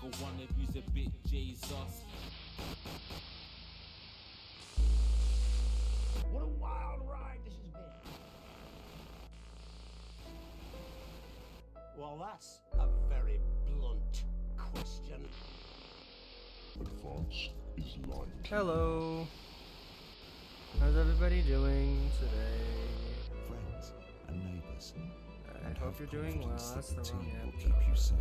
single one of you's a bit Jesus. What a wild ride this has been. Well, that's a very blunt question. Advance is light. Hello. How's everybody doing today? Friends and neighbours. I hope you're doing well. That's the wrong will app. keep you safe.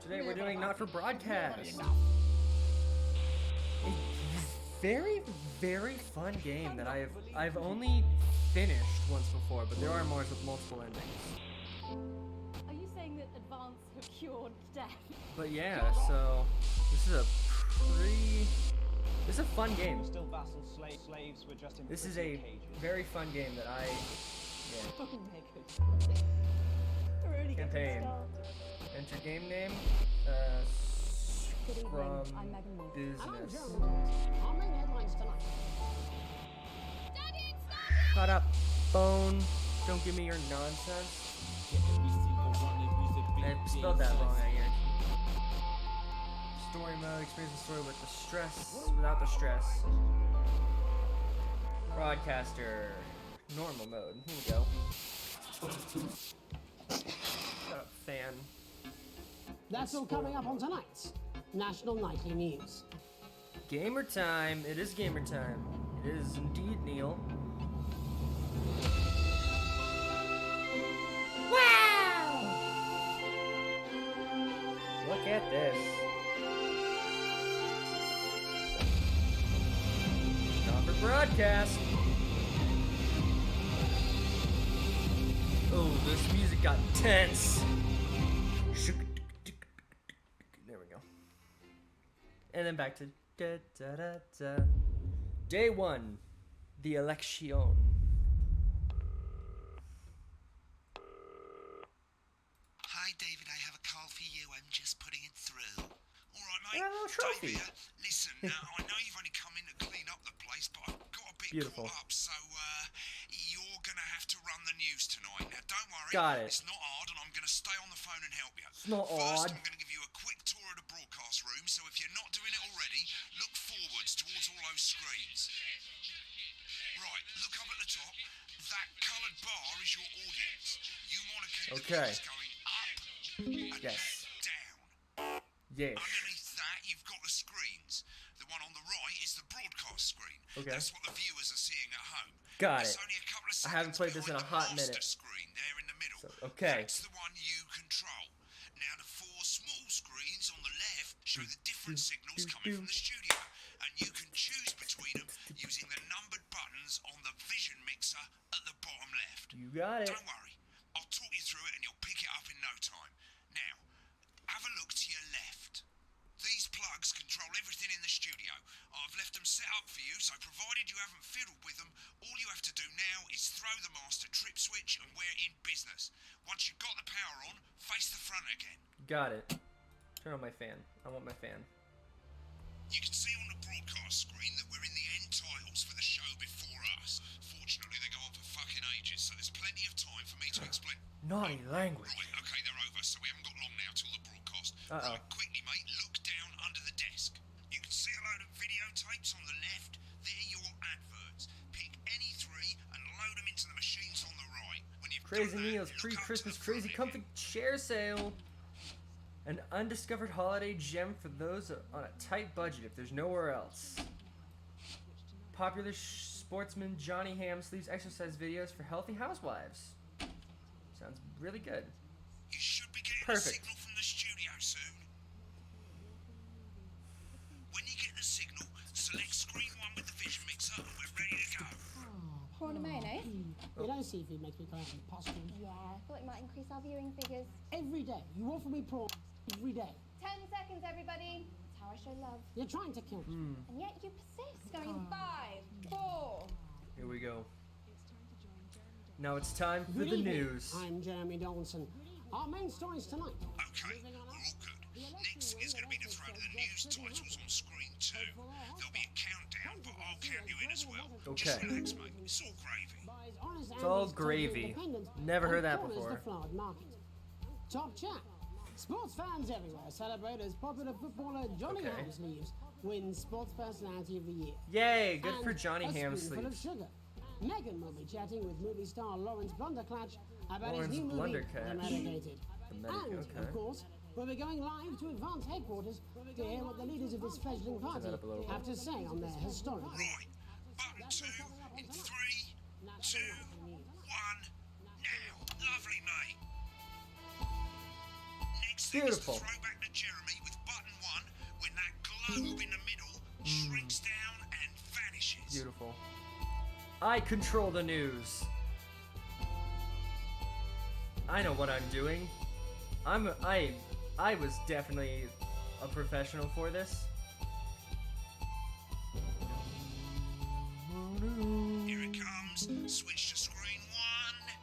Today we're doing Not for Broadcast. A very, very fun game that I've only finished once before, but there are more with multiple endings. Are you saying that Advance have cured death? But yeah, so this is a fun game. Still vassals, slaves were just in This is a cages. very fun game that I Oh my goodness. We're only getting Campaign. started. enter game name. Good evening, From I'm Megan Moore. business. Our main headlines tonight. Shut up, phone. Don't give me your nonsense. Every single one of you's a bit I spelled that wrong, I Jesus. guarantee. Story mode, experience the story with the stress, without the stress. Broadcaster, normal mode. Here we go. Shut up, fan. That's all coming up on tonight's National Nightly News. Gamer time. It is gamer time. It is indeed, Neil. Wow! Look at this. Not for broadcast. Oh, this music got intense. There we go. And then back to da, da, da, da. Day 1, the election. Hi, David, I have a call for you. I'm just putting it through. All right, mate. Yeah, a little trophy. Dave here. Listen, I know you've only come in to clean up the place, but I've got a bit Beautiful. caught up, so you're going to have to run the news tonight. Now, don't worry. Got it. It's not hard, and I'm going to stay on the phone and help you. It's not First, odd. I'm going to give you a quick tour of the broadcast room, so if you're not doing it already, look forwards towards all those screens. Right, look up at the top. That coloured bar is your audience. You want to keep the Okay. figures going up and Yes. down. Yes. Underneath that, you've got the screens. The one on the right is the broadcast screen. Okay. That's what the viewers are seeing at home. Got There's it. only a couple of I haven't seconds played this in a behind hot the master minute. screen there in the middle. So, okay. That's the one you control. Now, the four small screens on the left show the different signals coming from the studio, and you can choose between them using the numbered buttons on the vision mixer at the bottom left. You got it. Don't worry, I'll talk you through it and you'll pick it up in no time. Now, have a look to your left. These plugs control everything in the studio. I've left them set up for you, so provided you haven't fiddled with them, all you have to do now is throw the master trip switch and we're in business. Once you've got the power on, face the front again. Got it. Turn on my fan. I want my fan. You can see on the broadcast screen that we're in the end titles for the show before us. Fortunately, they go on for fucking ages, so there's plenty of time for me to explain. Naughty language. Right, okay, they're over, so we haven't got long now till the broadcast. Uh-oh. Right, quickly, mate, look down under the desk. You can see a load of videotapes on the left. They're your adverts. Pick any three and load them into the machines on the right. When you've Crazy done that, Neil's look up to pre-Christmas the crazy front comfy share sale. An undiscovered holiday gem for those on a tight budget if there's nowhere else. Popular sportsman Johnny Hams leaves exercise videos for healthy housewives. Sounds really good. You should be getting Perfect. a signal from the studio soon. When you get the signal, select screen one with the vision mixer and we're ready to go. Prawn and mayonnaise? You don't see if it makes me go out in costume. Yeah, I thought it might increase our viewing figures. Every day, you offer me prawn every day. 10 seconds, everybody. That's how I show love. You're trying to kill me. And yet you persist. Going in 5, 4. Here we go. Now it's time for Good the evening. news. I'm Jeremy Donaldson. Our main stories tonight. Okay, we're all good. Next is going to be to throw to the news titles on screen 2. There'll be a countdown, but I'll count you in as well. Just Okay. relax, mate. It's all gravy. Buys honest It's all Andy's totally gravy. independent Never heard and that corners before. the flowered market. Top chat. Sports fans everywhere celebrate as popular footballer Johnny Okay. Hamsleeves wins Sports Personality of the Year. Yay, good for And Johnny a spoonful of Hamsleeves. sugar. Megan will be chatting with movie star Lawrence Blunderclatch about Lawrence his new movie, Blunderclatch. The Medicated. The Medicated, And, okay. of course, we'll be going live to Advance headquarters to hear what the leaders of this fledgling party that up a little have to say on their historic. Right. Button 2 in 3, 2, 1, now. Lovely, mate. Next thing Beautiful. is the throwback to Jeremy with button 1 when that globe in the middle shrinks down and vanishes. Beautiful. I control the news. I know what I'm doing. I was definitely a professional for this. Here it comes. Switch to screen 1.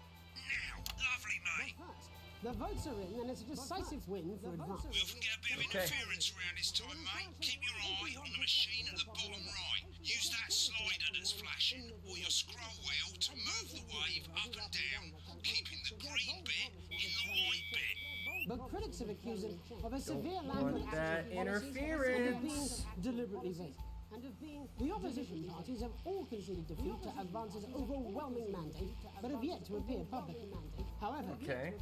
Now. Lovely, mate. First, the votes are in, and it's a decisive win for Advance. We often get a bit of Okay. interference around this time, mate. Keep your eye on the machine at the bottom right. Use that slider that's flashing, or your scroll wheel to move the wave up and down, keeping the green bit in the white bit. But critics have accused it of a severe lack want of that active policies and of being interference. deliberately vague. And of being the opposition parties have all conceded defeat to Advance's overwhelming mandate, but have yet to appear publicly. However, Okay.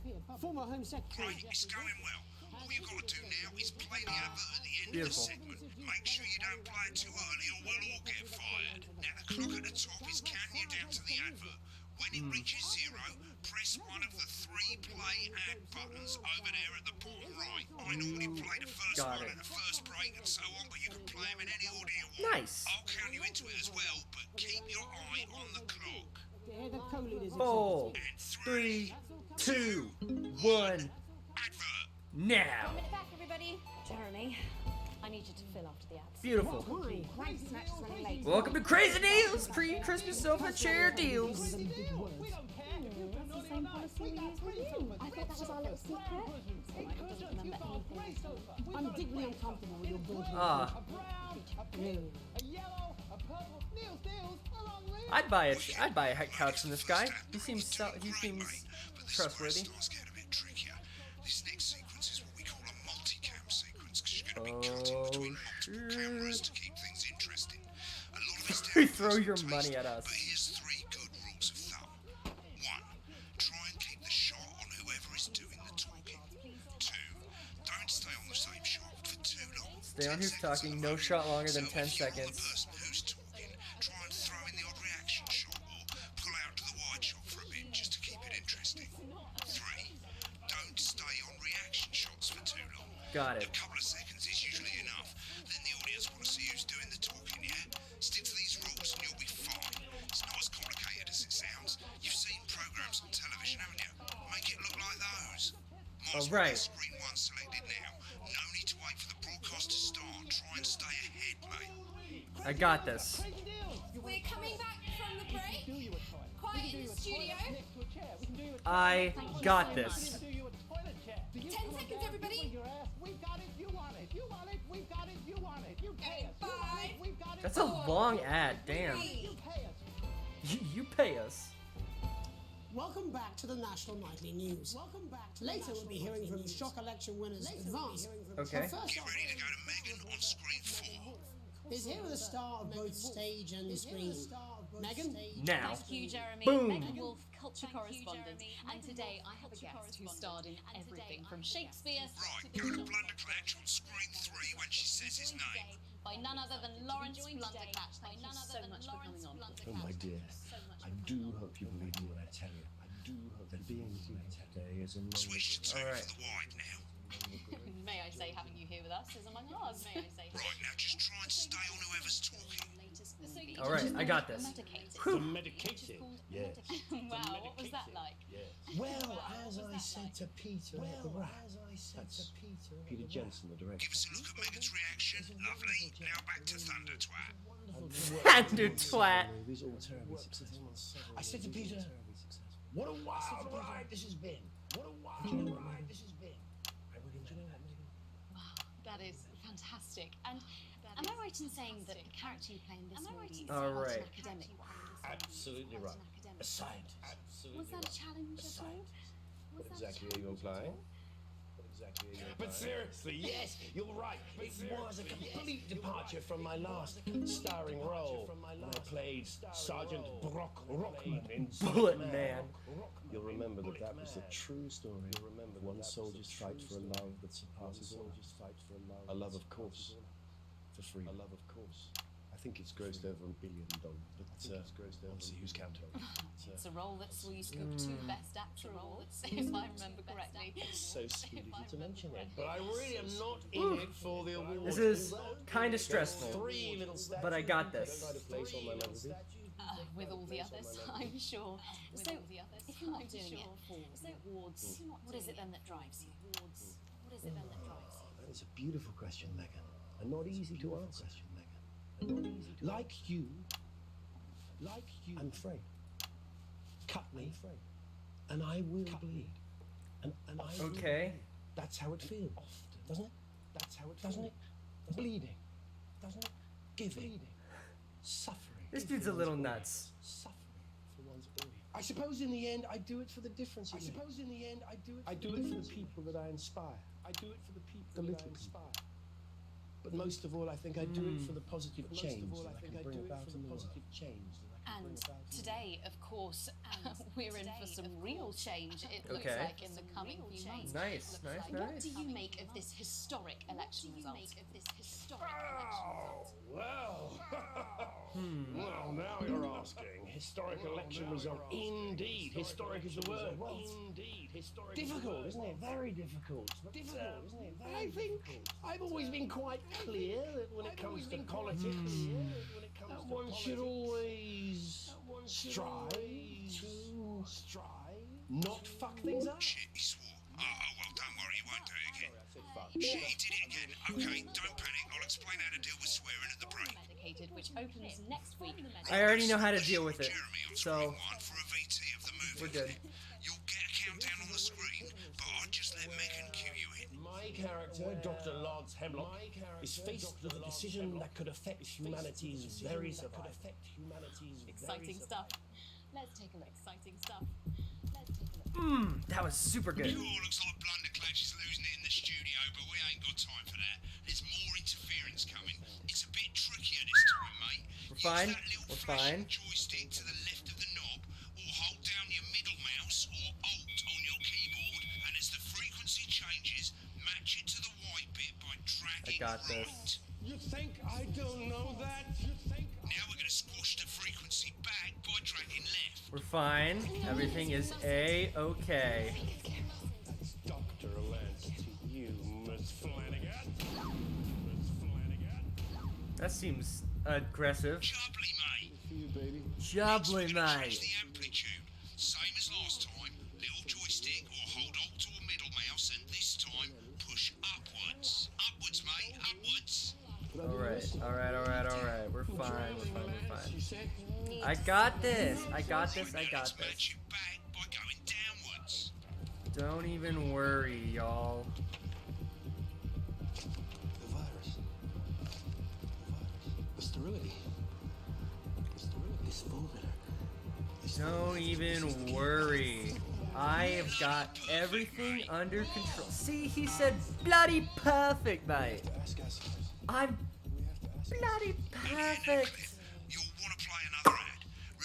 former Home Secretary Right, it's going well. All you've got to do now is play the advert at the end Beautiful. of the segment. Make sure you don't play it too early or we'll all get fired. Now the clock at the top is counting you down to the advert. When it reaches 0, press one of the 3 play ad buttons over there at the bottom right. I normally play the first Got one it. and the first break and so on, but you can play them in any order you want. Nice. I'll count you into it as well, but keep your eye on the clock. to hear the co-leaders Four, And 3, 2, 1. advert. Now. Minute back, everybody. Jeremy, I need you to fill after the ads. Beautiful. Why? Crazy Snatch is running late. Welcome to Crazy Deals, pre-Christmas sofa chair deals. That's the same policy we use with you. I thought that was our little secret. So I don't remember anything. I'm deeply uncomfortable with your bullshit. Ah, Really. I'd buy a couch from this guy. He seems trustworthy. Starts getting a bit trickier. This next sequence is what we call a multi-cam sequence because you're going to be cutting between multiple cameras to keep things interesting. A lot of it's down to Throw your taste, money at us. But here's 3 good rules of thumb. 1. Try and keep the shot on whoever is doing the talking. 2. Don't stay on the same shot for too long. Stay on 10 who's seconds talking, at no the shot most. longer than So 10 if you're seconds. the person who's talking, try and throw in the odd reaction shot or pull out to the wide shot for a bit just to keep it interesting. 3. Don't stay on reaction shots for too long. Got it. A couple of seconds is usually enough. Then the audience want to see who's doing the talking, yeah? Stick to these rules and you'll be fine. It's not as complicated as it sounds. You've seen programs on television, haven't you? Make it look like those. Might as well Alright. get screen 1 selected now. No need to wait for the broadcast to start. Try and stay ahead, mate. I got this. We're coming back from the break. Quiet in the studio. I got this. 10 seconds, everybody. Okay, 5. That's a long ad, damn. 3. You pay us. Welcome back to the National Nightly News. Later we'll be hearing from shock election winners Advance. Okay. But first Get ready to go to Megan on screen 4. is here with a star of both stage and screen. Megan? Now. Thank you, Jeremy. Boom. Megan Wolf, culture correspondent. And today I have a guest who starred in everything from Shakespeare Right, to go to the Blunderclatch on screen 3 when she says his name. by none other than Lawrence Blunderclatch. Thank you so much for coming on. Oh, my dear, I do hope you believe me when I tell you. I do hope that being with you today is a Switch to 2 Alright. for the wide now. May I say having you here with us is among ours. May I say. Right, now just try and stay on whoever's talking. All right, I got this. The medicated. Yes. Wow, what was that like? Well, as I said to Peter at the Rat. That's Peter Jensen, the Give director. us a look at Megan's reaction. Lovely. Now back to Thunder Twat. Thunder twat. Movies all terribly successful. I said to Peter, what a wild ride this has been. What a wild ride this has been. I really enjoyed it. Wow, that is fantastic. And Am I right in saying that the character you play in this movie is All quite right. an academic one? Absolutely right. A scientist. Was Absolutely that a right. challenge A at all? scientist. Was What that a exactly are you challenge at implying? all? What exactly are you implying? But seriously, yes, you're right. It was a complete departure from my last starring role. When I played Sergeant Brock Rockman in Bullet Man. You'll remember that was a true story. You'll remember one soldier's fight for a love that surpasses all. A love, of course, for freedom. A love, of course. I think it's grossed over $1 billion, but obviously who's counting? It's a role that saw you scoop 2 Best Actor awards, if I remember correctly. So sweet of you to mention it. But I really am not in it for the awards. This is kind of stressful, Three little statues. but I got this. Don't I place on my level? With all the others, I'm sure. So, if you're not doing it for the awards, what is it then that drives you? What is it then that drives you? That is a beautiful question, Megan. And not easy to answer. Like you, I'm afraid. Cut me, and I will bleed. And I will Okay. bleed. That's how it feels, doesn't it? Doesn't it? Bleeding, doesn't it? Giving, suffering. This dude's a little nuts. Suffering for one's audience. I suppose in the end I do it for the difference. I do it for the people that I inspire. The little people. But most of all, I think I do it for the positive change that I can bring about in the world. And today, of course, we're in for some real change, it looks Okay. like, in the coming few months. Nice, nice, What nice. do you make of this historic election result? Well, well, now you're asking. Historic election result. Indeed, historic is the word. Indeed, historic. Difficult, isn't it? Very difficult. Difficult, isn't it? I think I've always been quite clear that when it comes to politics, that one should always strive to not fuck things up. Shit, he swore. Oh, well, don't worry, he won't do it again. Shit, he did it again. Okay, don't panic. I'll explain how to deal with swearing at the break. Medicated, which opens next week. I already know how to deal with it, Jeremy on so screen one for a VT of the movie. we're good. You'll get a countdown on the screen, but I'll just let Megan cue you in. My character, Dr. Lance Hemlock, is faced with a decision that could affect humanity's very survival. Exciting stuff. Let's take a look. Exciting stuff. That was super good. Sure, looks like Blunderclash is losing it in the studio, but we ain't got time for that. There's more interference coming. It's a bit trickier this time, mate. We're fine. Use that little We're flashing fine. joystick to the left of the knob, or hold down your middle mouse or Alt on your keyboard, and as the frequency changes, match it to the white bit by dragging got right. this. You think I don't know that? Now we're going to squash the frequency back by dragging left. We're fine. Everything is A-okay. That's Dr. Lance to you, Miss Flanagan. That seems aggressive. Jubbly, mate. Jubbly, Change mate. the amplitude. Same as last time. Little joystick or hold Alt or middle mouse, and this time push upwards. Upwards, mate. Upwards. Alright. We're fine. I got this. I got this. Let's match it back by going downwards. Don't even worry, y'all. The virus. The sterility. This formula. Don't even worry. I have got everything under control. See, he said bloody perfect, mate. I'm bloody perfect. You'll want to play another ad.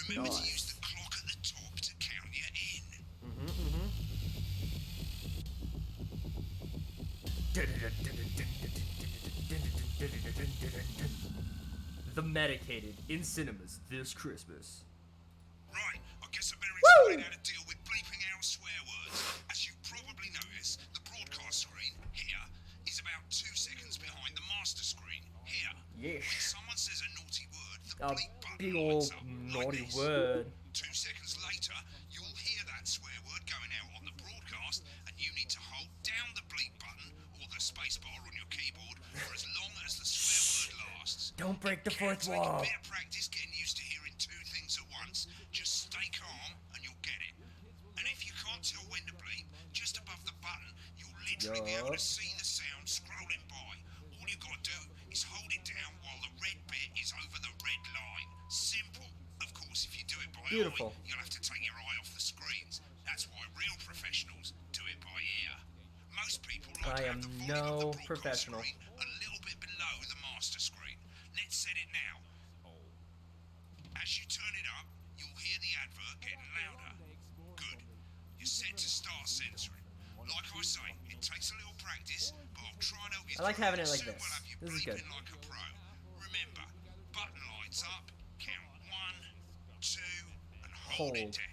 Remember to use the clock at the top to count you in. The Medicated in cinemas this Christmas. Right, I guess I better explain how to deal with bleeping out swear words. As you probably noticed, the broadcast screen here is about 2 seconds behind the master screen here. Yes. When someone says a naughty word, the A bleep button big lights old up naughty like this. word. 2 seconds later, you'll hear that swear word going out on the broadcast, and you need to hold down the bleep button or the space bar on your keyboard for as long as the swear word lasts. Don't break the fourth Take a wall. bit of practice getting used to hearing 2 things at once. Just stay calm and you'll get it. And if you can't tell when to bleep, just above the button, you'll literally be able to see the sound scrolling by. All you gotta do is hold it down while Beautiful. You'll have to take your eye off the screens. That's why real professionals do it by ear. Most people like I to am have the volume no of the broadcast professional. screen a little bit below the master screen. Let's set it now. As you turn it up, you'll hear the advert getting louder. Good. You're set to start censoring. Like I say, it takes a little practice, but I'll try and help you. I like through having it like Soon this. we'll have you This is good. bleeping like a pro. Remember, button lights up, count 1, 2, and hold it Hold. down.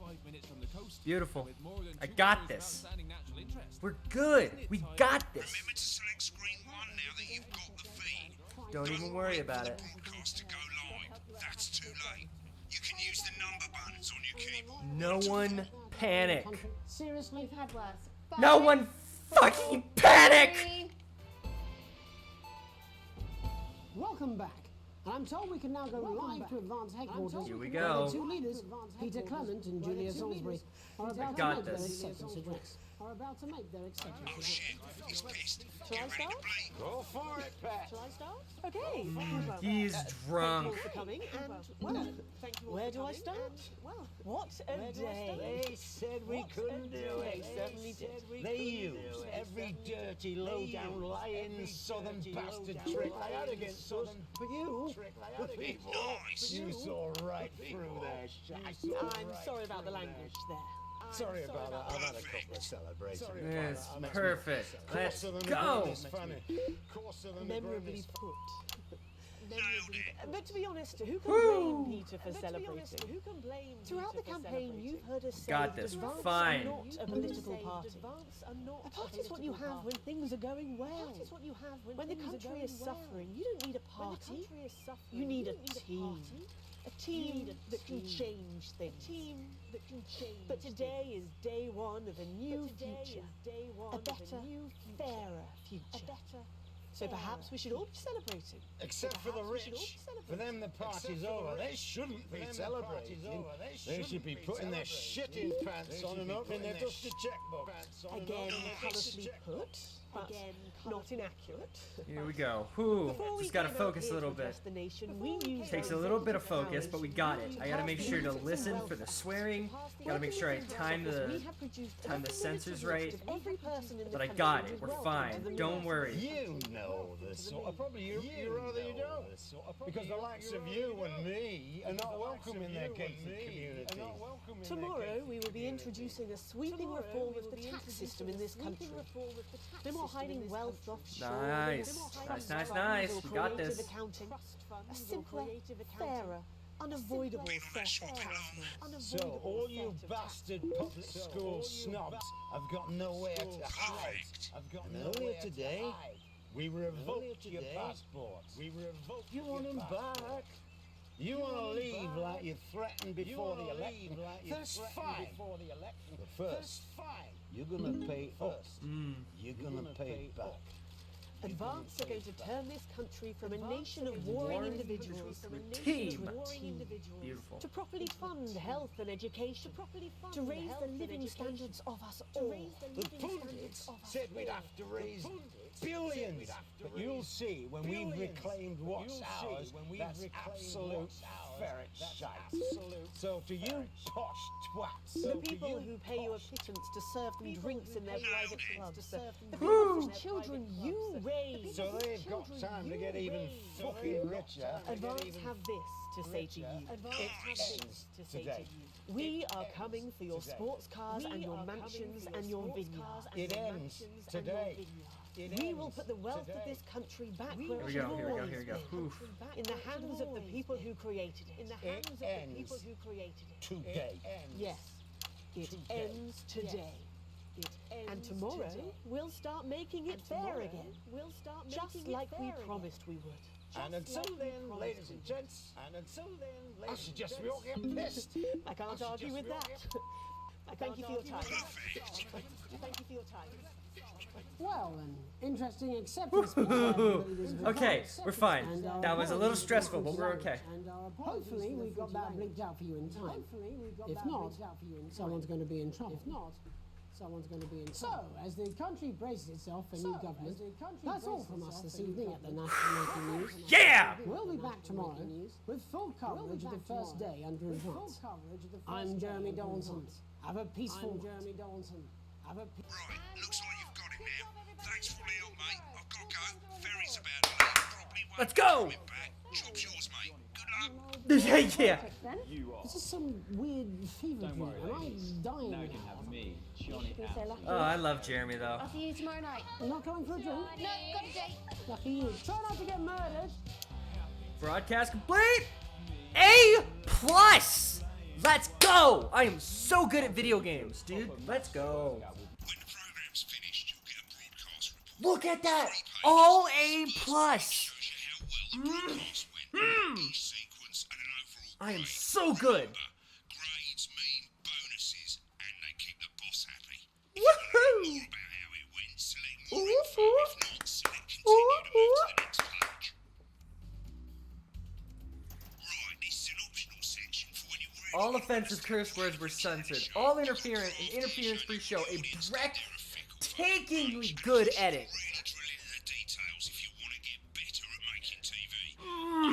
85 minutes from the coast. Beautiful. With more than I 2 got acres of this. outstanding natural interest. We're good. We got this. Remember to select screen 1 now that you've got the feed. Don't even worry about it. Broadcast to go live. That's too late. You can use the number buttons on your keyboard. No one panic. Seriously? We've had worse. No one fucking panic! Welcome back. And I'm told we can now go live to Advance headquarters. Here we where go. the two leaders, Peter Clement and Julia Salisbury, are about to got make their this. acceptance address. Oh shit, he's pissed. Shall I Get ready to start? bleep. Go for it, Pat. Shall I start? Okay. He's drunk. For coming and well, where do I start? Well, what a day! They said we couldn't do it. They certainly did. They used every dirty, low-down, lying southern bastard trick they had against us. But you, the people, Nice. you saw right through their shit. I'm sorry about the language there. Sorry about that. I've had a couple of celebrations. It's perfect. Let's go. Memorably put. Nailed it. But to be honest, who can Woo! blame Peter for celebrating? Who can blame Throughout the campaign, you've heard us say Got that this. Advance Fine. are not a political party. A party is what you have when things are going well. When the country is suffering, you don't need a party. You need a team. A team that can change things. But today is day one of a new future. A better, fairer future. So perhaps we should all be celebrating. Except for the rich. For them, the party's over. They shouldn't be celebrating. They should be putting their shitting pants on and opening their dusty checkbook. Again, colourfully put, but not inaccurate. Here we go. Whew. Before we Just gotta came out focus a here little to bit. address the nation, we used Takes a our little bit of executive focus, powers but we got it. I gotta make sure to listen for the swearing. Gotta make sure I time the censors right. But I got it. We're fine. Don't worry. You know this sort of probably you rather you don't. Because the likes of you and me are not welcome in their gated communities. Tomorrow we will be introducing a sweeping reform of the tax system in this country. No more hiding wealth offshore. Nice. Nice, nice. You got this. Accounting. A simpler, fairer, unavoidable set of So all you bastard public school snobs have got nowhere to hide. And earlier today, we revoked your passports. You want them back? You want to leave like you threatened before the election? That's fine. But first, you're gonna pay up. You're gonna pay it back. Advance are going to turn this country from a nation of warring individuals to a team. to a team. Beautiful. To properly fund health and education, to raise the living standards of us all. The pundits said we'd have to raise billions, but you'll see when we've reclaimed what's ours, that's absolute ferret shite. So to you posh twats, The people who pay you a pittance to serve them drinks in their private clubs, the whose children you raise. so they've got time to get even fucking richer. Advance have this to say to you. It ends today. We are coming for your sports cars and your mansions and your vineyards. It ends today. We will put the wealth of this country back where Here we it go. should Here we go. always Here we go. be. Oof. In the hands of the people who created it. It ends today. Yes, it ends today. And tomorrow, we'll start making it fair again. Just like we promised we would. And until then, ladies and gents, I suggest we all get pissed. I can't argue with that. Thank you for your time. Thank you for your time. Well, an interesting acceptance speech there from the leaders of Okay, Advance. we're fine. And our That was a little apologies stressful, for but the we're language. okay. Hopefully we got that blinked out for you in time. If not, someone's going to be in trouble. someone's going to be in. So, as the country braces itself for new government, that's all from us this evening at the National Making News. Yeah! We'll be back tomorrow with full coverage of the first day under advance. I'm Jeremy Dawson. Have a peaceful Jeremy Dawson. Have a Right, looks like you've got it now. Thanks for all the help, mate. I've got to go. Ferry's about to leave. Probably won't Let's be go! coming back. Job's yours, mate. Good luck. Yeah. You are. This is some weird fever Don't dream. worry, Am I ladies. dying Now you now? can have me, Johnny Absolute. Oh, I love Jeremy though. I'll see you tomorrow night. You're not going for a drink? No, got a date. Lucky you. Try not to get murdered. Broadcast complete. A+. Let's go. I am so good at video games, dude. Let's go. When the program's finished, you'll get a broadcast report. Look at that. All A+. Shows you how well the broadcast went. Each sequence and an overall I am grade. so good. Grades mean bonuses, and they keep the boss happy. Woohoo! More about how it went, select more info. If not, select continue to move to the next page. Right, this is an optional section for when you really All want to offensive curse words were censored. All interference and interference-free show. A breathtakingly good edit. really drill into the details if you want to get better at making TV. You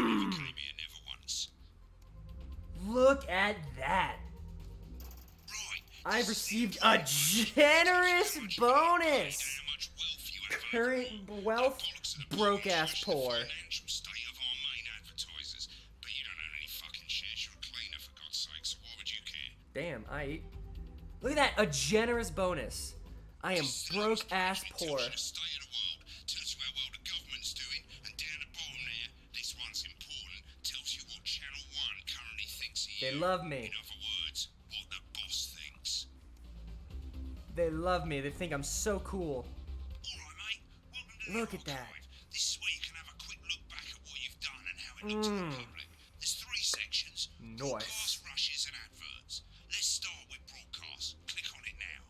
never came here never once. Look at that. Right. I've received a generous bonus. How much wealth you have Current wealth, broke ass poor. financial state of our main advertisers, but you don't own any fucking shares. You're a cleaner, for God's sake, so why would you care? Damn, look at that, a generous bonus. I am broke ass poor. Tells you the state of the world, tells you how well the government's doing, and down the bottom there, this one's important, tells you what Channel 1 currently thinks of you. They love me. In other words, what the boss thinks. They love me. They think I'm so cool. Alright, mate, welcome to the Look at that. archive. This is where you can have a quick look back at what you've done and how it looks to the public. There's 3 sections. Nice. Broadcast, rushes, and adverts. Let's start with broadcast. Click on it now.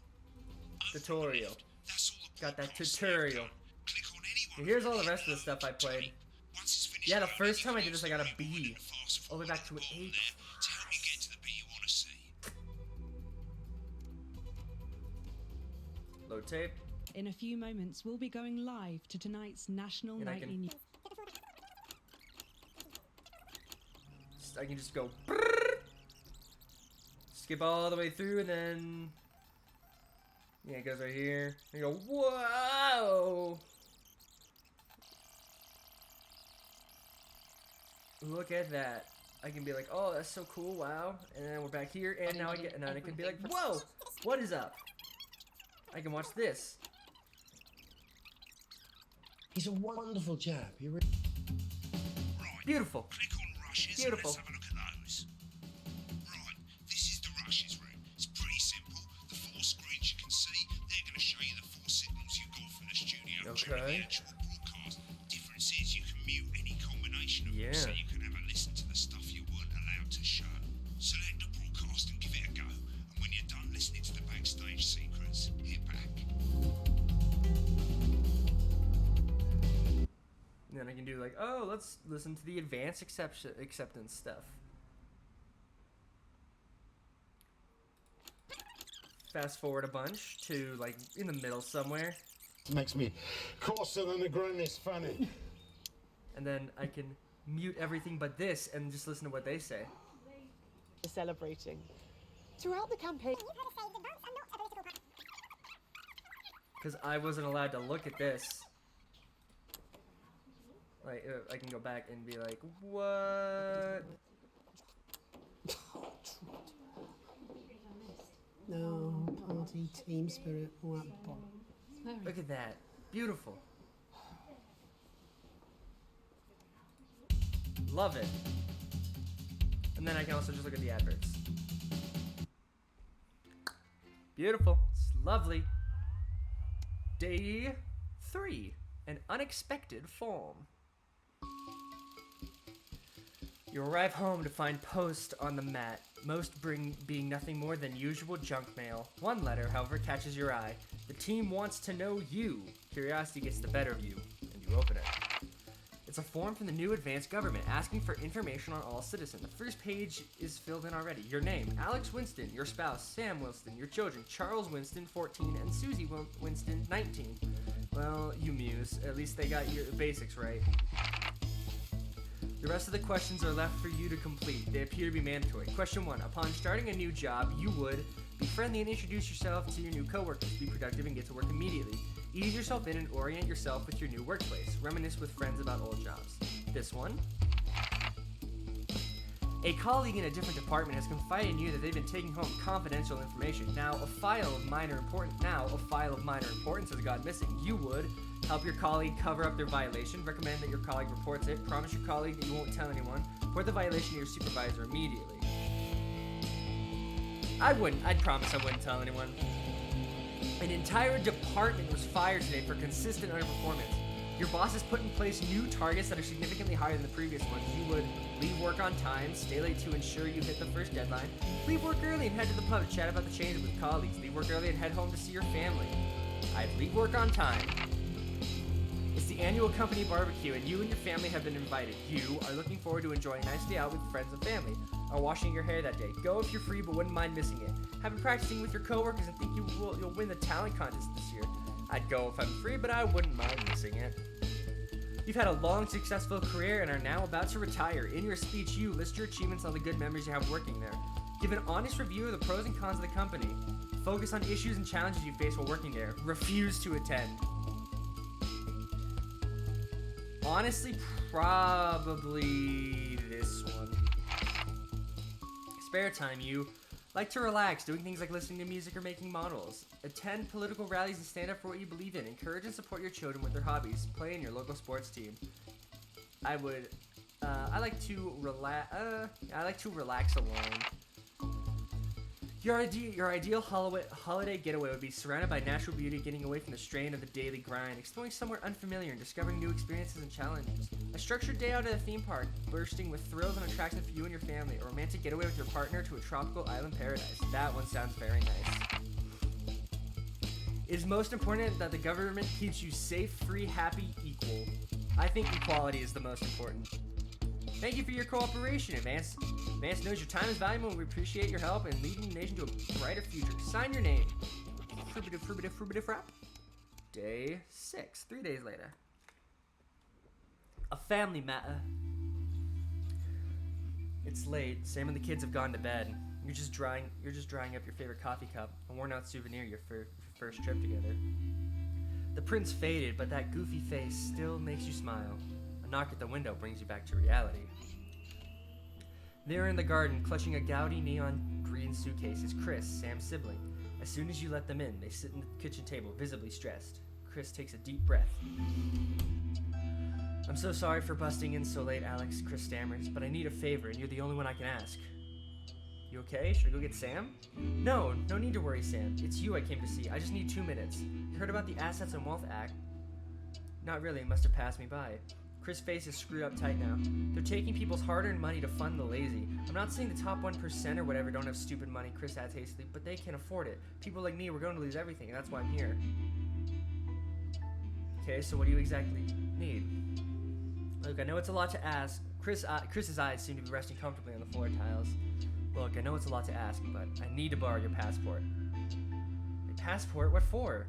Over Tutorial. on the left, that's all the Got that broadcasts tutorial. you've done. Click on any one And here's of all the them rest of the stuff I played. Once it's finished Yeah, the loading, first you time I can did this, I use got a the rewind B. and fast All the way forward back to at an the bottom A+. there to help you get to the bit you want to see. Load tape. In a few moments, we'll be going live to tonight's National And I Nightly can- News. I can just go brrrr, skip all the way through, and then yeah, it goes right here. And you go, whoa! Look at that. I can be like, oh, that's so cool, wow. And then we're back here, and now I can be like, whoa, what is up? I can watch this. He's a wonderful chap. He really... Beautiful. Click on rushes Beautiful. and let's have a look at those. Right, this is the rushes room. It's pretty simple. The 4 screens you can see, they're going to show you the 4 signals you got from the studio during Okay. the actual broadcast. Difference is you can mute any combination of Yeah. them, so you can have a listen to the stuff you weren't allowed to show. Select the broadcast and give it a go. And when you're done listening to the backstage secrets, hit back. And then I can do like, oh, let's listen to the advanced acceptance stuff. Fast forward a bunch to like in the middle somewhere, Makes me coarser than a granny's fanny. and then I can mute everything but this and just listen to what they say. Celebrating. Throughout the campaign, Because I wasn't allowed to look at this. Like, I can go back and be like, what? No, party, team spirit, all that bollocks. Look at that. Beautiful. Love it. And then I can also just look at the adverts. Beautiful. It's lovely. Day 3. An unexpected form. You arrive home to find post on the mat, most being nothing more than usual junk mail. One letter, however, catches your eye. The team wants to know you. Curiosity gets the better of you, and you open it. It It's a form from the new advanced government asking for information on all citizens. The first page is filled in already. Your name, Alex Winston. Your spouse, Sam Winston. Your children, Charles Winston, 14, and Susie Winston, 19. Well, you muse. At least they got your basics right. The rest of the questions are left for you to complete. They appear to be mandatory. Question 1. Upon starting a new job, you would be friendly and introduce yourself to your new coworkers. Be productive and get to work immediately. Ease yourself in and orient yourself with your new workplace. Reminisce with friends about old jobs. This one. A colleague in a different department has confided in you that they've been taking home confidential information. Now a file of minor importance has gone missing. You would help your colleague cover up their violation. Recommend that your colleague reports it. Promise your colleague that you won't tell anyone. Report the violation to your supervisor immediately. I'd promise I wouldn't tell anyone. An entire department was fired today for consistent underperformance. Your boss has put in place new targets that are significantly higher than the previous ones. You would leave work on time, stay late to ensure you hit the first deadline, leave work early and head to the pub to chat about the changes with colleagues, leave work early and head home to see your family. I'd leave work on time. It's the annual company barbecue and you and your family have been invited. You are looking forward to enjoying a nice day out with friends and family. Are washing your hair that day. Go if you're free but wouldn't mind missing it. Have been practicing with your coworkers and think you'll win the talent contest this year. I'd go if I'm free, but I wouldn't mind missing it. You've had a long, successful career and are now about to retire. In your speech, you list your achievements on the good memories you have working there. Give an honest review of the pros and cons of the company. Focus on issues and challenges you face while working there. Refuse to attend. Honestly, probably this one. Spare time, you like to relax, doing things like listening to music or making models. Attend political rallies and stand up for what you believe in. Encourage and support your children with their hobbies. Play in your local sports team. I like to relax alone. Your ideal holiday getaway would be surrounded by natural beauty, getting away from the strain of the daily grind, exploring somewhere unfamiliar and discovering new experiences and challenges. A structured day out at a theme park, bursting with thrills and attractions for you and your family. A romantic getaway with your partner to a tropical island paradise. That one sounds very nice. It is most important that the government keeps you safe, free, happy, equal. I think equality is the most important. Thank you for your cooperation. Advance knows your time is valuable and we appreciate your help in leading the nation to a brighter future. Sign your name. Frap. Day 6. 3 days later. A family matter. It's late. Sam and the kids have gone to bed. You're just drying up your favorite coffee cup, a worn-out souvenir of your first trip together. The prints faded, but that goofy face still makes you smile. A knock at the window brings you back to reality. There in the garden, clutching a gaudy neon green suitcase, is Chris, Sam's sibling. As soon as you let them in, they sit at the kitchen table, visibly stressed. Chris takes a deep breath. I'm so sorry for busting in so late, Alex, Chris stammers, but I need a favor, and you're the only one I can ask. You okay? Should I go get Sam? No need to worry, Sam. It's you I came to see. I just need 2 minutes. You heard about the Assets and Wealth Act? Not really, it must have passed me by. Chris' face is screwed up tight now. They're taking people's hard-earned money to fund the lazy. I'm not saying the top 1% or whatever don't have stupid money, Chris adds hastily, but they can afford it. People like me, we're going to lose everything, and that's why I'm here. Okay, so what do you exactly need? Look, I know it's a lot to ask. Chris's eyes seem to be resting comfortably on the floor tiles. Look, I know it's a lot to ask, but I need to borrow your passport. My passport? What for?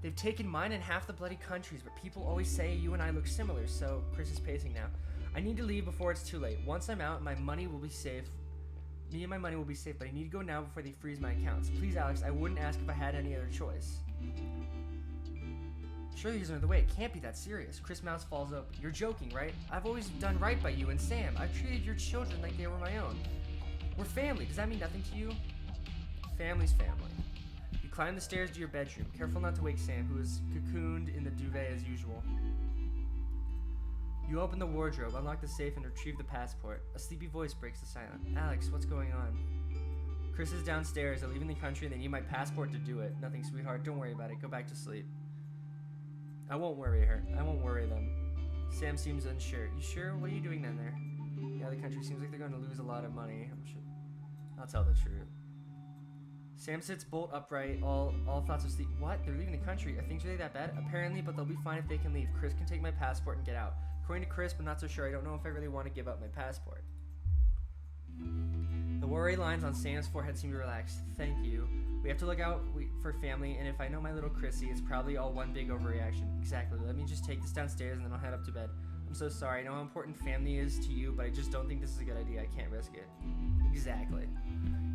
They've taken mine in half the bloody countries, but people always say you and I look similar, so Chris is pacing now. I need to leave before it's too late. Once I'm out, my money will be safe. Me and my money will be safe, but I need to go now before they freeze my accounts. Please, Alex, I wouldn't ask if I had any other choice. Surely there's another way. It can't be that serious. Chris' mouth falls open. You're joking, right? I've always done right by you and Sam. I've treated your children like they were my own. We're family. Does that mean nothing to you? Family's family. You climb the stairs to your bedroom. Careful not to wake Sam, who is cocooned in the duvet as usual. You open the wardrobe, unlock the safe, and retrieve the passport. A sleepy voice breaks the silence. Alex, what's going on? Chris is downstairs. They're leaving the country and they need my passport to do it. Nothing, sweetheart. Don't worry about it. Go back to sleep. I won't worry her. I won't worry them. Sam seems unsure. You sure? What are you doing down there? Yeah, the country seems like they're going to lose a lot of money. I'm sure. I'll tell the truth. Sam sits bolt upright, all thoughts of sleep. What? They're leaving the country. Are things really that bad? Apparently, but they'll be fine if they can leave. Chris can take my passport and get out. According to Chris, but not so sure. I don't know if I really want to give up my passport. The worry lines on Sam's forehead seem to relax. Thank you. We have to look out for family, and if I know my little Chrissy, it's probably all one big overreaction. Exactly. Let me just take this downstairs, and then I'll head up to bed. I'm so sorry. I know how important family is to you, but I just don't think this is a good idea. I can't risk it. Exactly.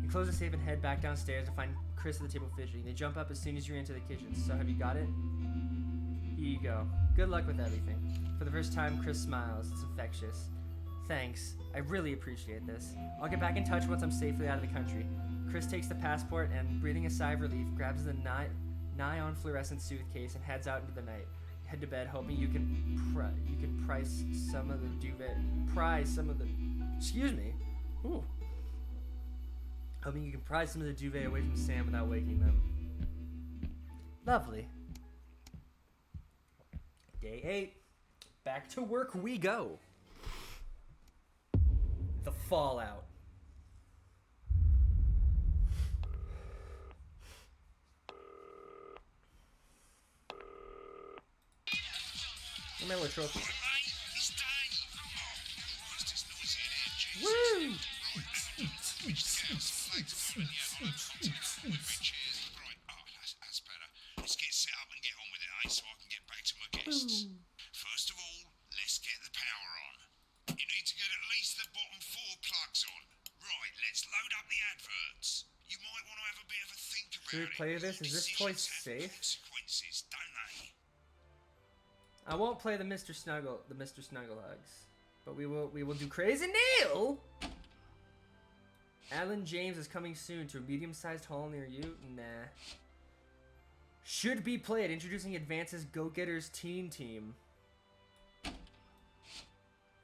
You close the safe and head back downstairs to find Chris at the table fidgeting. They jump up as soon as you enter the kitchen. So have you got it? Here you go. Good luck with everything. For the first time, Chris smiles. It's infectious. Thanks. I really appreciate this. I'll get back in touch once I'm safely out of the country. Chris takes the passport and, breathing a sigh of relief, grabs the nigh-on fluorescent suitcase and heads out into the night. Head to bed, hoping you can price some of the duvet. Excuse me. Ooh. Hoping you can pry some of the duvet away from Sam without waking them. Lovely. Day 8. Back to work we go. The fallout. My little trophy. Woo! Let's get set up and get on with it, so I can get back to my guests. First of all, let's get the power on. You need to get at least the bottom 4 plugs on. Right, let's load up the adverts. You might want to have a bit of a think about it. Should we play this? Is this toy safe? Consequences, don't they? I won't play the Mr. Snuggle Hugs, but we will do Crazy Neil. Alan James is coming soon to a medium-sized hall near you. Nah. Should be played. Introducing Advance's Go-Getters Teen Team.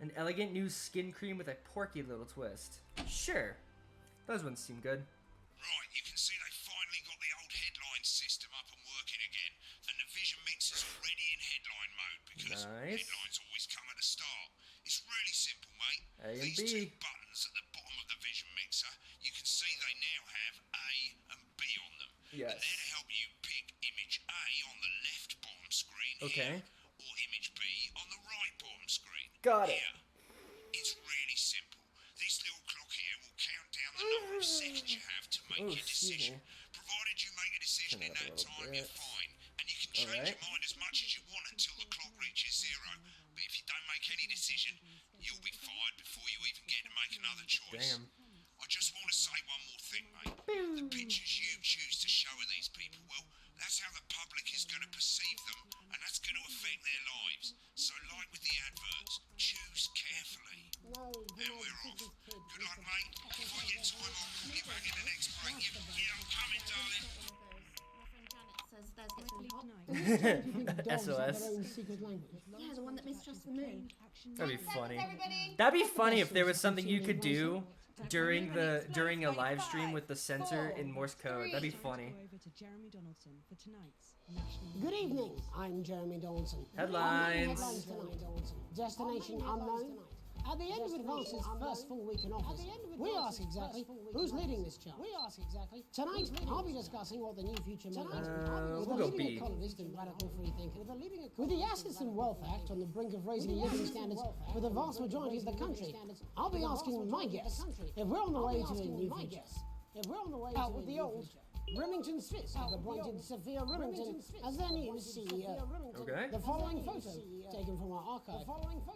An elegant new skin cream with a porky little twist. Sure. Those ones seem good. Right, you can see they finally got the old headline system up and working again, and the Vision Mix is already in headline mode because headlines always come at the start. It's really simple, mate. A and These B. 2 buttons at the bottom of the Vision Mixer, you can see they now have A and B on them. Yes. And they're to help you pick image A on the left bottom screen Okay. here, or image B on the right bottom screen. Got it. Here. It's really simple. This little clock here will count down the number of seconds you have to make your decision. Provided you make a decision in that time, you're fine. And you can change your mind as much as you want until the clock reaches 0. But if you don't make any decision, you'll be fired before you even get to make another choice. Damn. I just want to say one more thing, mate. The pictures you choose to show of these people, well, that's how the public is going to perceive them, and that's going to affect their lives. So, like with the adverts, choose carefully. And we're off. Good luck, mate. If I get time, I'll call you back in the next break. Yeah, I'm coming, darling. SOS. Yeah, the one that mistrusts the moon. That'd be funny. That'd be funny if there was something you could do during a live stream with the censor in Morse code. That'd be funny. Good evening. I'm Jeremy Donaldson. Headlines. Headlines tonight. Destination unknown. At the end of Advance's first full week in office, we ask exactly who's leading this charge. Tonight, I'll be discussing what the new future may hold. We'll go B. Economist and radical free thinker, with the Assets and Wealth Act on the brink of raising living standards for the vast majority of the country, I'll be asking my guests if we're on the way to a new future. Out with the old. Remington Smith have appointed Sophia Remington as their new CEO. Okay. The following photo, taken from our archive,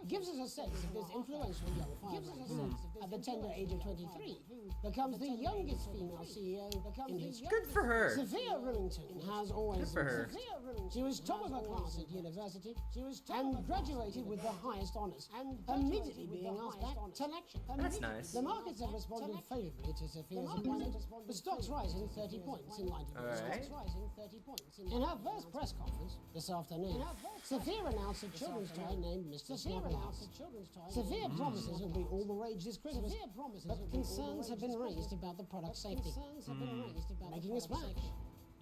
gives us a sense of this influential young firebrand. At the tender age of 23, becomes the youngest female CEO in history. Good for her. Sophia Remington has always Good for her. She was top of her class at university and graduated with the highest honours, immediately being asked back to lecture. That's nice. The markets have responded favourably to Sophia's appointment, with stocks rising 30 points in line to In her first press conference this afternoon, Sophia announced a children's toy named Mr. Snugglehouse. Sophia promises it'll be all the rage this Christmas, but concerns have been raised about the product's safety, making a splash.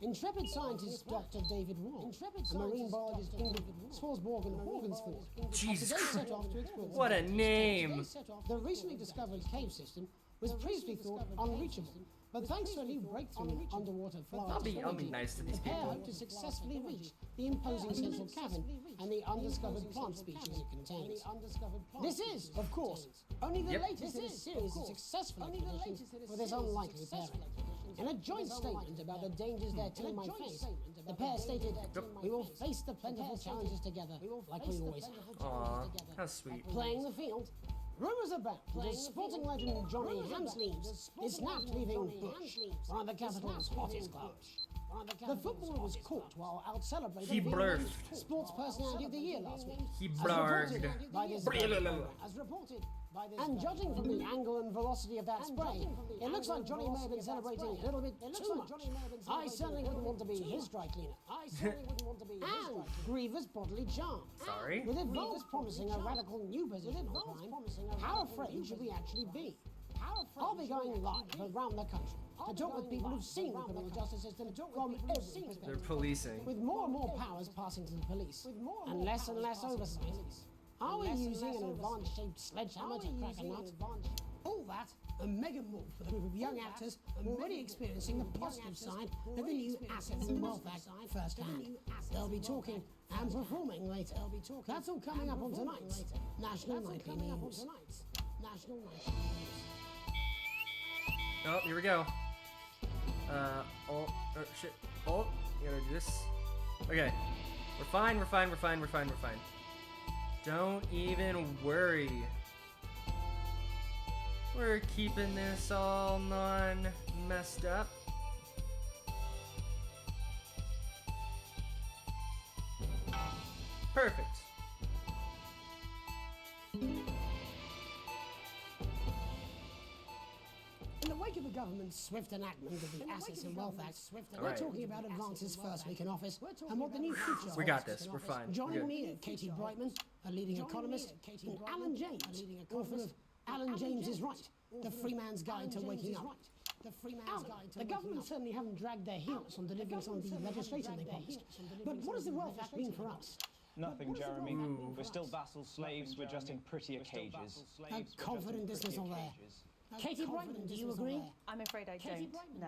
Intrepid scientist Dr. David Wong and marine biologist Ingrid Swarsborg-Horgensford Jesus have today Christ. set off to explore What a name. the recently discovered cave system was previously thought unreachable. But thanks to a new breakthrough in underwater flight I'll be technology, nice to these the pair people. hope to successfully reach the imposing central cavern and the undiscovered plant species it contains. This is, of course, only the latest in a series of successful expeditions for this unlikely pairing. In a joint statement about the dangers their team might face, the pair stated, "We will face the plentiful challenges together, like we always have." Aw, how sweet. Playing the field. Rumours abound that sporting legend Johnny Hamsleeves is snapped leaving Bush, one of the capital's hottest clubs. The footballer was caught while out celebrating He being blurfed. named Sports Personality of the Year last week. He As blurred. reported by this and judging from the angle and velocity of that spray, it looks like Johnny may have been celebrating a little bit too much. I certainly wouldn't want to be his dry cleaner. And grievous bodily charm. Sorry? With advance promising a radical new position on crime, how afraid should we actually be? I'll be going live around the country to talk with people who've seen the criminal justice system from every They're perspective. policing. With more and more powers passing to the police, and less oversight, are we using an advanced-shaped sledgehammer to crack a nut? All that, and mega more for the group of young actors already experiencing the positive side of the new Assets and Wealth Act firsthand. They'll be talking and performing later. That's all coming up on tonight's National Nightly News. National Nightly News. Oh, here we go. Shit. You gotta do this. Okay. We're fine. Don't even worry. We're keeping this all non-messed up. Perfect. In the wake of the government's swift enactment of the Assets and Wealth Act, we're talking about advances first week in office and what the new future We got holds. this. We're fine. Joining We're me are Katie Brightman, a leading economist, and Alan James, author of Alan James is Right, The Free Man's Guide to Waking Up. Alan, the government certainly haven't dragged their heels on delivering some of the legislation they promised. But what does the Wealth Act mean for us? Nothing, Jeremy. We're still vassal slaves. We're just in prettier cages. A confident dismissal there. Katie Brightman, do you agree? I'm afraid I don't. No.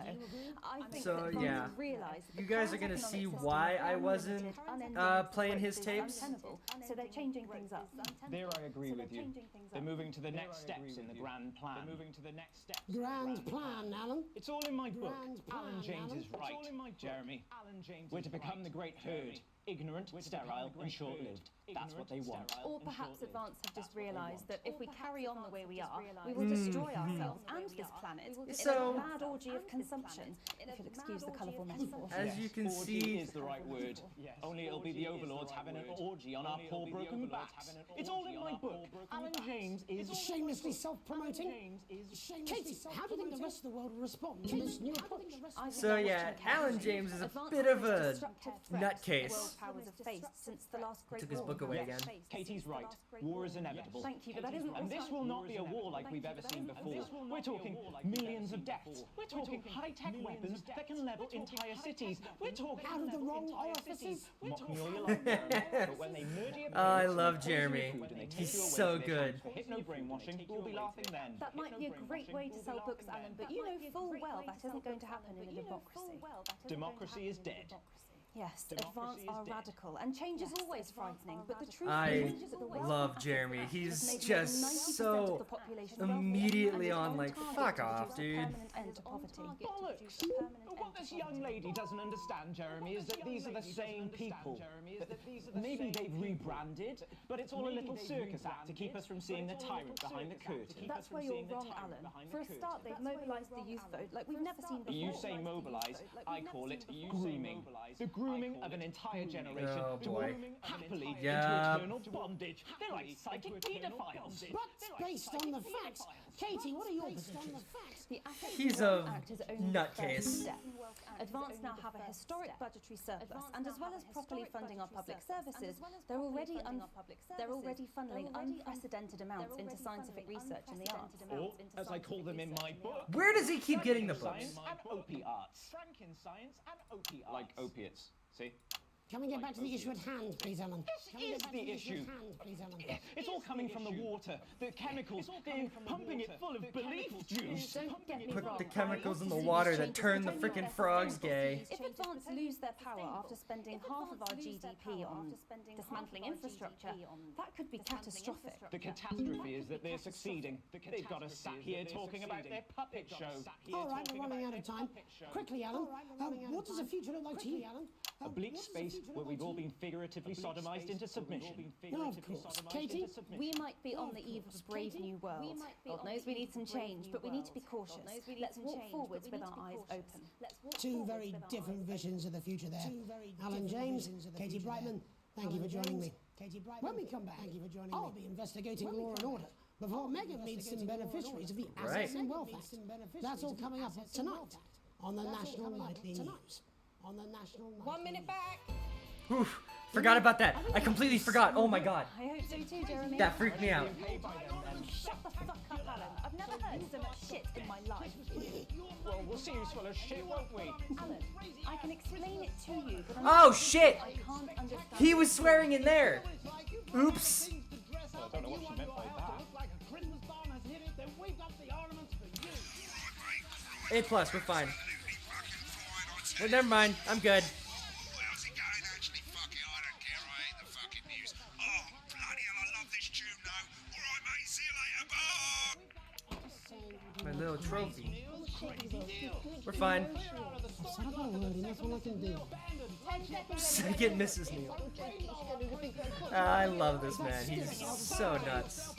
I think So, that yeah. Ron realised that You the guys are current gonna see economic why system I is wasn't unlimited, playing his unending tapes. growth is untenable. So they're changing things up. There I agree with you. They're moving to the There next steps in the grand plan. They're moving to the next steps. Grand plan, Alan. It's all in my book. Grand plan, Alan James Alan. is right, Jeremy. We're to become the great herd. Ignorant, sterile, and short-lived. That's what they want. Or perhaps Advance have just realised that if we carry on the way we are, we will destroy ourselves and this planet in So- a mad orgy of consumption, if you'll excuse the colourful metaphor. As you can orgy see, is the right word. Only it'll be the overlords having an orgy on our poor broken backs. It's all in my book. Alan James is Shamelessly self-promoting. Katie, how do you think the rest of the world will respond to this new approach? So yeah, Alan James is a bit of a nutcase. Powers have faced since the last great Took his war. book away again. Katie's right. War is inevitable. Thank you, but that isn't And the this time. will not be a war like we've ever seen before. We're talking millions of deaths. We're talking high-tech weapons that can level entire cities. We're talking Out of the wrong orifices? Mock me all you like, Jeremy, but when they murder your Oh, I parents, love poison your Jeremy. food, and they take He's you away so for their good. time for hypno-brainwashing, we'll be laughing then. That might be a great way to sell books, Alan, but you know full well that isn't going to happen in a democracy. Democracy is dead. Yes, Advance are radical, and change is always frightening, but the truth I is that the West love Africa Jeremy. has He's made just 90% of so the population wealthy, immediately and is on like, target fuck to off, produce a dude. permanent end to poverty. Bollocks! What this young lady doesn't understand, Jeremy, is that these are the same people. Maybe they've rebranded, but it's all a little circus act to keep us from seeing the tyrant behind the curtain. That's where you're wrong, Alan. For a start, they've mobilised the youth vote like we've never seen before. You say mobilise, I call it grooming. The grooming of an entire generation Oh, to boy. walk happily Yeah. into eternal bondage. They're like psychic paedophiles. But based on the facts, Katie, what are your predictions? The Assets He's and Wealth a Act is only nutcase. the first step. Advance now have a historic budgetary surplus, and as well as properly funding our public services, they're already funneling unprecedented amounts into scientific research in the arts. Or, as I call them in my book, Where does he keep getting the books? Frankenstein and opiates. Like opiates, see? Can we get back to the issue at hand, please, Ellen? This is the issue. It's all coming from the water, the chemicals. They're pumping it full of belief juice. Don't get me Put wrong. the chemicals in the water that turn the freaking frogs gay. If Advance lose their power after spending half of our GDP on dismantling infrastructure, that could be catastrophic. The catastrophe is that they're succeeding. They've got us sat here talking about their puppet show. All right, we're running out of time. Quickly, Alan. What does the future look like to you, Alan? A bleak space where we've all been figuratively sodomized into submission. No, of course. Katie? We might be on the eve of a brave new world. God knows we need some change, but we need to be cautious. Let's walk forwards with our eyes open. Two very different visions of the future there. Alan James, Katie Brightman, thank you for joining me. When we come back, I'll be investigating Law and Order before Megan meets some beneficiaries of the Assets and Wealth Act. That's all coming up tonight on the National Nightly News. 1 minute back. Oof, forgot about that. I completely forgot. Oh my god. I hope so too, Jeremy. That freaked me out. Shut the fuck up, Alan. I've never heard so much shit in my life. Well, we'll see who's full of shit, won't we? Alan, I can explain it to you, but Oh shit! I can't understand. He was swearing in there. Oops. Well, I don't know what she meant by that. A+, we're fine. Well, never mind. I'm good. How's it going? Actually, fuck it, I don't care. I hate the fucking news. Oh, bloody hell, I love this tune now. Alright, mate, see you later. Bye. My little trophy. We're fine. Second Mrs. Neil. I love this man. He's so nuts.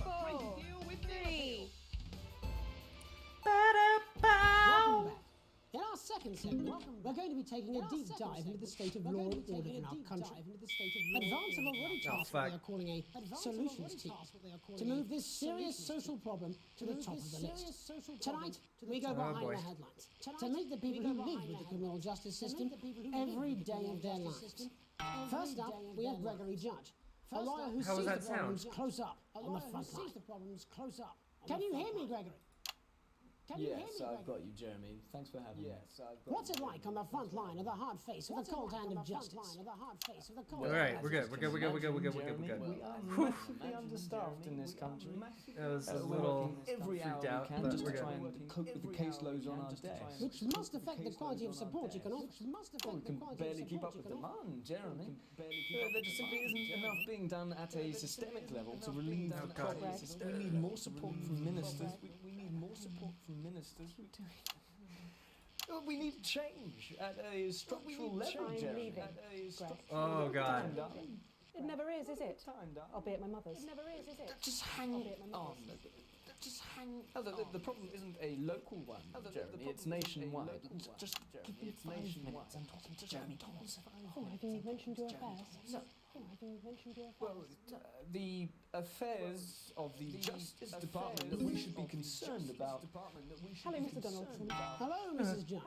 Welcome back. In our second segment, we're going to be taking a deep dive into the state of law and order in our country. Advance have already tasked what they are calling a solutions team to move this serious social problem to the top of the list. Tonight, we go behind the headlines to meet the people who live with the criminal justice system every day of their lives. First up, we have Gregory Judge, a lawyer who sees the problems close up on the front line. Can you hear me, Gregory? Yes, I've got you, Jeremy. Thanks for having me. What's it like on the front line of the hard face of the cold hand of justice? Alright, we're good. We are massively understaffed in this country. That was a little every freaked hour out, we can but just we're to try good. and cope with the caseloads on our desk. Which must affect the quality of support you can offer. We can barely keep up with demand, Jeremy. There just simply isn't enough being done at a systemic level to relieve the crisis. We need more support from ministers. We need more support from ministers. We need change at a structural level, Jeremy. Oh god. It never is it? I'll be at my mother's. It never is it? Just hang on. Just hang on. The problem isn't a local one, Jeremy. It's nationwide. Just give me 5 minutes. I'm talking to Jeremy Thomas. Oh, have you mentioned your affairs? No. Well, the affairs of the Justice Department that we should be concerned about. Hello, Mr. Donaldson. Hello, Mrs. Judge.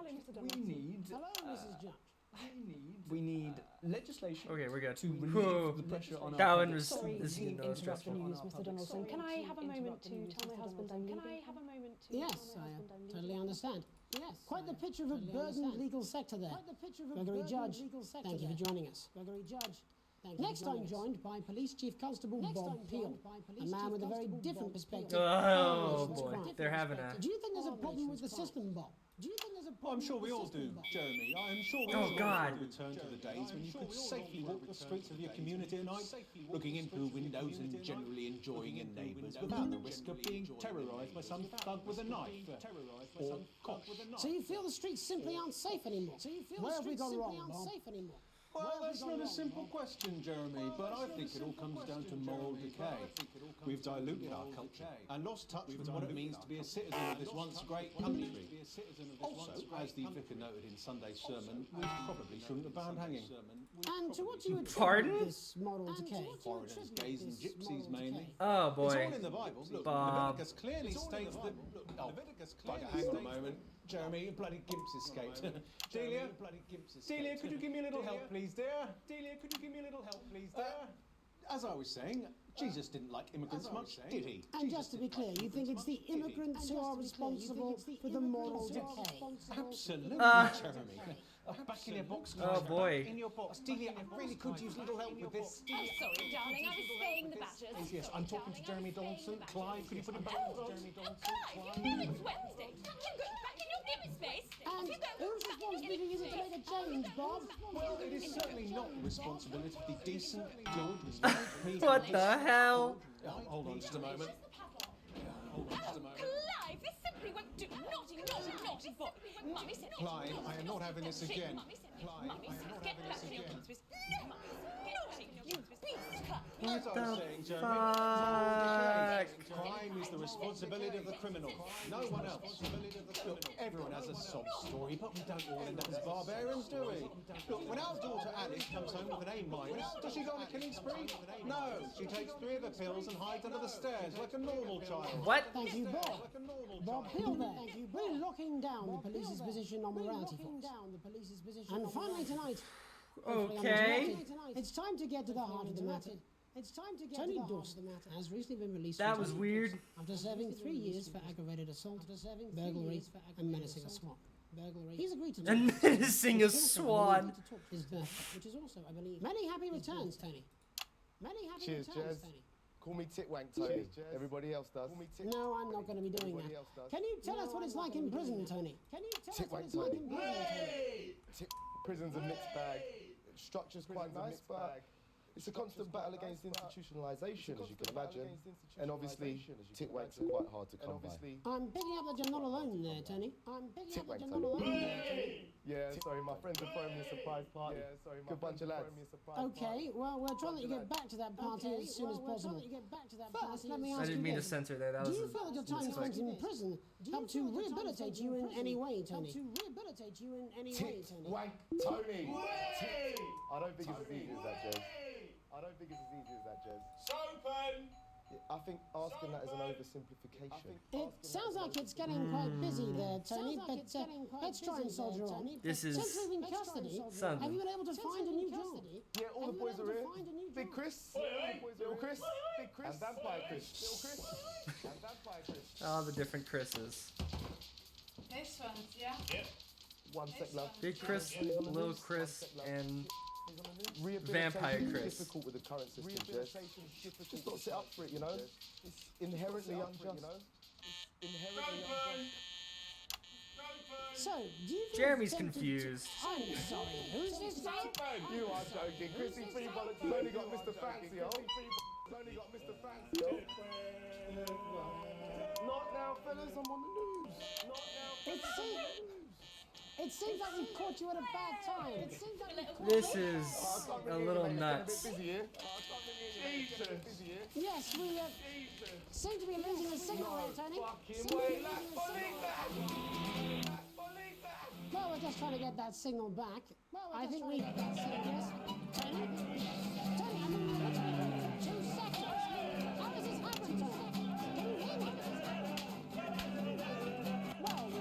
We need legislation. Okay, we're good. To relieve the pressure on that our one was Sorry this to is no interrupt the stressful. news, Mr. Donaldson. Can I have a moment to tell my husband I'm leaving? Yes, I totally understand. Quite the picture of a burdened legal sector there. Gregory Judge, thank you for joining us. Next, I'm joined by Police Chief Constable Bob Peel, a man with a very different perspective. Oh boy, they're having a. Do you think there's a problem with the system, Bob? I'm sure we all do, Jeremy. I am sure we Oh, all God. want to return to the days when you could safely walk the streets of your community at night, looking in through windows and generally enjoying your neighbours without the risk of being terrorised by some thug with a knife or cop. So you feel the streets simply aren't safe anymore? Where have we gone wrong, Bob? Well, that's not a simple question, Jeremy, but I think it all comes down to moral decay. We've diluted our culture and lost touch with what it means to be a citizen of this once great country. Also, as the vicar noted in Sunday's sermon, we probably shouldn't have banned hanging. And to what do you attribute this moral decay? Foreigners, gays and gypsies mainly. Oh boy. It's all in the Bible. Look, Bob. Leviticus clearly states that... Oh, bugger, hang on a moment. Jeremy, your bloody gimp's escaped. Delia, could you give me a little help, please, dear? As I was saying, Jesus didn't like immigrants much, did he? And just to be clear, you think it's the immigrants who are responsible for the moral decay? Absolutely, Jeremy. Back in your box, Clive. Oh boy. In your box. Delia, I really could use little help with this. Oh, sorry, darling. I was spaying the badgers. Yes, I'm talking to Jeremy Donaldson. Clive, could you put him back on Jeremy Donaldson? Clive, you know it's Wednesday. I'm going back in your gibbet space. And whose responsibility is it to make a change, Bob? Well, it is certainly not the responsibility of the decent, good, people. What the hell? Hold on just a moment. Clive, this simply won't do. Naughty boy. Mummy said Clive, I am not having this again. Mummy said Clive, I am not get having back this in your again. gibbet space. No, naughty, you beast, Clive. As I was saying, Jeremy, fuck? crime is the responsibility of the criminal, no one else. Look, everyone has a sob story, but we don't all end up as barbarians, do we? Look, when our daughter Alice comes home with an A-, does she go on a killing spree? No, she takes 3 of the pills and hides under the stairs like a normal child. What? Thank you, Bob. Bob Hill there. We're locking down the police's position on morality force. And finally tonight, Okay. it's time to get to the heart of the matter. Tony Dawson has recently been released. That from was jail weird. After serving 3 years for aggravated assault, burglary, and menacing a swan. He's agreed to And menacing a swan. His birthday, which is also, I believe, many happy returns, Tony. Many happy Cheers, returns, Jez. Tony. Call me Titwank, Tony. Everybody else does. No, I'm not going to be doing Everybody that. else does. Can you tell us what it's like in prison, Tony? Can you tell us what Titwank, it's like Tony. in prison, Tony? Prison's a mixed bag. Structure's quite nice, but it's a constant battle against institutionalisation, as you can imagine. And obviously, Titwanks are quite hard to come by. I'm picking up that you're not alone there, Tony. Titwank, You're not alone there, Tony. Yeah, sorry, my friends are throwing me a surprise party. Good bunch of lads. Okay, well, we're trying to get back to that party as soon as possible. First, let me I ask didn't you mean to this. center there. That Do was you feel that your time spent in prison helped to rehabilitate you in any way, Tony? Titwank, Tony. I don't think it's as easy as that, Jez. I don't think it's as easy as that, Jez. Sopen! I think asking that is an oversimplification. It sounds like it's getting quite busy there, Tony, but let's try and soldier on. This is Since we've been in custody, something. have you been able to find a new job? Yeah, all the boys are here. Big Chris, Little Chris, Big Chris, and Vampire Chris. Little Chris, and Vampire Chris. all the different Chris's. This one's, yeah? Yep. One sec, love. Big Chris, Little Chris, and Rehabilitation Vampire is Chris. difficult with the current system, Jez. Just not set up for it, you know? It's inherently unjust. It's inherently unjust. So, do you feel Jeremy's tempted confused. I'm sorry, who's this? You are joking. Chrissy Free Bollocks has only got Mr. Fancy, oh. Only got Mr. Fancy, oh. Not now, fellas, I'm on the news. Not now, It seems like we've caught you at a bad time. This is a little nuts. Yes, we seem to be losing the signal here, Tony. Well, we're just trying to get that signal back. I think we... Yes. Tony, I mean, we're literally 2 seconds. How does this happen, Tony? Can you hear me? Well, we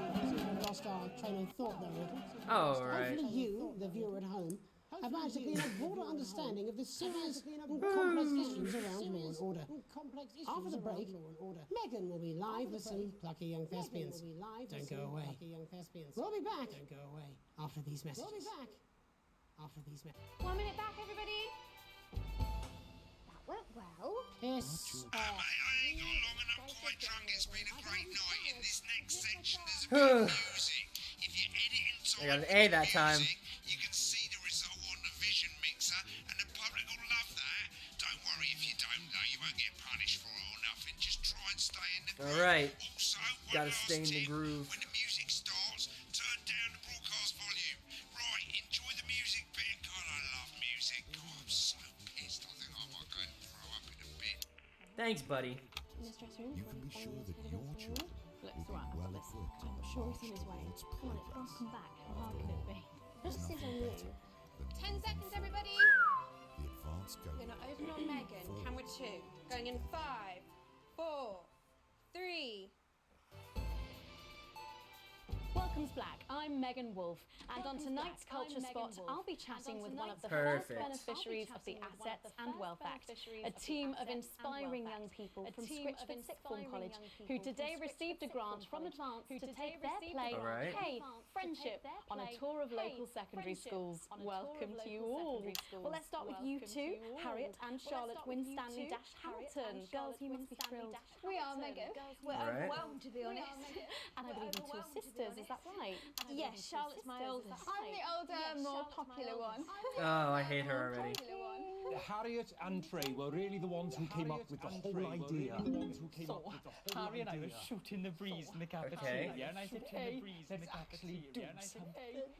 lost our train of thought there a little. Oh, right. Hopefully you, the viewer at home, have managed to gain a broader understanding of the serious and complex issues around law and order. After the break, Megan will be live with some plucky young thespians. Don't go away. We'll be back. Don't go away. After these messages. 1 minute back, everybody. That went well. Yes. Mate, I ain't got long and I'm quite drunk. It's been a great night. In this next section, there's a bit of music. If you edit in time, I got an A that time. you can see the result on the Vision Mixer, and the public will love that. Don't worry if you don't know, you won't get punished for it or nothing. Just try and stay in the groove. All right. Also, Gotta stay in the groove. when the music starts, turn down the broadcast volume. Right, enjoy the music bit. God, I love music. God, I'm so pissed. I think I might go and throw up in a bit. Thanks, buddy. You can be sure that your children will be well equipped I'm sure he's on his way. Come on, it can't come back. How hard can it be? This is on 10 seconds, everybody. the advanced go. We're gonna open on Megan. Camera 2. Going in 5, 4, 3. Welcome Welcome's Black. I'm Megan Wolfe, and on tonight's Culture Spot, I'll be chatting with one of the Perfect. first beneficiaries of the Assets and Wealth Act, a team of inspiring young people from Scritchford Sixth Form College who today received a grant from Advance to take their play, Alright. Hey, Friendship, on a tour of local secondary schools. Welcome to you all. Well, let's start with you two, Harriet and Charlotte Winstanley-Hamilton. Girls, you must be thrilled. We are, Megan. We're Alright. overwhelmed, to be honest. And I believe you're two sisters, is that right? Yes, Charlotte's my oldest. I'm the older, more popular one. Oh, I hate her already. Harriet and Trey were really the ones who came up with the whole idea. So, Harry and I were shooting the breeze in the cafeteria, Okay. and I said, hey, let's actually do something.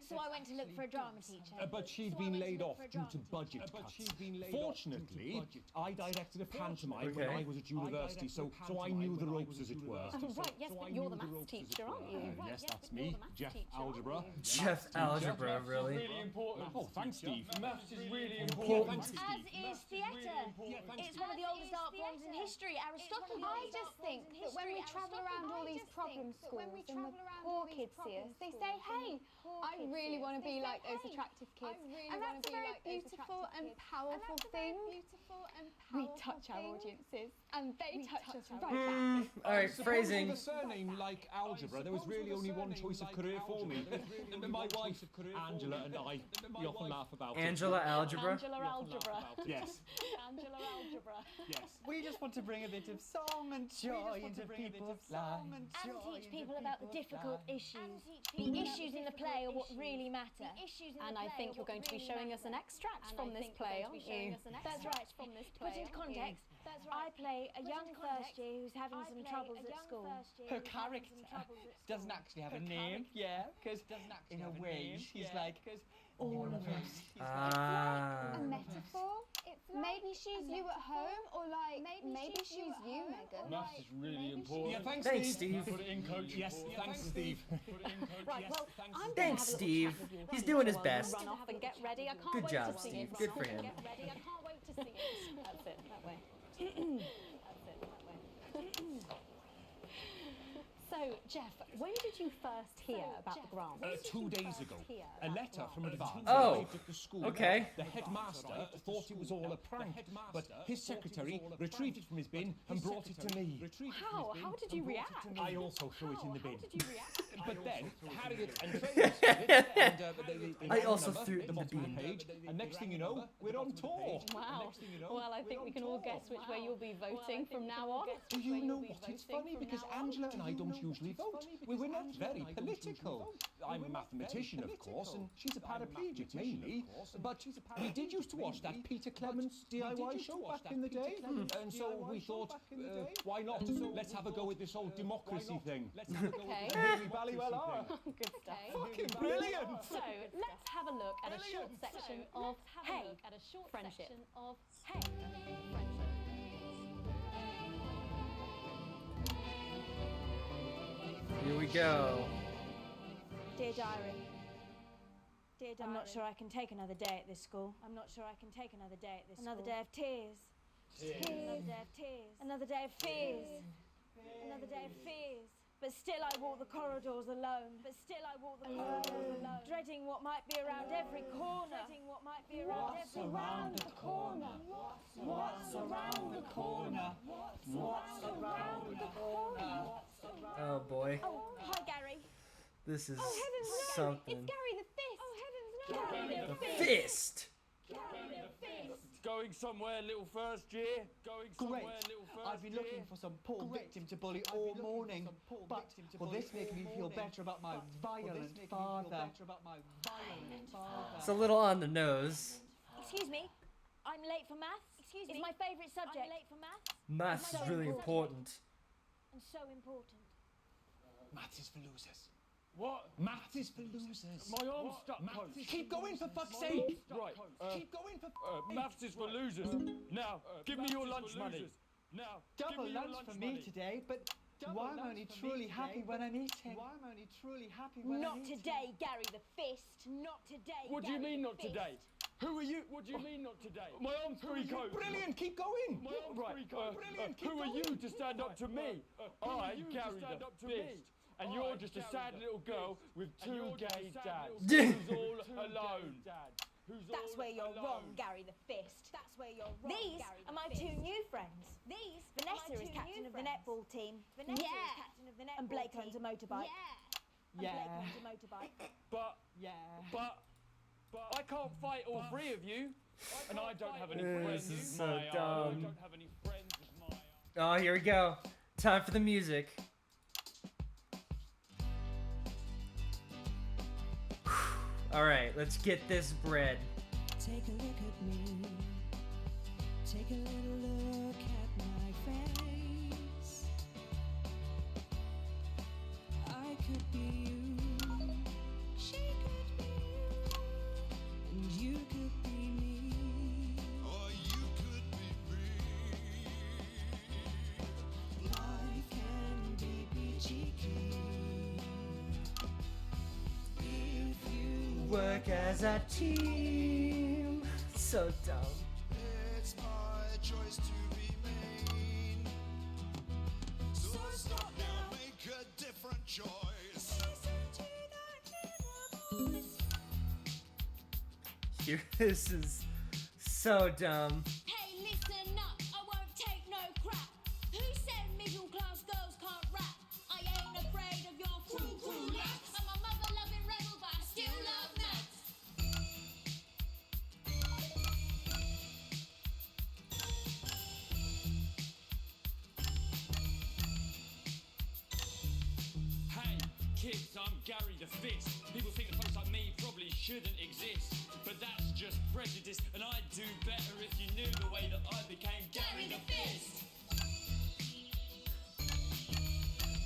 So I went to look for a drama teacher. But she'd been laid off due to budget cuts. Fortunately, I directed a pantomime when I was at university, so I knew the ropes, as it were. Oh, right, yes, but you're the maths teacher, aren't you? Yes, that's me, Jeff Algebra. Jeff Algebra, really? Really important. Oh, thanks, Steve. Maths is really Important. important. As is theatre. It's one of the oldest art forms in history. Aristotle. I just think that when we travel around all these problem schools and the poor kids see us, they say, hey, I really want to be like those attractive kids. And that's a very beautiful and powerful thing. We touch our audiences and they touch us right back. Alright, phrasing. With a surname like Algebra, there was really only one choice of career for me. My wife, Angela, and I, we often laugh about it. Angela Algebra? Angela Algebra. Yes. Angela Algebra. Yes. We just want to bring a bit of song and joy into people's lives. And teach people about the difficult issues. The issues in the play are what really matter. And I think you're going to be showing us an extract from this play, aren't you? That's right. Put into context, I play a young first year who's having some troubles at school. Her character doesn't actually have a name, yeah, because in a way she's like all of us. Ah. A metaphor? Maybe she's you at home, or like maybe she's you, Megan. Maths is really important. Yeah, thanks, Thanks, Steve. Steve. Put it in, coach. Yes, thanks, Steve. Right, well, I'm going to Thanks, have a little Steve. chat with you He's doing his while you best. Run off and get ready. I can't Good wait job, to see Steve. it. Good for him. Get ready. I can't wait to see it. That's it. That way. That's it. That way. So, Jeff, when did you first hear about the grant? 2 days ago, a letter from Advance Oh, arrived at the school. okay. The headmaster thought it was all a prank, but his secretary retrieved it from his bin and brought it to me. How? How did you react? I also threw it in the bin. How did you react? But then, Harriet and Trey received it, and they I ran a also number threw it at the in the bottom of the bin. page, and next thing you know, we're on tour. Wow. Well, I think we can all guess which way you'll be voting from now on. Do you know what? It's funny because Angela and I don't usually vote. We're not very political. I'm a mathematician, of course, and she's a paraplegic mainly. But we did used to watch that Peter Clements DIY show back in the day, and so we thought, why not? Let's have a go at this whole democracy thing. Okay. And here we ballywell are. Good stuff. Fucking brilliant! So, let's have a look at a short section of Hey, Friendship. Hey, Here we go. Dear Diary. I'm not sure I can take another day at this school. I'm not sure I can take another day at this school. Another day of tears. Another day of tears. Another day of fears. Another day of fears. But still I walk the corridors alone. But still I walk the corridors alone. Dreading what might be around every corner. Dreading what might be around every around the corner. What's around the corner? What's around the corner? Oh boy. Oh, hi Gary. This is Oh heavens no! something. It's Gary the Fist! Oh heavens no! Gary The fist! Gary the Fist! Going somewhere, little first year. Going somewhere, little first I've been looking for some poor victim to bully all morning, but will this make me feel better about my violent father? It's a little on the nose. Excuse me, I'm late for maths. Excuse me, it's my favourite subject. I'm late for maths. Maths is really important. And so important. Maths is for losers. What? Maths is for losers. My arm's stuck, coach. Keep going, for fuck's sake! Right. Keep going, for Maths is for losers. Now, give me your lunch money. Now, Double give me your lunch for money. me today, but why I'm only truly happy when I'm eating? Why I'm only truly happy when Not I'm eating? today, Gary the Fist. Not today. What do you Gary mean the not Fist. today? Who are you? What do you mean not today? My arm's free, coach. Brilliant, keep going! My arm's free, coach. Who are you to stand up to me? I, Gary the Fist. And you're just a sad little girl with two gay dads who's all alone. That's where you're wrong, Gary the Fist. That's where you're wrong. These are my two new friends. Vanessa is captain of the netball team. And Blake owns a motorbike. But I can't fight all three of you, and I don't have any friends. This is of so my own. I dumb. don't have any friends of my own. Oh, here we go. Time for the music. All right, let's get this bread. Take a look at me. Take a little look at my face. I could be you. She could be you. And you could be me. Or you could be me. Life can be peachy keen. If you Work as a team. So dumb. It's my choice to be mean. So stop now, make a different choice. Here, this is so dumb. Hey, listen up, I won't take no crap. Who said middle class girls can't rap? I ain't afraid of your cruel lads. I'm a mother loving rebel, but I still love maths. Hey, kids, I'm Gary the Fist. People think that folks like me probably shouldn't exist, but that's just prejudice, and I'd do better if you knew the way that I became Gary the Fist.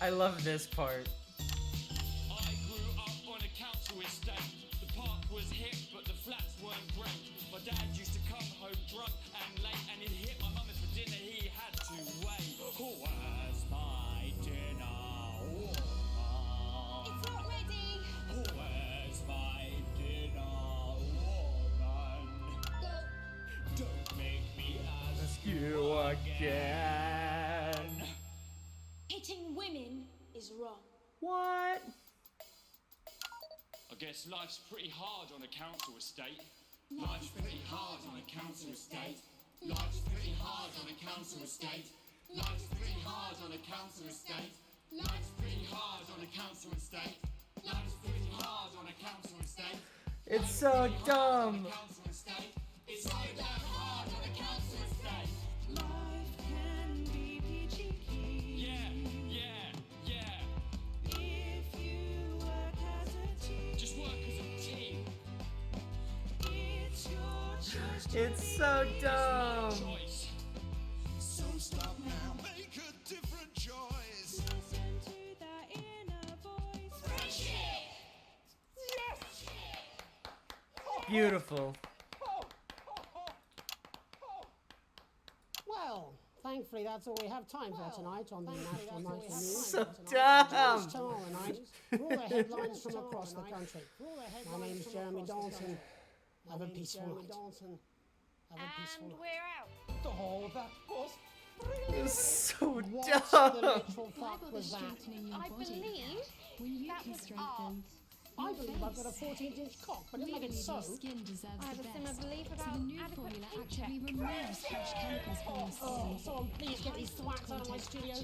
I love this part. I grew up on a council estate. The park was hip, but the flats weren't great. My dad used to come home drunk and late, and he'd hit my mum for dinner. He had to wait. Where's my dinner, woman? It's not ready. Where's my dinner, woman? Don't make me ask You again. Hitting women is wrong. What? I guess life's pretty hard on a council estate. Life's pretty hard on a council estate. Life's pretty hard on a council estate. Life's pretty hard on a council estate. Life's pretty hard on a council estate. Life's pretty hard on a council estate. It's so dumb. It's so damn hard on a council estate. Life can be peachy keen. Yeah. If you work as a team. Just work as a team. It's your choice. It's so dumb. Choice. So stop now, make a different choice. Listen to that inner voice. Friendship! Yes! Beautiful. Well, thankfully that's all we have time for tonight on the National Night of News. So Join us dumb. tomorrow night for all the headlines from across the country. My name's Jeremy Dalton. Have a peaceful night. And we're out. Oh, that was It's so What the dumb. literal fuck was that? I believe that was art. I believe I've got a 14-inch cock, but it doesn't make it so. I have a similar belief about adequate paycheck. Oh, someone please get these swats out of my studio.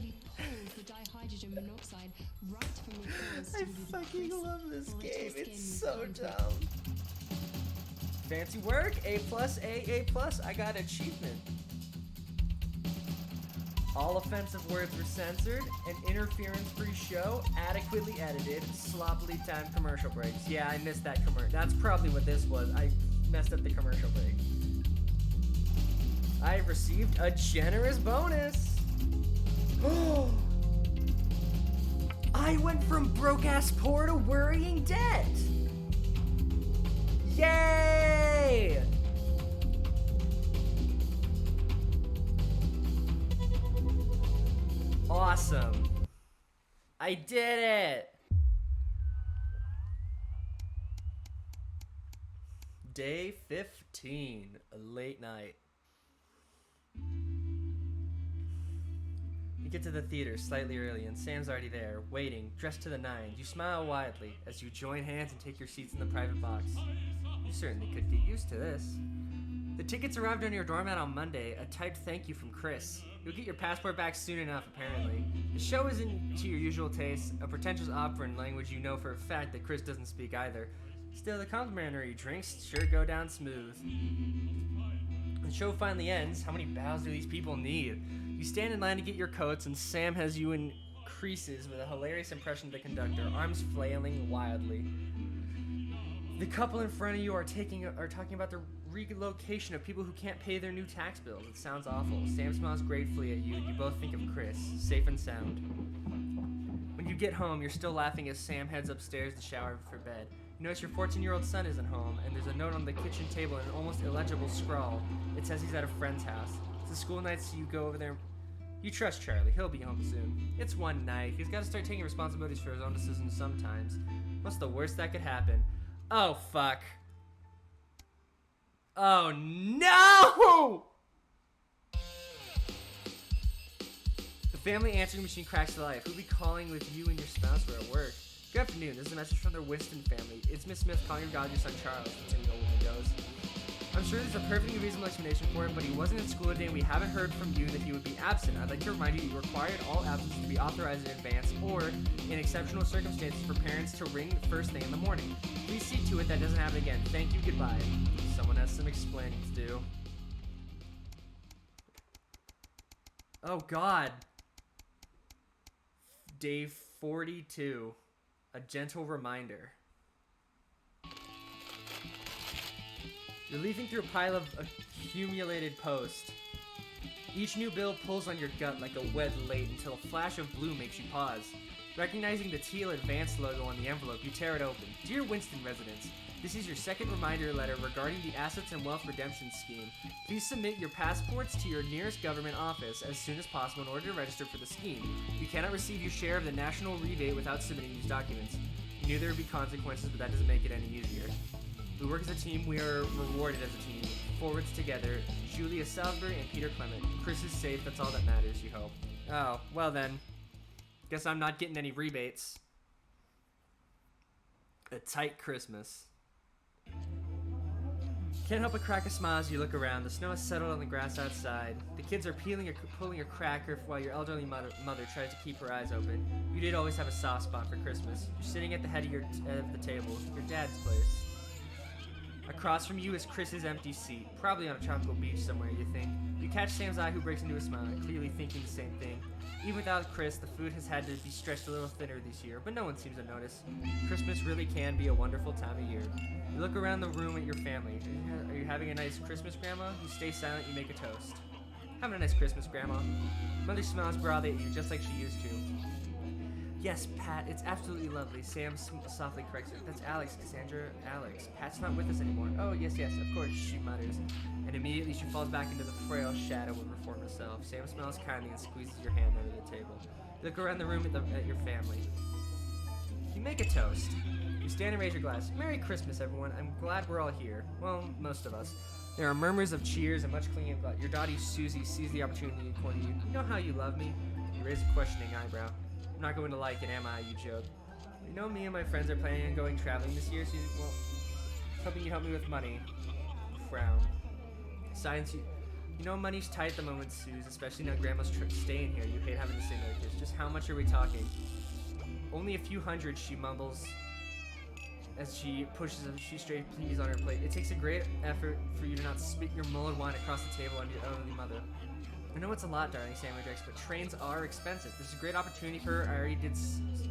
The dihydrogen monoxide right from your pores I to the fucking crisp, love this vital game. skin It's so contact. dumb. Fancy work. A+, A+. I got achievement. All offensive words were censored. An interference-free show. Adequately edited. Sloppily timed commercial breaks. Yeah, I missed that commercial. That's probably what this was. I messed up the commercial break. I received a generous bonus. I went from broke-ass poor to worrying debt. Yay! Awesome. I did it. Day 15, a late night. You get to the theater slightly early, and Sam's already there, waiting, dressed to the nines. You smile widely as you join hands and take your seats in the private box. You certainly could get used to this. The tickets arrived on your doormat on Monday, a typed thank you from Chris. You'll get your passport back soon enough, apparently. The show isn't to your usual taste, a pretentious opera in language you know for a fact that Chris doesn't speak either. Still, the complimentary drinks sure go down smooth. The show finally ends. How many bows do these people need? You stand in line to get your coats, and Sam has you in creases with a hilarious impression of the conductor, arms flailing wildly. The couple in front of you are talking about the relocation of people who can't pay their new tax bills. It sounds awful. Sam smiles gratefully at you, and you both think of Chris, safe and sound. When you get home, you're still laughing as Sam heads upstairs to shower for bed. You notice your 14-year-old son isn't home, and there's a note on the kitchen table in an almost illegible scrawl. It says he's at a friend's house. It's a school night, so you go over there. You trust Charlie. He'll be home soon. It's one night. He's got to start taking responsibilities for his own decisions sometimes. What's the worst that could happen? Oh, fuck. Oh, no! The family answering machine cracks to life. Who'll be calling with you and your spouse were at work? Good afternoon. This is a message from the Winston family. It's Miss Smith calling your God, your son Charles. The tin old woman goes. I'm sure there's a perfectly reasonable explanation for it, but he wasn't at school today and we haven't heard from you that he would be absent. I'd like to remind you required all absences to be authorized in advance or, in exceptional circumstances, for parents to ring the first thing in the morning. Please see to it that doesn't happen again. Thank you, goodbye. Someone has some explaining to do. Oh, God. Day 42. A gentle reminder. You're leafing through a pile of accumulated posts. Each new bill pulls on your gut like a wet late until a flash of blue makes you pause. Recognizing the teal advance logo on the envelope, you tear it open. Dear Winston residents, this is your second reminder letter regarding the Assets and Wealth Redemption Scheme. Please submit your passports to your nearest government office as soon as possible in order to register for the scheme. You cannot receive your share of the national rebate without submitting these documents. You knew there would be consequences, but that doesn't make it any easier. We work as a team, we are rewarded as a team. Forwards together, Julia Salisbury and Peter Clement. Chris is safe, that's all that matters, you hope. Oh, well then. Guess I'm not getting any rebates. A tight Christmas. Can't help but crack a smile as you look around. The snow has settled on the grass outside. The kids are pulling a cracker while your elderly mother tries to keep her eyes open. You did always have a soft spot for Christmas. You're sitting at the head of the table, your dad's place. Across from you is Chris's empty seat, probably on a tropical beach somewhere, you think. You catch Sam's eye, who breaks into a smile, clearly thinking the same thing. Even without Chris, the food has had to be stretched a little thinner this year, but no one seems to notice. Christmas really can be a wonderful time of year. You look around the room at your family. Are you having a nice Christmas, Grandma? You stay silent, you make a toast. Having a nice Christmas, Grandma. Mother smiles broadly at you, just like she used to. Yes, Pat, it's absolutely lovely. Sam softly corrects her. That's Alex, Cassandra. Alex. Pat's not with us anymore. Oh, yes, of course, she mutters. And immediately she falls back into the frail shadow of her former self. Sam smiles kindly and squeezes your hand under the table. You look around the room at your family. You make a toast. You stand and raise your glass. Merry Christmas, everyone. I'm glad we're all here. Well, most of us. There are murmurs of cheers and much clinging of blood. Your daughter Susie sees the opportunity in corner you. You know how you love me? You raise a questioning eyebrow. I'm not going to like it, am I, you joke. You know me and my friends are planning on going traveling this year, Susie. Well, hoping you help me with money. Frown. Science, you know money's tight at the moment, Suze, especially now Grandma's staying here. You hate having to say no to kids. Just how much are we talking? Only a few hundred, she mumbles as she pushes a few straight pleas on her plate. It takes a great effort for you to not spit your mulled wine across the table on your elderly mother. I know it's a lot, darling, Sam rejects, but trains are expensive. This is a great opportunity for her. I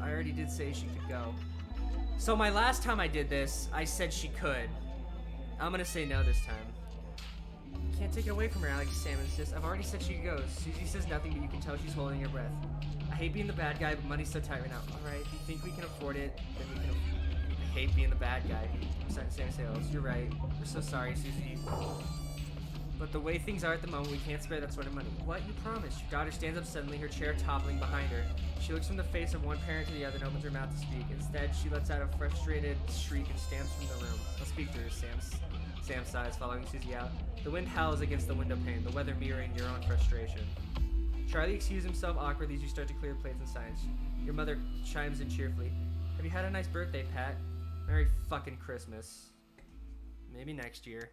already did say she could go. So my last time I did this, I said she could. I'm gonna say no this time. Can't take it away from her, Alex, Sam insists. I've already said she goes. Susie says nothing, but you can tell she's holding her breath. I hate being the bad guy, but money's so tight right now. Alright, if you think we can afford it, then we can I hate being the bad guy. Sam says, you're right. We're so sorry, Susie. But the way things are at the moment, we can't spare that sort of money. What? You promised. Your daughter stands up suddenly, her chair toppling behind her. She looks from the face of one parent to the other and opens her mouth to speak. Instead, she lets out a frustrated shriek and stamps from the room. I'll speak to her, Sam sighs, following Susie out. The wind howls against the window pane, the weather mirroring your own frustration. Charlie excuses himself awkwardly as you start to clear plates and signs. Your mother chimes in cheerfully. Have you had a nice birthday, Pat? Merry fucking Christmas. Maybe next year.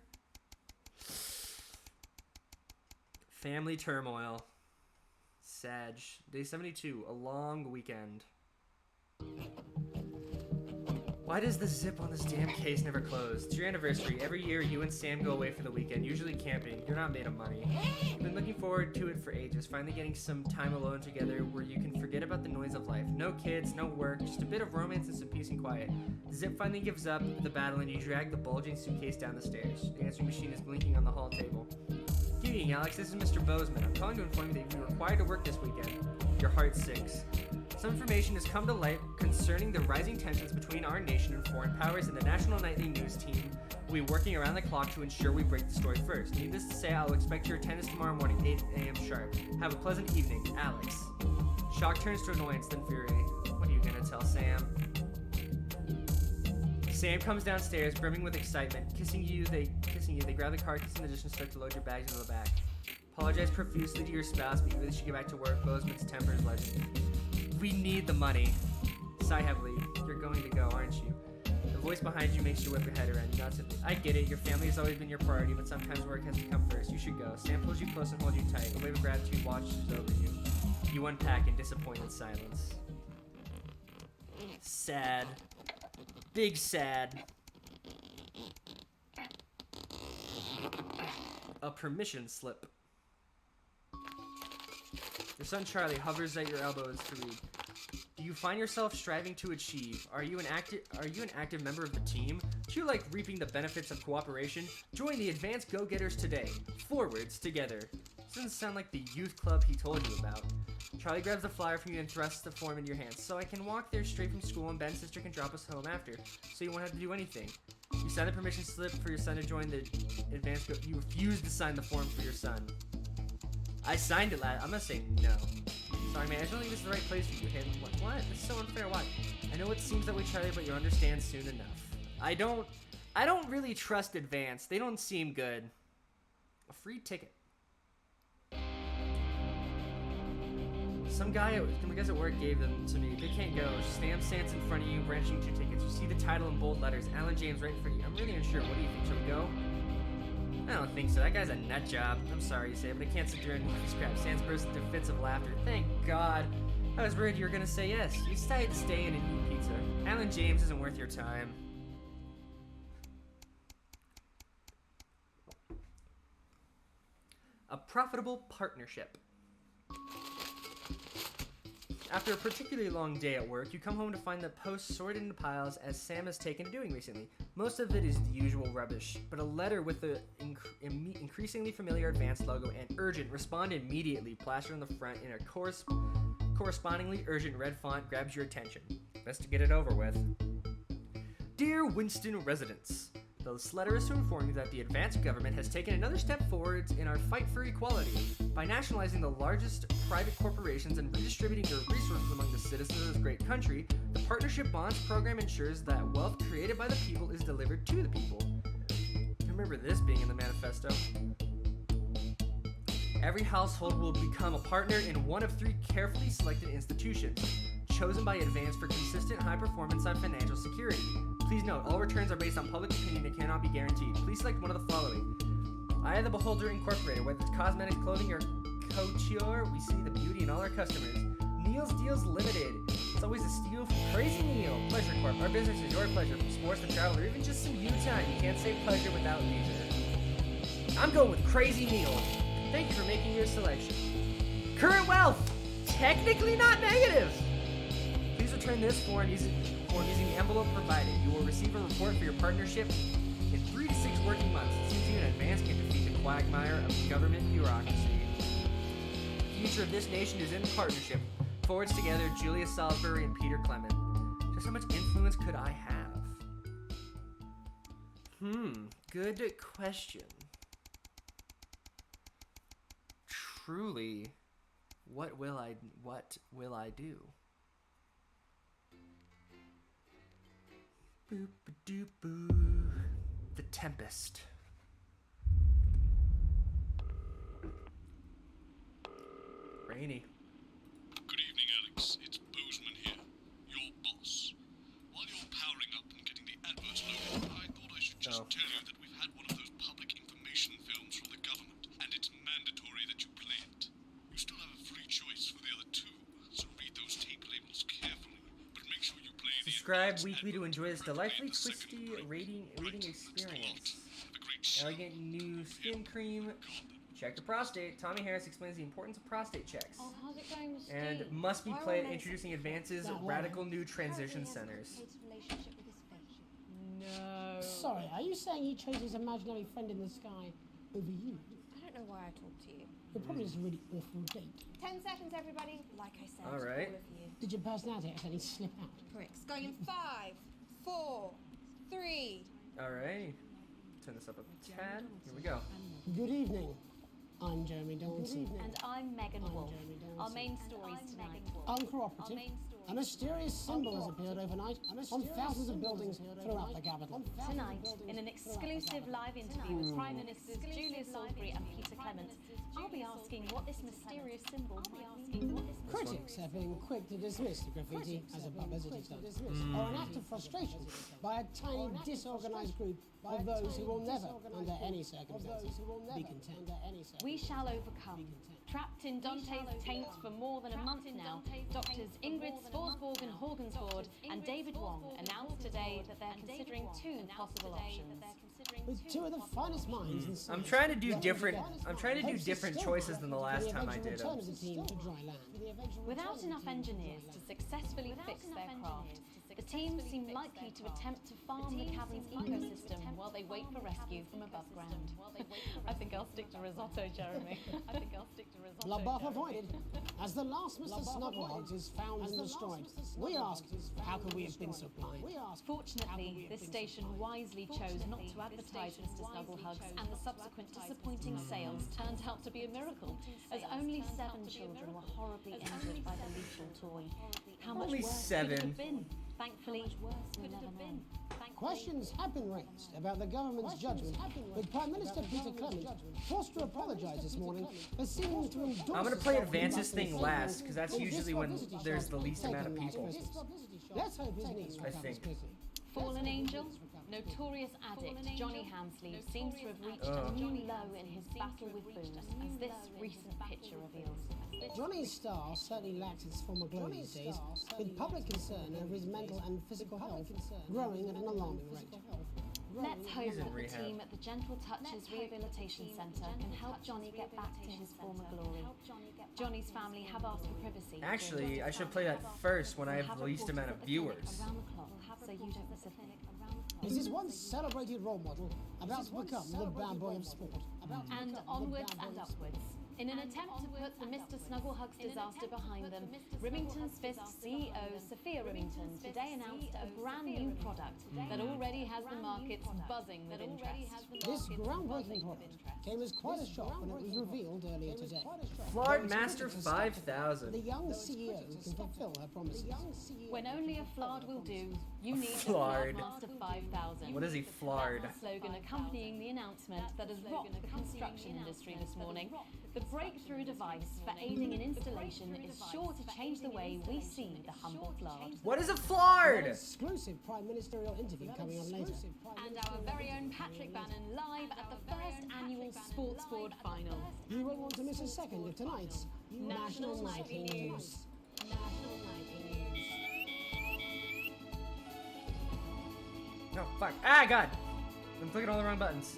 Family turmoil. Sag. Day 72. A long weekend. Why does the zip on this damn case never close? It's your anniversary. Every year you and Sam go away for the weekend, usually camping. You're not made of money. I've been looking forward to it for ages, finally getting some time alone together where you can forget about the noise of life. No kids, no work, just a bit of romance and some peace and quiet. The zip finally gives up the battle and you drag the bulging suitcase down the stairs. The answering machine is blinking on the hall table. Good evening, Alex. This is Mr. Bozeman. I'm calling to inform you that you're required to work this weekend. Your heart sinks. Some information has come to light concerning the rising tensions between our nation and foreign powers, and the National Nightly News team will be working around the clock to ensure we break the story first. Needless to say, I'll expect your attendance tomorrow morning, 8 a.m. sharp. Have a pleasant evening, Alex. Shock turns to annoyance, then fury. What are you gonna tell Sam? Sam comes downstairs, brimming with excitement. Kissing you. They grab the car keys in the dish and start to load your bags into the back. Apologize profusely to your spouse, but you really should get back to work. Bozeman's temper is legend. We need the money. Sigh heavily. You're going to go, aren't you? The voice behind you makes you whip your head around. You nod simply. I get it. Your family has always been your priority, but sometimes work has to come first. You should go. Sam pulls you close and holds you tight. A wave of gratitude washes over you. You unpack in disappointed silence. Sad. Big sad. A permission slip. Your son Charlie hovers at your elbows to read. Do you find yourself striving to achieve? Are you an active member of the team? Do you like reaping the benefits of cooperation? Join the Advanced Go-Getters today. Forwards together. This doesn't sound like the youth club he told you about. Charlie grabs the flyer from you and thrusts the form into your hands. So I can walk there straight from school and Ben's sister can drop us home after. So you won't have to do anything. You sign the permission slip for your son to join the Advanced Go... You refuse to sign the form for your son. I signed it last. I'm gonna say no. Sorry, man. I don't think this is the right place for you. Hey, what? This is so unfair. Why? I know it seems that way, Charlie, but you'll understand soon enough. I don't really trust Advance. They don't seem good. A free ticket. Some guys at work gave them to me. They can't go. Stam stands in front of you, branching 2 tickets. You see the title in bold letters. Alan James right in front of you. I'm really unsure. What do you think? Shall we go? I don't think so. That guy's a nut job. I'm sorry to say, but I can't sit there and eat scrap. Sans burst into fits of laughter. Thank God. I was worried you were gonna say yes. You decided to stay in and eat pizza. Alan James isn't worth your time. A profitable partnership. After a particularly long day at work, you come home to find the posts sorted into piles as Sam has taken to doing recently. Most of it is the usual rubbish, but a letter with the increasingly familiar Advanced logo and urgent, respond immediately plastered on the front in a correspondingly urgent red font grabs your attention. Best to get it over with. Dear Winston residents, this letter is to inform you that the Advanced government has taken another step forward in our fight for equality by nationalizing the largest private corporations and redistributing their resources among the citizens of this great country. The Partnership Bonds program ensures that wealth created by the people is delivered to the people. I remember this being in the manifesto. Every household will become a partner in one of 3 carefully selected institutions, chosen by Advance for consistent high performance on financial security. Please note, all returns are based on public opinion and cannot be guaranteed. Please select one of the following. Eye of the Beholder Incorporated. Whether it's cosmetics, clothing, or couture, we see the beauty in all our customers. Neil's Deals Limited. It's always a steal from Crazy Neil. Pleasure Corp. Our business is your pleasure. From sports to travel, or even just some you time. You can't say pleasure without leisure. I'm going with Crazy Neil. Thank you for making your selection. Current wealth. Technically not negative. Please return this form using the envelope provided. You will receive a report for your partnership in 3 to 6 working months. It seems you in advance can defeat the quagmire of government bureaucracy. The future of this nation is in partnership. Forwards together, Julia Salisbury and Peter Clement. Just how much influence could I have? Good question. Truly, what will I do? Boop-a-doop-boo. The Tempest. Rainy. Good evening, Alex. It's Bozeman here, your boss. While you're powering up and getting the adverts loaded, I thought I should just tell you that we've had one of those public information films from the government, and it's mandatory that you play it. You still have a free choice for the other two, so read those tape labels carefully, but make sure you play the Subscribe weekly to enjoy this delightfully twisty reading experience. Elegant new skin cream. Check your prostate. Tommy Harris explains the importance of prostate checks. Oh, how's it going with And Steve? must be Why played won't introducing advances, That radical one. new transition centers. No. Sorry, are you saying he chose his imaginary friend in the sky over you? I don't know why I talked to you. You're probably just a really awful date. 10 seconds, everybody. Like I said, All right. all of you. Did your personality accidentally slip out? Correct. Going in 5, 4, 3. Alright. Turn this up a tad. Here we go. Good evening. I'm Jeremy Donaldson. And I'm Megan Wolf. Our main stories tonight. Uncooperative. A mysterious symbol has appeared overnight on thousands of buildings throughout the capital. Tonight, in an exclusive live interview with Prime Ministers Julia Salisbury and Peter Clement, I'll be asking what this mysterious symbol might mean. Critics have been quick to dismiss the graffiti as a publicity stunt or an act of frustration by a tiny, disorganized group of those who will never, under any circumstances, be content. We shall overcome. Trapped in Dante's taint for more than a month now, doctors Ingrid Sporsborg and Horgensvoord and David Wong announced today that they're considering two possible options. With two of the finest minds in I'm science, trying to do the different. Hope I'm trying to do is different still choices than the for last time I eventual did return them. of the team to dry land. Without enough engineers to successfully fix their craft, the team seem likely to attempt to farm the cavern's ecosystem while they wait for rescue from above ground. I think I'll stick to risotto, Jeremy. I think I'll stick to risotto. Bloodbath avoided. As the last Mr. Snugglehogs is found and destroyed, we ask, how could we have been so blind? Fortunately, this station wisely chose not to advertise Mr. Snugglehugs, and the subsequent disappointing sales turned out to be a miracle, as only 7 children were horribly injured by the lethal toy. How much Only worse 7. could it have been? Thankfully, we'll never know. Questions have been raised about the government's judgment, with Prime Minister Peter Clement forced to apologise this morning for seeming to endorse. I'm gonna play advances thing last because that's usually when there's the least amount of people. Let's hope his niece I think. Fallen Angel, notorious addict Johnny Hamsleeve seems to have reached a new low in his battle with booze, as this recent picture reveals. Johnny's star certainly lacks its former glow these days, with public concern over his mental and physical health growing at an alarming rate. Let's hope He's in that the rehab. team at the Gentle Touches Rehabilitation Centre can help Johnny get back to his former glory. Johnny's family have asked for privacy. Actually, I should play that first when I have the least amount of viewers. Around the clock, so you don't miss a thing. Is his once celebrated role model about to become the bad boy of sport? And onwards and upwards. In an attempt to put the Mr. Snugglehugs disaster behind them, Rimington's Fist CEO Sophia Rimington today announced a brand new product that already has the markets buzzing with interest. This groundbreaking product came as quite a shock when it was revealed earlier today. Flard Master 5000. The young CEO can fulfill her promises. When only a Flard will do, you need a Flard. Flard Master 5000. What is a Flard? That's the slogan accompanying the announcement that has rocked the construction industry this morning. The breakthrough device for aiding in installation is sure to change the way we see the humble Flard. What is a Flard? An exclusive prime ministerial interview coming up later. And our very own Patrick Bannon live at the first annual Sports Board final. You won't want to miss a second of tonight's National Nightly News. National Nightly News. No, fuck. Ah, God. I'm clicking all the wrong buttons.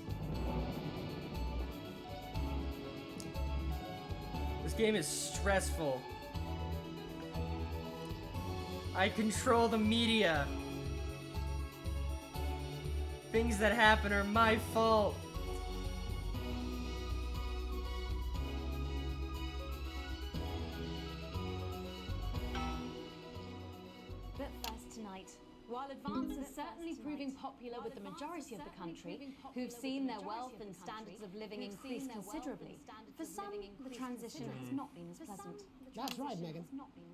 This game is stressful. I control the media. Things that happen are my fault. But first tonight, while advances certainly proving popular with the majority of the country, who've seen their wealth and standards of living increase considerably. For some, the transition has not been as pleasant. That's right, Megan.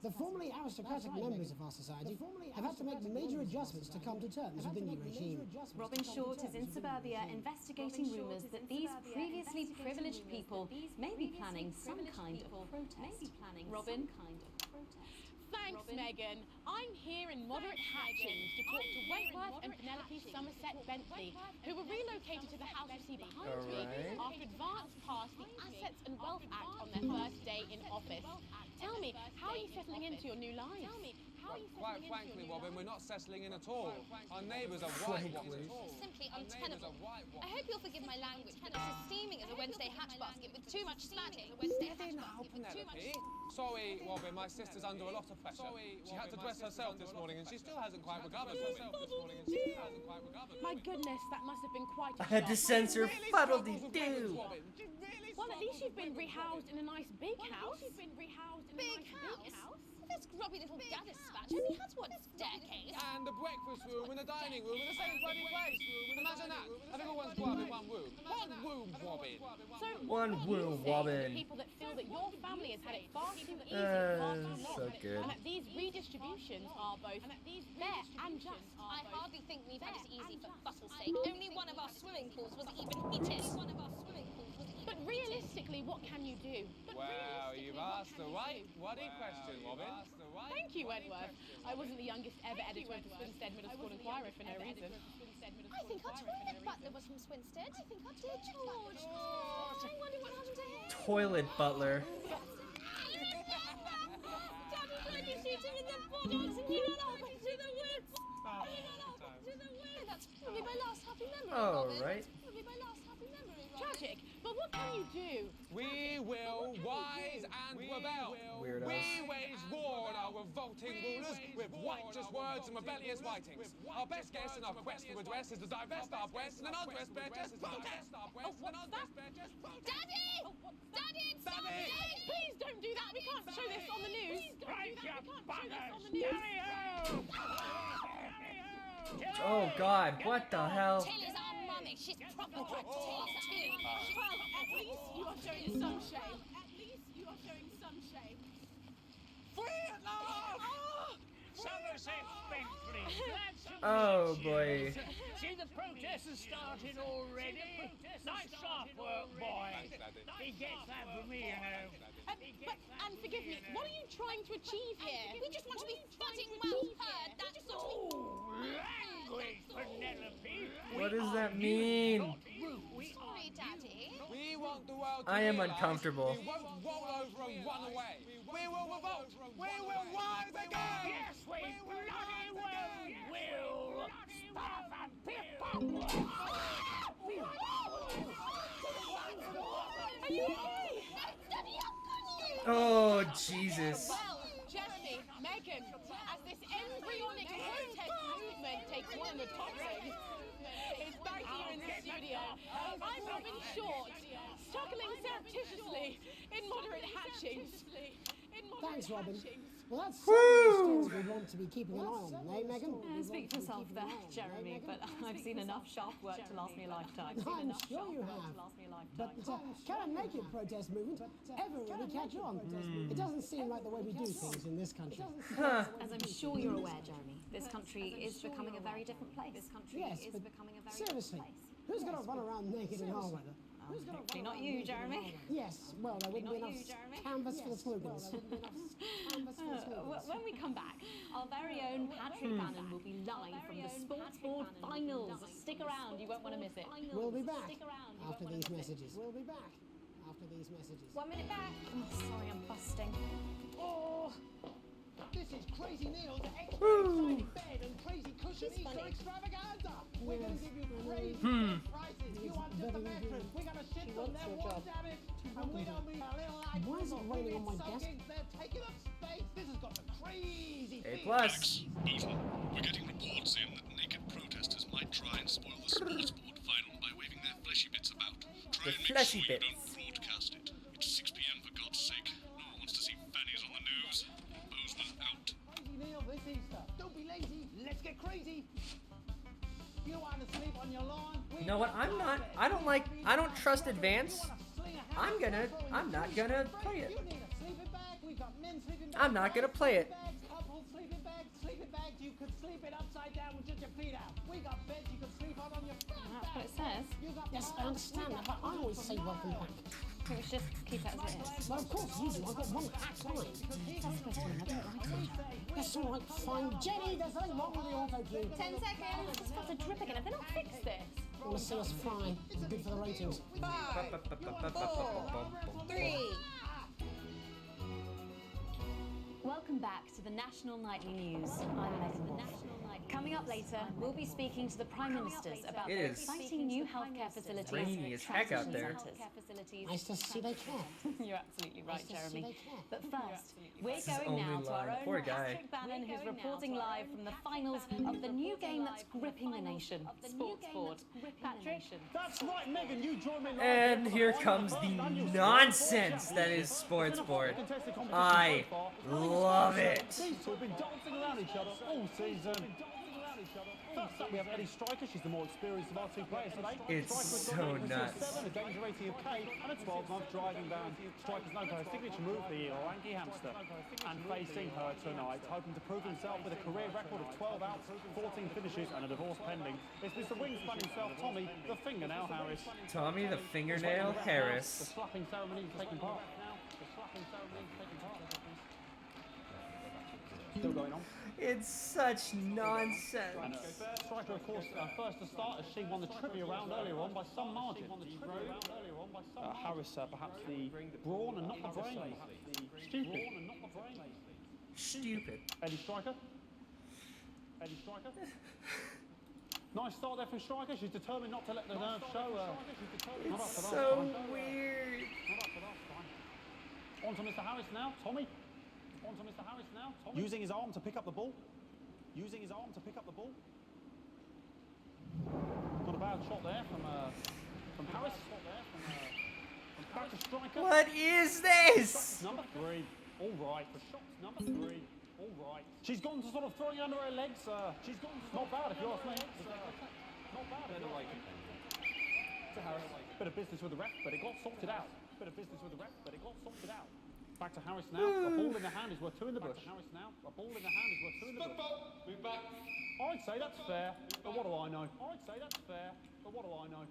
The formerly aristocratic members of our society have had to make major adjustments to come to terms with the new regime. Robin Short is in suburbia investigating rumours that these previously privileged people may be planning some kind of protest. Robin? Thanks, Megan. I'm here in Moderate Hatchings to talk to Wentworth and Penelope Somerset Bentley, who were relocated to the house you see behind me after Advance passed the Assets and Wealth Act on their first day in office. Tell me, how are you settling into your new lives? Quite frankly, Robin, we're not settling in at all. Our neighbours are whitewashed. Simply untenable. I hope you'll forgive my language, but it's as steaming as a Wednesday hatch basket with too much spatting. Sorry, Robin, my sister's under a lot of pressure. She had to dress herself this morning and she still hasn't quite recovered. My goodness, that must have been quite a I had to shock. censor fuddle-dee-doo. Well, at least you've been rehoused in a nice big house. Big house? This grubby little gaddis spatch only has one staircase. And the breakfast room and the dining room in the same bloody place. Imagine that. Having all one's grub in one room. One room, Robin. So One room, Robin. people that feel that your family has had it far too easy, far too long, so good. and that these redistributions are both fair and just. I hardly think we've had it easy for fussle's sake. Only one of our swimming pools was even heated. But realistically, what can you do? Well, you've asked the right bloody question, Robin. Thank you, Wentworth. I wasn't the youngest ever editor of the Swinstead Middle School Inquirer for no reason. I think our toilet butler was from Swinstead. I think our dear George. Oh, I wonder what happened to him. Toilet butler. Daddy tried to shoot him in the buttocks and he ran off into the woods. That's probably my last happy memory, Robin. Alright. Probably my last happy memory, Robin. Tragic, but what can you do? We will rise and rebel. Weirdos. We wage war on our revolting rulers with righteous words and rebellious writings. Our best guess in our quest for redress is to divest our breasts and undress bare chests. Protest our breasts and undress bare chests. Daddy! Daddy, it's Daddy! Please don't do that. We can't show this on the news. Right, you buggers! Carry home! Oh God, what the hell? Tilly's our mummy. She's proper good to Tilly too. Well, at least you are showing some shame. At least you are showing some shame. Free at last! Somerset Bentley. Oh boy. See, the protest has started already. Nice sharp work, boy. He gets that from me, you know. And forgive me, what are you trying to achieve here? We just want to be fucking well heard, that's all. Language, Penelope. What does that mean? Sorry, Daddy. We want the world to I am realise uncomfortable. We won't roll over and run away. We will revolt. We will rise again. Yes, we bloody well will. Stuff and pip. Are you okay? Oh Jesus. Well, Jeremy, Megan, as this embryonic protest movement takes one of the toxins, is back here in the studio. I'm Robin Short, struggling surreptitiously in Moderate Hatchings. Thanks, Robin. Well, that's certainly skills we want to be keeping an eye on, eh, Megan? Speak for yourself there, Jeremy, but I've seen enough sharp work to last me a lifetime. I'm sure you have. But can a naked protest movement ever really catch on? It doesn't seem like the way we do things in this country. As I'm sure you're aware, Jeremy, this country is becoming a very different place. This country Yes, is but becoming a very seriously, different place. who's going to run around naked in our weather? Hopefully not you, Jeremy. Yes, well, there wouldn't be enough canvas for the slogans. When we come back, our very own Patrick Bannon will be live from the Sports Board Finals. Stick around, you won't want to miss it. We'll be back after these messages. We'll be back after these messages. 1 minute back. Oh, sorry, I'm busting. Oh, this is Crazy Neil's extra exciting bed and crazy cushion Easter extravaganza. We're going to give you crazy prices. You want just the mattress. We're going to shit on their wall damage. And we don't mean a little like Why is it raining on my desk? They're taking up space. This has got some crazy A+. Alex, Boozman, we're getting reports in that naked protesters might try and spoil the sports board final by waving their fleshy bits about. Try The and make fleshy sure you bits. don't broadcast it. It's 6 p.m. for God's sake. No one wants to see fannies on the news. Boozman out. Crazy Neil this Easter. Don't be lazy. Let's get crazy. You know what? I don't trust Advance. I'm not gonna play it. I'm not gonna play it. Sleeping bags, you could sleep it upside down with just your feet out. We got beds you could sleep on your front. That's what it says. Yes, I understand that, but I always say welcome back. So we should just keep it as it is. Well, of course you do. I've got one packed line. That's supposed to mean I don't like it. That's all right, fine. Jenny, there's nothing wrong with the auto cue. 10 seconds. It's about to drip again. Have they not fixed this? I want to see us fly. It's good for the ratings. 5, 4, 3. Welcome back to the National Nightly News. I'm Megan Wolf. Coming up later, we'll be speaking to the Prime Ministers about It their is exciting new healthcare facilities. rainy as heck out there. Nice to see they care. You're absolutely right, Nice to see Jeremy. they care. But first, we're That's his going now only to our line. own Poor guy. Patrick Bannon, who's reporting live from the finals of the new game that's gripping the nation, Sports Board. Patrick? That's right, Megan, you join me live And for the here final comes the annual nonsense that is Sports Board. I love it. These two have been dancing around each other all season. First up, we have Eddie Striker. She's the more experienced of our two players today. It's Striker so has got nuts. 7, a danger rating of K, and a 12-month driving ban. Striker's known for her signature move, the Orangi hamster, and facing her tonight, hoping to prove himself with a career record of 12 outs, 14 finishes, and a divorce pending. It's Mr. Wingspan himself, Tommy, the fingernail Harris. Tommy the Fingernail The Harris. slapping ceremony is taking part. The slapping ceremony is taking part. Still going on. It's such nonsense. Striker, of course, first to start as she won the trivia round earlier on by some margin. Harris, perhaps the brawn and not the brain. Stupid. Stupid. Eddie Striker. Eddie Striker. Nice start there from Striker. She's determined not to let the nerves show. Not up It's for that so time. weird. Not up for that time. On to Mr. Harris now. Tommy. On to Mr. Harris now. Tommy. Using his arm to pick up the ball. Using his arm to pick up the ball. Not a bad shot there from Harris. From back to Striker. What is this? Shot number 3. All right. For shots number 3. All right. She's gone to sort of throwing under her legs. She's gone to not bad if you ask me. Not bad. To Harris. Bit of business with the ref, but it got sorted out. Bit of business with the ref, but it got sorted out. Back to Harris now. A ball in the hand is worth 2 in the bush. Harris now. A ball in the hand is worth 2 in the bush. Move back. I'd say that's fair, but what do I know? I'd say that's fair, but what do I know?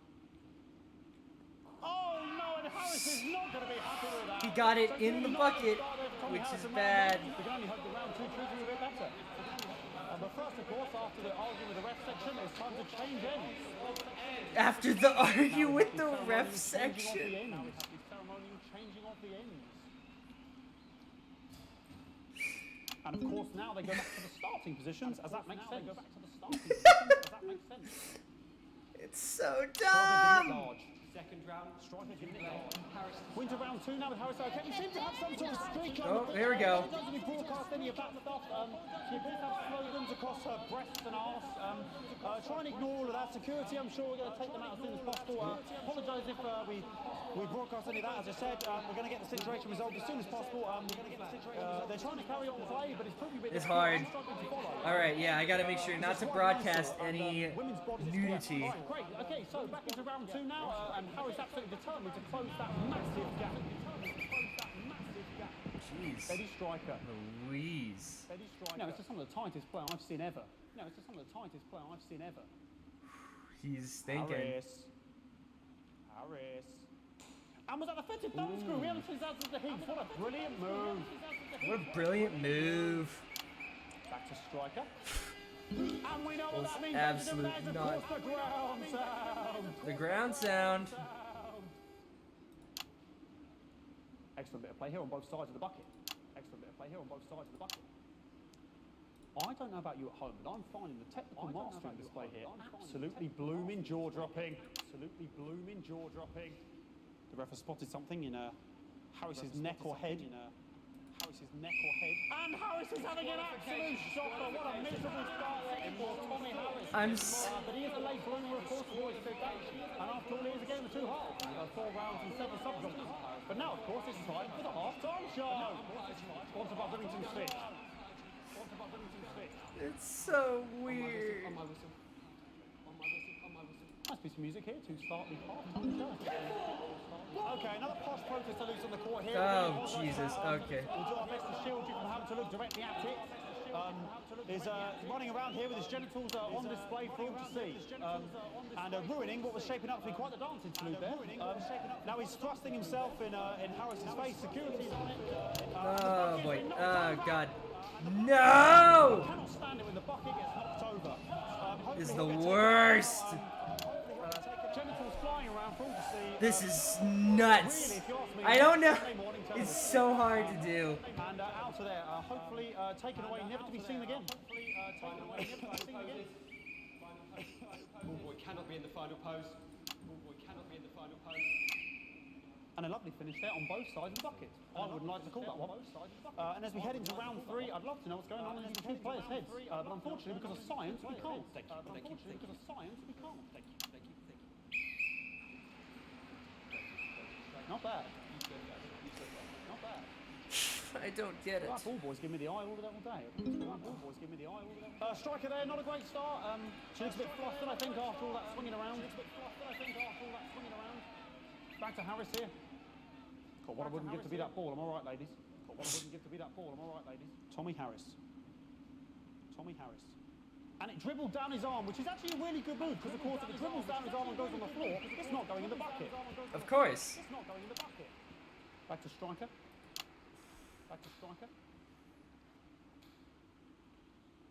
Oh no, and Harris is not going to be happy with that. He got it in the bucket, which is bad. We can only hope the round 2 treats you a bit better. But first, of course, after the argument with the ref section, it's time to change ends. After the argue with the ref section. Now we have the ceremonial changing of the ends. And of course, now they go back to the starting positions, as that makes sense. It's so dumb. Second round, Striker giving it large. Winter round 2 now with Harris. Okay, we seem to have some sort of streak. Oh, here we go. She doesn't broadcast any of that stuff. She appears to have slogans across her breasts and arse. Try and ignore all of that. Security, I'm sure we're going to take them out as soon as possible. Apologise if we broadcast any of that. As I said, we're going to get the situation resolved as soon as possible. They're trying to carry on play, but it's proving a bit It's hard. All right, yeah, I gotta make sure not to broadcast any nudity. Right, great. Okay, so back into round 2 now, and Harris absolutely determined to close that massive gap. Jeez. Eddie Striker. Louise. Eddie Striker. No, it's just some of the tightest play I've seen ever. No, it's just some of the tightest play I've seen ever. He's thinking. Harris. And was that the fetid thumb screw? We haven't seen that since the Higgs. What a brilliant move. What a brilliant move. Back to Striker. And we know what that means. Absolute Of not. course, the ground sound. The ground sound. Excellent bit of play here on both sides of the bucket. Excellent bit of play here on both sides of the bucket. I don't know about you at home, but I'm finding the technical mastering display here absolutely blooming jaw-dropping. Absolutely blooming jaw-dropping. The ref has spotted something in Harris's neck or head. And Harris is having an absolute shocker. What a miserable start there for Tommy Harris. But he is a late bloomer, of course, always said that. And after all, he is a game of 2 halves. 4 rounds and 7 subjects. But now, of course, it's time for the half-time show. Sponsored by Billington Switch. It's so weird. piece of music here to start the half-time show. Okay, another posh protester loose on the court here. Oh, Jesus, okay. We'll do our best to shield you from having to look directly at it. Is running around here with his genitals on display for all to see, and ruining what was shaping up to be quite the dancing salute there. Now he's thrusting himself in Harris's face. Security is on it. Oh boy. Oh God. No! Cannot stand it when the bucket gets knocked over. This is the worst. Genitals flying around for all to see. This is nuts. I don't know. It's so hard to do. And out of there, hopefully taken away, never to be seen again. Ballboy cannot be in the final pose. Ballboy cannot be in the final pose. And a lovely finish there on both sides of the bucket. I wouldn't like to call that one. And as we head into round 3, I'd love to know what's going on in these two players' heads. But unfortunately, because of science, we can't. Unfortunately, because of science, we can't. Not bad. Not bad. I don't get it. Ballboy's giving me the eye all day. Ballboy's giving me the eye all day. Striker there, not a great start. She looks a bit flustered, I think, after all that swinging around. Back to Harris here. God, what I wouldn't give to be that ball. I'm all right, ladies. God, what I wouldn't give to be that ball. I'm all right, ladies. Tommy Harris. Tommy Harris. And it dribbled down his arm, which is actually a really good move, because of course if it dribbles down his arm and goes on the floor, it's not going in the bucket. Of course. It's not going in the bucket. Back to striker. Back to striker.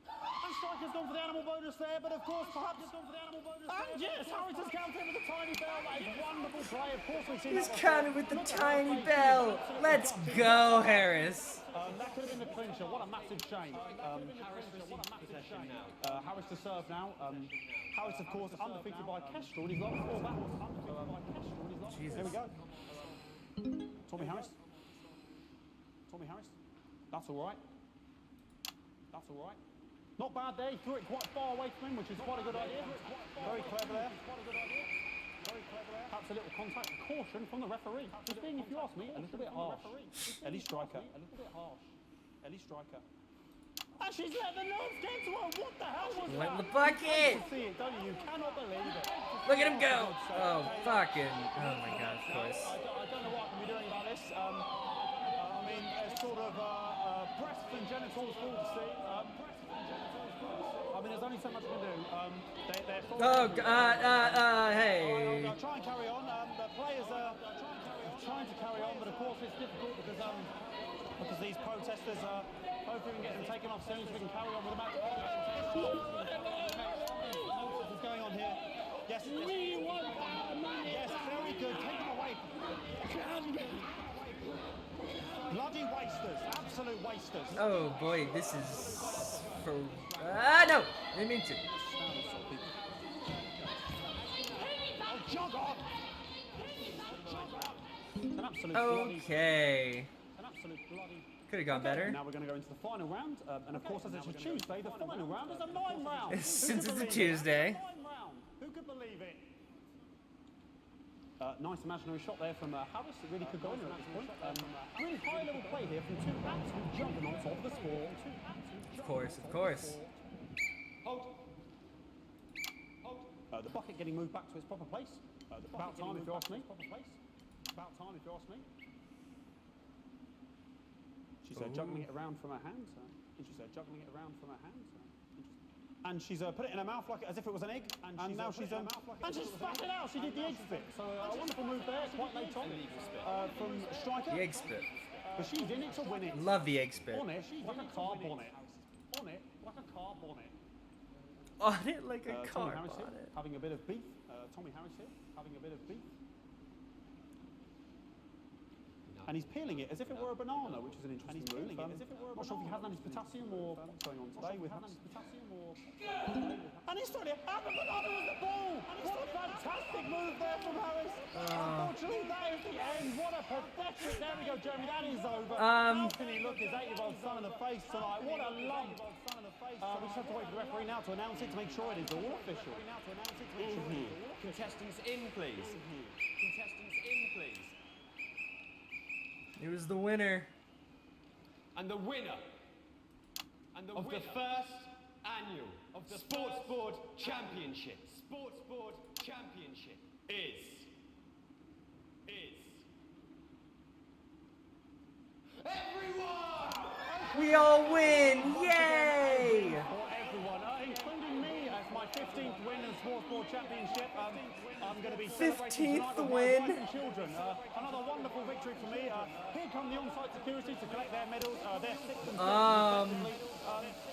And striker's gone for the animal bonus there, but of course perhaps has gone for the animal bonus there. And yes, Harris has counted with a tiny bell. That is wonderful play. Of course we've seen He's counted with the tiny bell. Let's go, Harris. That could have been the clincher. What a massive shame. Harris to serve now. Harris, of course, undefeated by Kestrel in his last 4 battles. Here we go. Tommy Harris. Tommy Harris. That's all right. That's all right. Not bad there. He threw it quite far away from him, which is quite a good idea. Very clever there. Perhaps a little contact. Caution from the referee. Just being, if you ask me, a little bit harsh. Ellie Striker. A little bit harsh. Ellie Striker. And she's let the nerves get to her. What the hell was that? Went in the bucket. You see it, don't you? You cannot believe it. Look at him go. Oh, fucking. Oh my God, of course. I don't know what I can be doing about this. I mean, there's sort of breasts and genitals for all to see. I mean, there's only so much I can do. Hey. I'll try and carry on. The players are trying to carry on, but of course it's difficult because these protesters are. Hopefully we can get them taken off soon so we can carry on with the match. What's going on here? Yes, yes, very good. Take them away. Bloody wasters, absolute wasters. Oh boy, this is for. No! I didn't mean to. Jog on! An absolute okay. An absolute bloody. Could have gone better. Now we're going to go into the final round, and of course, as it's a Tuesday, the final round is a 9 round. Since it's a Tuesday. 9 round. Who could believe it? Nice imaginary shot there from Harris. It really could go in at this point. Really high-level play here from 2 absolute juggernauts of the sport. Of course, of course. Hold. The bucket getting moved back to its proper place. About time, if you ask me. About time, if you ask me. She's juggling it around from her hands. And she's put it in her mouth like as if it was an egg. And now she's and she's spat it out. She did the egg spit. So a wonderful move there, quite late on from striker. The egg spit. But she's in it to win it. Love the egg spit. On it, like a car bonnet. On it, like a car bonnet. On it like a car bonnet. Having a bit of beef. Tommy Harris here, having a bit of beef. And he's peeling it as if it were a banana, which is an interesting move. Not sure if he hasn't had his potassium or what's going on today with him. And he's throwing it. And the banana was the ball! What a fantastic move there from Harris. Unfortunately, that is the end. What a pathetic. There we go, Jeremy. That is over. How can he look his 8-year-old son in the face tonight? What a lump. We just have to wait for the referee now to announce it to make sure it is all official. Contestants in, please. Contestants in, please. It was the winner. And the winner of the first annual Sports Board Championship. Sports Board Championship. championship is everyone! We all win! Yay! For everyone, including me, as my 15th win in Sports Ball Championship. I'm going to be celebrating 15th tonight with my win. wife and children. Another wonderful victory for me. Here come the on-site security to collect their medals. They're 6th and 7th, respectively.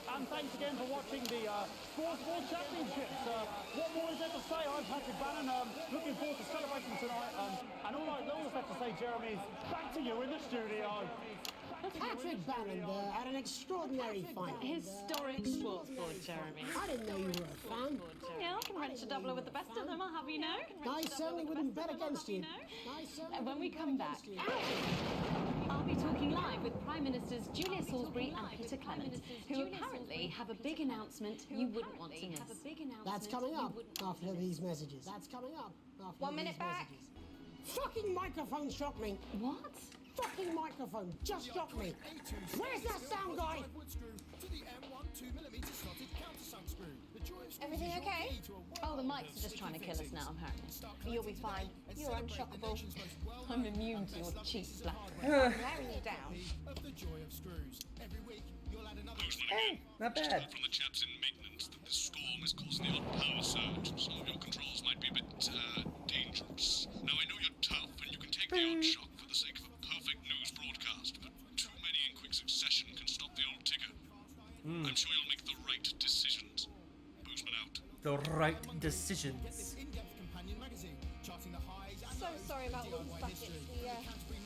And thanks again for watching the Sports Ball Championships. What more is there to say? I'm Patrick Bannon. Looking forward to celebrating tonight. And all that's left to say, Jeremy, is back to you in the studio. Patrick Bannon there had an extraordinary final. Historic sports board, Jeremy. I didn't know you were a fan. Yeah, I can wrench a doubler with the best of them, I'll have you know. I certainly wouldn't bet against you. When we come back, I'll be talking live with Prime Ministers Julia Salisbury and Peter Clement, who apparently have a big announcement you wouldn't want to miss. That's coming up after these messages. That's coming up after 1 minute these back. messages. Fucking microphone shocked me. What? Fucking microphone just shocked me. Where's that sound guy? Everything okay? Oh, the mics are just trying to kill us now, apparently. You'll be fine. You're unshockable. I'm immune to your cheap flattery. I'm wearing you down. Not bad. From the chaps in maintenance that this storm is causing the odd power surge. Some of your controls might be a bit dangerous. Now I know you're tough and you can take the odd shock for the sake of a perfect news broadcast, but too many in quick succession can stop the old ticker. I'm sure you'll make the right decisions. Boozman out. The right decisions. So sorry about all these buckets.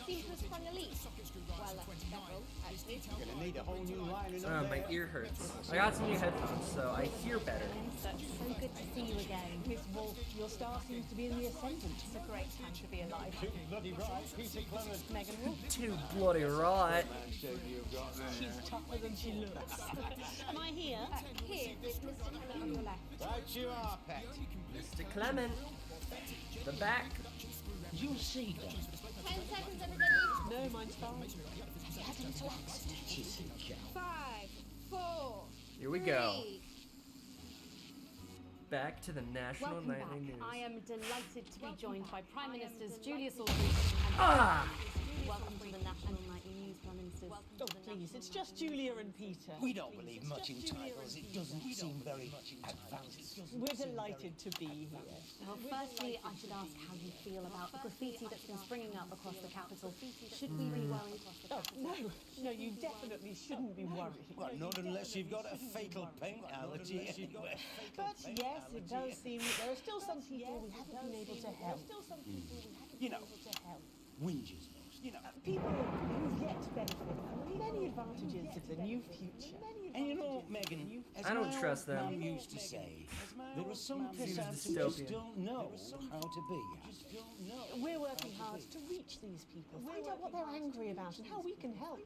We seem to have sprung a leak. Well, several, actually. You're going to need a whole new line in My ear hurts. I got some new headphones, so I hear better. So good to see you again. Miss Wolf, your star seems to be in the ascendant. It's a great time to be alive. Too bloody right, Peter Clement. Megan Wolf. Too bloody right. She's tougher than she looks. Am I here? Here, with Mr. Clement on your left. Right you are, Pet. Mr. Clement. The back. You'll see that. 10 seconds, everybody. No, mine's fine. Had a little accident. 5, 4. Here we go. Back to the National Welcome Nightly back. News. I am delighted to be joined by Prime Ministers Julia Salisbury and Welcome to the National Nightly News, Prime Ministers. Oh, please, it's just Julia and Peter. We don't believe much in titles. It doesn't seem very advanced. We're delighted to be here. Well, firstly, I should ask how you feel about the graffiti that's been springing up across the capital. Should we be worried? Oh, no, you definitely shouldn't be worried. Well, not unless you've got a fatal paint allergy. But yes, it does seem that there are still some people we haven't been able to help. You know, whinges. People who've yet to benefit from the many advantages of the new future. And you know, Megan, as I don't my trust old them. mum used to say, there are some Seems peasants who just dystopian. don't know how to be. We're working hard to reach these people, find out what they're angry about and how we can help.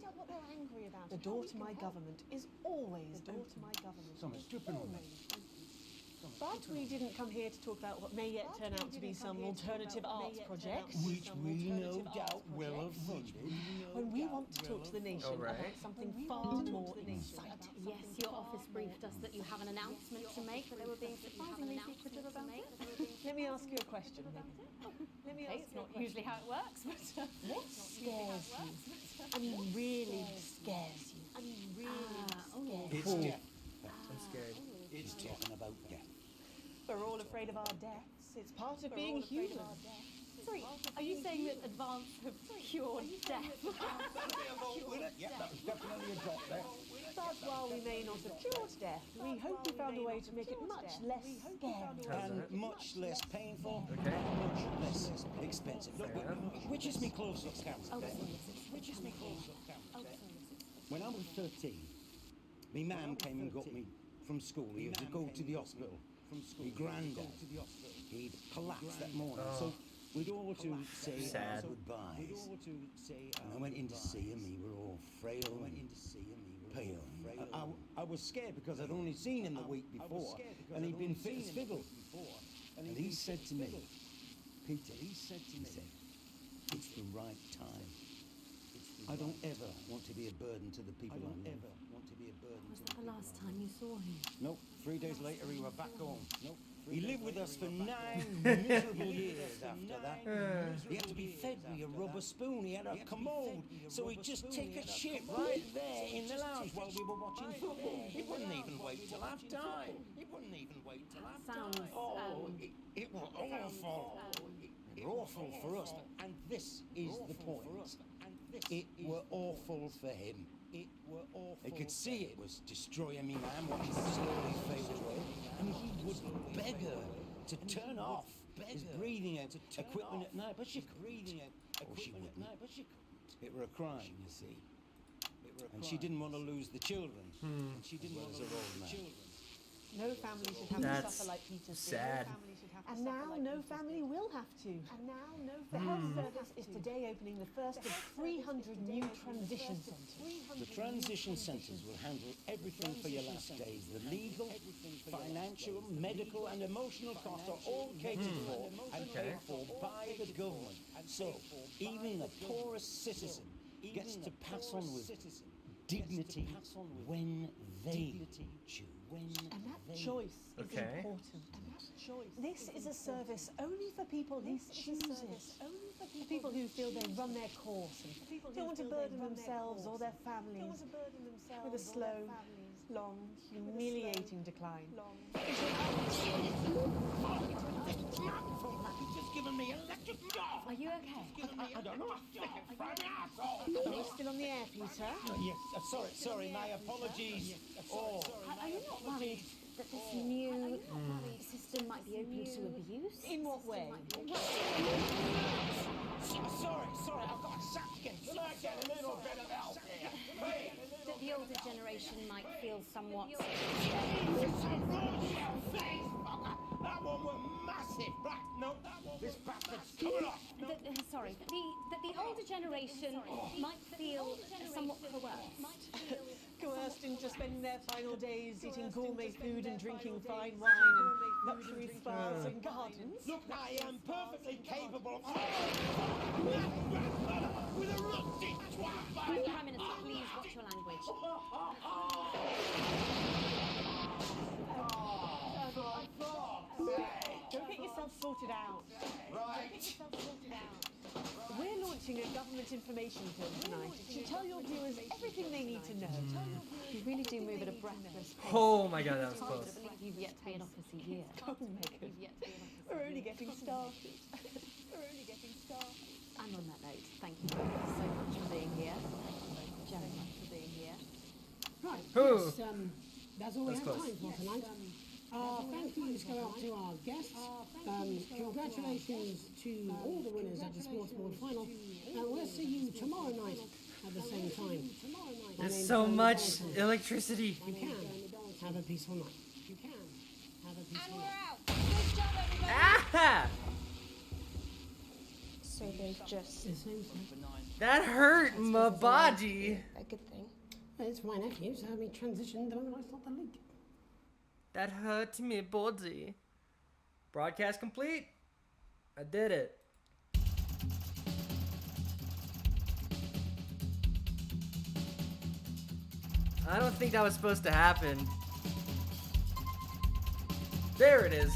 The door to my government is always open. Someone's dripping on me. But we didn't come here to talk about what may yet turn out to be some alternative arts project. Which we no doubt will have funded. When we want to talk to the nation about something far more exciting. Yes, your office briefed us that you have an announcement to make, that they were being surprisingly secretive about it. Let me ask you a question, Megan. It's not usually how it works, but... What scares you? I mean, really scares you? It's Cool. death. I'm scared. It's talking about death. We're all afraid of our deaths. It's part of being human. Sorry, are you saying that Advance have cured death? Yeah, that was definitely a drop there. But while we may not have cured death, we hope we found a way to make it much less scary. And much less painful, Okay. much less expensive. Look, which is me close-up camera? Which is me close-up camera? When I was 13, my mum came and got me from school. He had to go to the hospital. My granddad, he'd collapsed that morning. So we'd all to say Sad. our goodbyes. And I went in to see him. He were all frail and pale. I was scared because I'd only seen him the week before, and he'd been fit as fiddle. And he said to me, Peter, it's the right time. I don't ever want to be a burden to the people I love. Was that the last time you saw him? Nope. 3 days later, he were back home. Nope. He lived with us for 9 miserable years after that. He had to be fed with a rubber spoon. He had a commode. So he'd just take a shit right there in the lounge while we were watching football. He wouldn't even wait till half time. Sounds, Oh, it was awful. It were awful for us. And this is the point. It were awful for him. He could see it was destroying me, man, what he slowly faded away. And he would beg her to turn off his breathing equipment at night, but she couldn't. Oh, she wouldn't. It were a crime, you see. And she didn't want to lose the children. And she didn't want to lose her old man. No family should have to suffer like Peter's did. sad. And now no family will have to. The health service is today opening the first of 300 new transition centres. The transition centres will handle everything for your last days. The legal, financial, medical and emotional costs are all catered for and paid for by the government. So even the poorest citizen gets to pass on with dignity when they choose. And that choice is important. This is a service only for people who choose it. For people who feel they run their course and don't want to burden themselves or their families with a slow, long, humiliating decline. Are you okay? I don't know. Are you still on the air, Peter? Yes, sorry, my apologies. Oh. Are you not worried that this new system might be open to abuse? In what way? Sorry, I've got a sapkin. Can I get a little bit of help here? Hey. That the older generation might feel somewhat... That one was massive. Right, no, this bastard's coming off. No. That the older generation might feel somewhat coerced. Coerced into spending their final days eating gourmet food and drinking fine wine and luxury spas and gardens. Look, I am perfectly capable of... with a rusty twat like that. Prime Minister, please watch your language. Go get yourself sorted out. Right. We're launching a government information film tonight to tell your viewers everything they need to know. You really do move at a breathless pace. Oh my god, that was close. I can't believe you've yet to be in office a year. We're only getting started. And on that note, thank you so much for being here. Jeremy, for being here. Right, Who? yes, that's all we have Close. time for tonight. Thank yous go out to our guests. Congratulations to all the winners at the Sports Board final. And we'll see you tomorrow night at the same time. There's so much electricity. You can have a peaceful night. You can have a peaceful night. Out. Good job, everybody. Ah! So there's just That hurt my body. a good thing. It's my nephew, so we transitioned the moment I saw the link. That hurt me body. Broadcast complete. I did it. I don't think that was supposed to happen. There it is.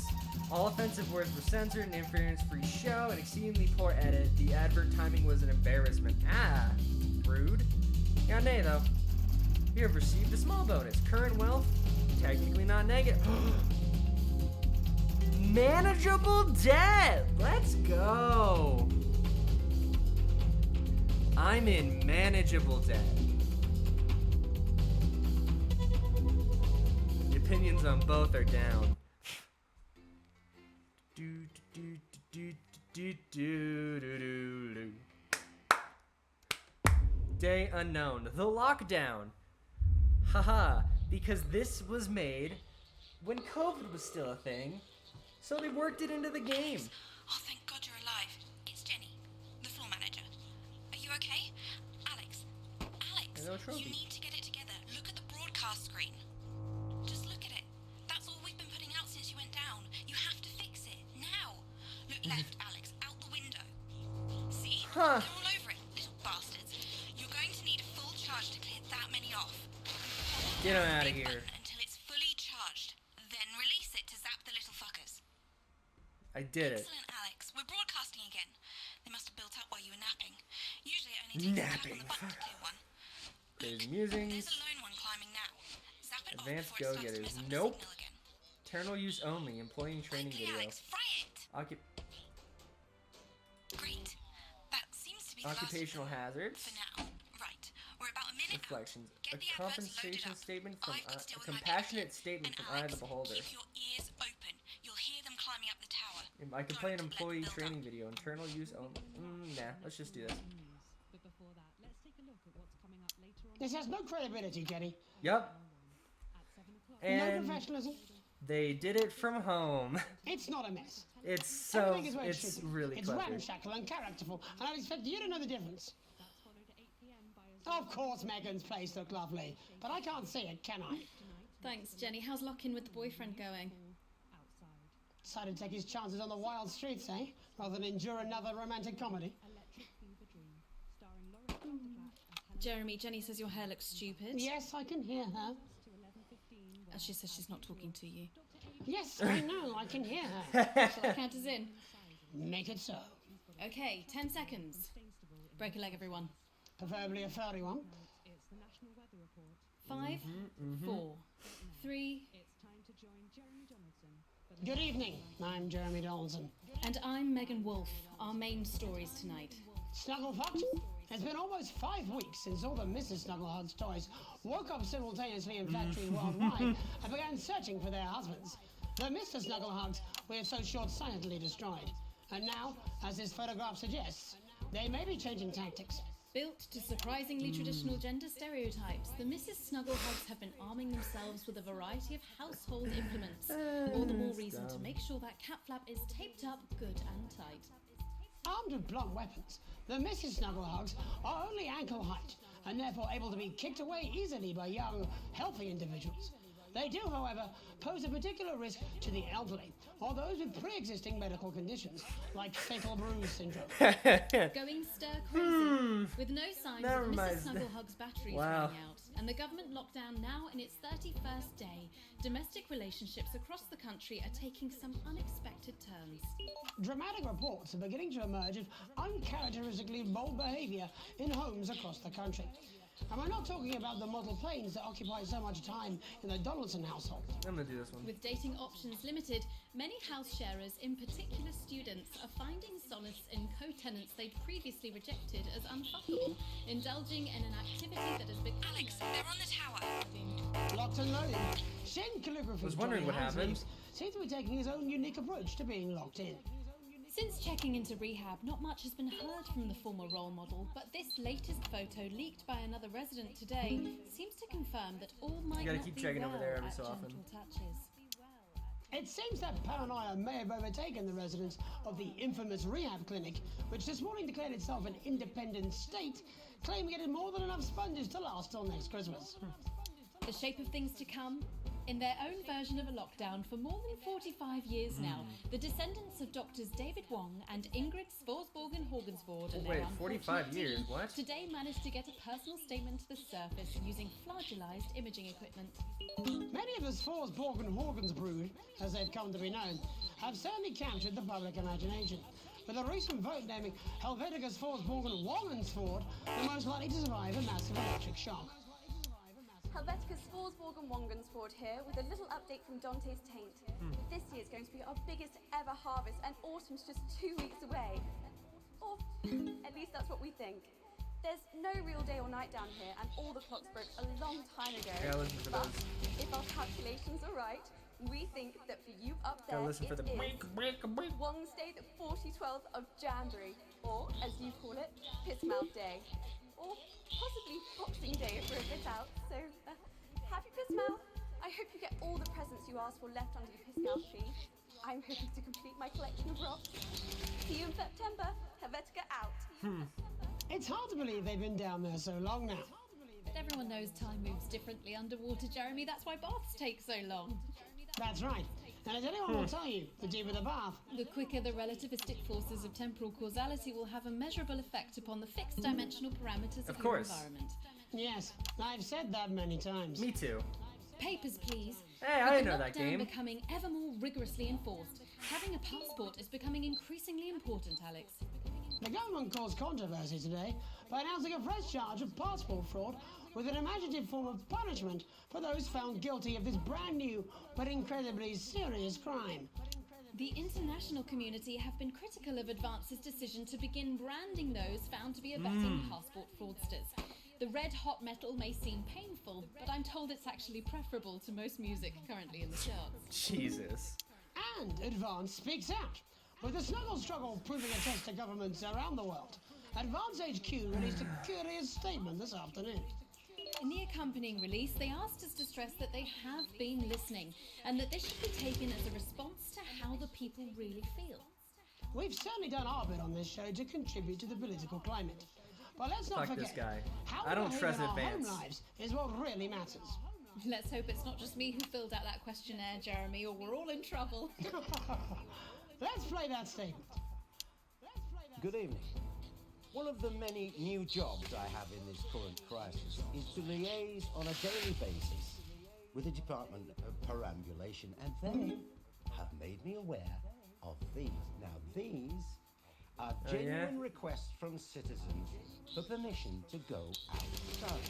All offensive words were censored, an interference-free show, an exceedingly poor edit. The advert timing was an embarrassment. Ah, rude. Yeah, nay though. You have received a small bonus. Current wealth, technically not negative. Manageable debt. Let's go. I'm in manageable debt. The opinions on both are down. Day unknown. The lockdown. Haha, because this was made when COVID was still a thing, so they worked it into the game. Oh, thank God you're alive. It's Jenny, the floor manager. Are you okay? Alex, No trophy. you need to get it together. Look at the broadcast screen. Just look at it. That's all we've been putting out since you went down. You have to fix it, now. Look left, Alex, out the window. See? Huh. They're all over it, little bastards. You're going to need a full charge to clear that many off. Get him out of here. Until it's fully charged. Then release it to zap the little fuckers. I did it. Excellent, Alex. We're broadcasting again. They must have built up while you were napping. Usually it only takes a tap on the button to clear one. There's musings. There's a lone one climbing now. Zap it Advanced off before it starts to go-getters. mess up the Nope. signal again. Internal use only. Employee training video. Alex, fry it. Great. That seems to be the last Occupational hazards. for now. Right. We're about a minute out. Reflections. Get A the adverts loaded compensation up. statement from I could a steal with my compassionate statement from Eye of the Beholder. Keep your ears open. You'll hear them climbing up the tower. I could play an employee training video. Internal use only. Nah, let's just do this. But before that, let's take a look at what's coming up later on. This has no credibility, Jenny. Yup. No And professionalism. they did it from home. It's not a mess. It's so. Everything is where it It's should be. really It's clever. ramshackle and characterful, and I expect you to know the difference. Of course, Megan's place looked lovely, but I can't see it, can I? Thanks, Jenny. How's lock-in with the boyfriend going? Decided to take his chances on the wild streets, eh? Rather than endure another romantic comedy. Jeremy, Jenny says your hair looks stupid. Yes, I can hear her. She says she's not talking to you. Yes, I know, I can hear her. Shall I count us in? Make it so. Okay, 10 seconds. Break a leg, everyone. Preferably a furry one. 5, 4, 3. Good evening, I'm Jeremy Donaldson. And I'm Megan Wolf. Our main stories tonight. Snugglefox? It's been almost 5 weeks since all the Mrs. Snugglehug's toys woke up simultaneously in factories worldwide and began searching for their husbands. The Mr. Snugglehugs we have so short-sightedly destroyed. And now, as this photograph suggests, they may be changing tactics. Built to surprisingly traditional gender stereotypes, the Mrs. Snugglehugs have been arming themselves with a variety of household implements. All the more reason to make sure that cat flap is taped up good and tight. Armed with blunt weapons, the Mrs. Snugglehugs are only ankle height and therefore able to be kicked away easily by young, healthy individuals. They do, however, pose a particular risk to the elderly or those with pre-existing medical conditions, like fatal bruise syndrome. Going stir-crazy, with no signs That of reminds- Mrs. Snugglehugs' batteries Wow. running out, and the government lockdown now in its 31st day, domestic relationships across the country are taking some unexpected turns. Dramatic reports are beginning to emerge of uncharacteristically bold behaviour in homes across the country. And we're not talking about the model planes that occupy so much time in the Donaldson household. I'm gonna do this one. With dating options limited, many house sharers, in particular students, are finding solace in co-tenants they'd previously rejected as unfuckable, indulging in an activity that has become... Alex, they're on the tower. Locked and loaded. Shin Calligraphy Was wondering what happened. seems to be taking his own unique approach to being locked in. Since checking into rehab, not much has been heard from the former role model, but this latest photo leaked by another resident today seems to confirm that all might gotta not keep be checking well over there every at so often. Gentle Touches. It seems that paranoia may have overtaken the residents of the infamous rehab clinic, which this morning declared itself an independent state, claiming it had more than enough sponges to last till next Christmas. The shape of things to come? In their own version of a lockdown for more than 45 years now, the descendants of doctors David Wong and Ingrid Svorsborgen Horgensvoord and their Wait, 45 unfortunate years, team what? today managed to get a personal statement to the surface using flagellized imaging equipment. Many of the Svorsborgen Horgans brood, as they've come to be known, have certainly captured the public imagination, with a recent vote naming Helvetica Svorsborgen Wongensvoord the most likely to survive a massive electric shock. Helvetica Svorsborgen Wongensvoord here with a little update from Dante's Taint. This year is going to be our biggest ever harvest and autumn's just 2 weeks away. Or at least that's what we think. There's no real day or night down here and all the clocks broke a long time ago. Gotta listen for But those. if our calculations are right, we think that for you up there Gotta listen for the it break, is Wednesday the 4012th of January, or as you call it, Pissmouth Day. Or possibly Boxing Day if we're a bit out. So, happy Pissmouth. I hope you get all the presents you asked for left under the Pissmouth tree. I'm hoping to complete my collection of rocks. See you in September. Helvetica out. It's hard to believe they've been down there so long now. But everyone knows time moves differently underwater, Jeremy. That's why baths take so long. That's right. And as anyone will tell you, the deeper the bath, The quicker the relativistic forces of temporal causality will have a measurable effect upon the fixed dimensional parameters of your course. environment. Yes, I've said that many times. Me too. Papers, please. Hey, I With didn't the know that lockdown game. becoming ever more rigorously enforced, having a passport is becoming increasingly important, Alex. The government caused controversy today by announcing a fresh charge of passport fraud with an imaginative form of punishment for those found guilty of this brand new but incredibly serious crime. The international community have been critical of Advance's decision to begin branding those found to be abetting passport fraudsters. The red hot metal may seem painful, but I'm told it's actually preferable to most music currently in the charts. Jesus. And Advance speaks out. With the snuggle struggle proving a test to governments around the world, Advance HQ released a curious statement this afternoon. In the accompanying release, they asked us to stress that they have been listening and that this should be taken as a response to how the people really feel. We've certainly done our bit on this show to contribute to the political climate. But let's not Fuck forget, this guy. how I don't we behave trust in our Advance. home lives is what really matters. Let's hope it's not just me who filled out that questionnaire, Jeremy, or we're all in trouble. Let's play that statement. Good evening. One of the many new jobs I have in this current crisis is to liaise on a daily basis with the Department of Perambulation, and they have made me aware of these. Now, these are genuine requests from citizens for permission to go outside.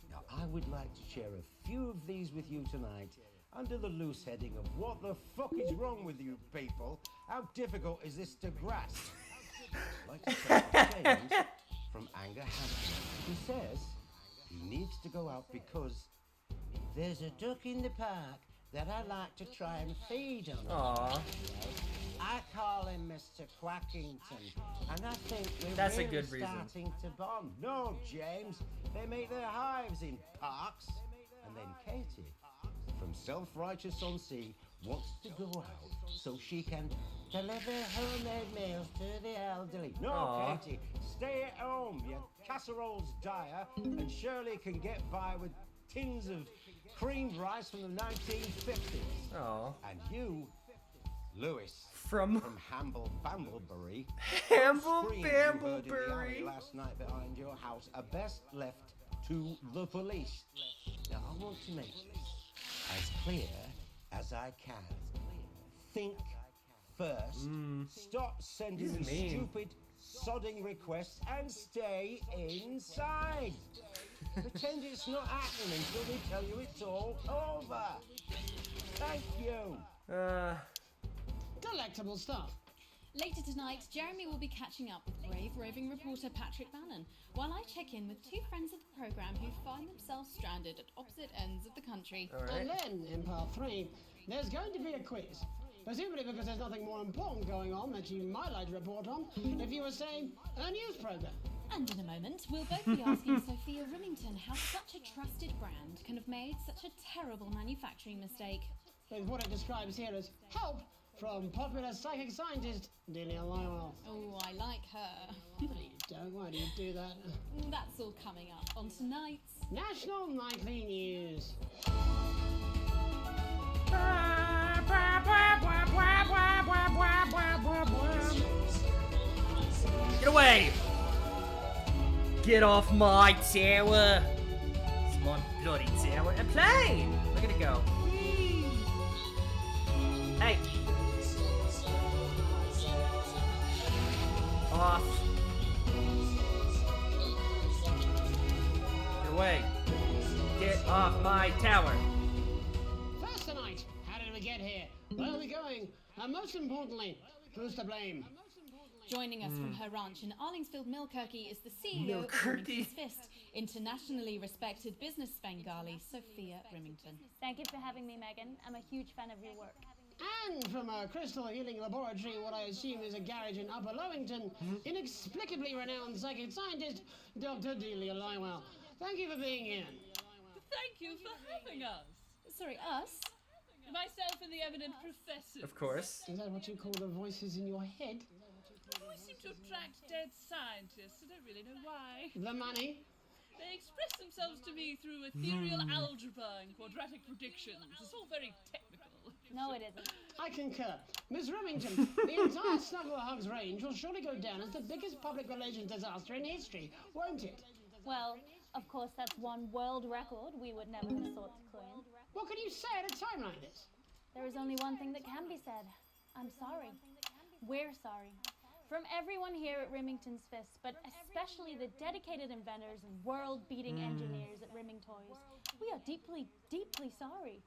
Now, I would like to share a few of these with you tonight under the loose heading of what the fuck is wrong with you people? How difficult is this to grasp? I'd like to thank James from Anger Hampton, who says he needs to go out because there's a duck in the park that I like to try and feed on. Aww. I call him Mr. Quackington, and I think we're That's a really good reason. starting to bond. No, James, they make their hives in parks. And then Katie, from Self-Righteous-on-Sea, wants to go out so she can deliver homemade meals to the elderly. No, Aw. Katie, stay at home. Your casserole's dire, and Shirley can get by with tins of creamed rice from the 1950s. Aw. And you, Lewis, from Hamble Bamblebury, Hamble screamed you heard in the alley Bamblebury. last night behind your house are best left to the police. Now I want to make this as clear as I can. Think first. Stop sending me He's mean. stupid, sodding requests and stay inside. Pretend it's not happening until they tell you it's all over. Thank you. Delectable stuff. Later tonight, Jeremy will be catching up with brave roving reporter Patrick Bannon, while I check in with two friends of the programme who find themselves stranded at opposite ends of the country. And then, in part 3, there's going to be a quiz. Presumably because there's nothing more important going on that you might like to report on if you were, say, a news programme. And in a moment, we'll both be asking Sophia Remington how such a trusted brand can have made such a terrible manufacturing mistake. With what it describes here as help from popular psychic scientist Delia Lywell. Oh, I like her. You don't, why do you do that? That's all coming up on tonight's National Nightly News. Get away! Get off my tower! It's my bloody tower. A plane! Look at it go. Hey! Off. Get away. Get off my tower. First tonight, how did we get here? Where are we going? And most importantly, who's to blame? Joining us from her ranch in Arlingsfield, Milkirky, is the CEO of Remington's Fist, internationally respected business Svengali, Sophia Remington. Thank you for having me, Megan. I'm a huge fan of your work. And from a crystal healing laboratory, what I assume is a garage in Upper Lowington, inexplicably renowned psychic scientist, Dr. Delia Lywell. Thank you for being here. Thank you for having us. Sorry, us? Myself and the eminent professor. Of course. Is that what you call the voices in your head? We seem to attract dead scientists. I don't really know why. The money? They express themselves to me through ethereal algebra and quadratic predictions. It's all very technical. No, it isn't. I concur. Miss Remington, the entire Snugglehugs range will surely go down as the biggest public relations disaster in history, won't it? Well, of course, that's one world record we would never have sought to claim. What can you say at a time like this? There is only one thing that can be said. I'm sorry. We're sorry. From everyone here at Remington's Fist, but especially the dedicated inventors and world-beating engineers at Rimming Toys, we are deeply, deeply sorry.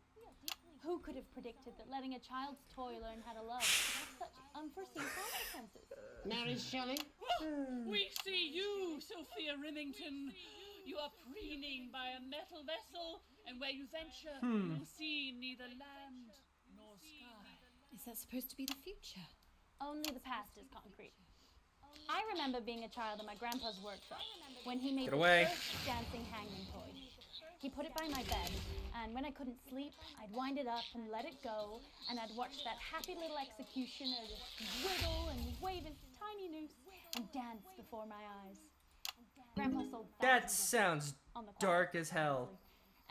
Who could have predicted that letting a child's toy learn how to love would have such unforeseen consequences? Mary Shelley? We see you, Sophia Remington. You are preening by a metal vessel, and where you venture, you'll see neither land nor sky. Is that supposed to be the future? Only the past is concrete. I remember being a child in my grandpa's workshop when he made the first dancing hangman toy. He put it by my bed, and when I couldn't sleep, I'd wind it up and let it go, and I'd watch that happy little executioner just wiggle and wave his tiny noose and dance before my eyes. Grandpa sold That sounds dark as hell.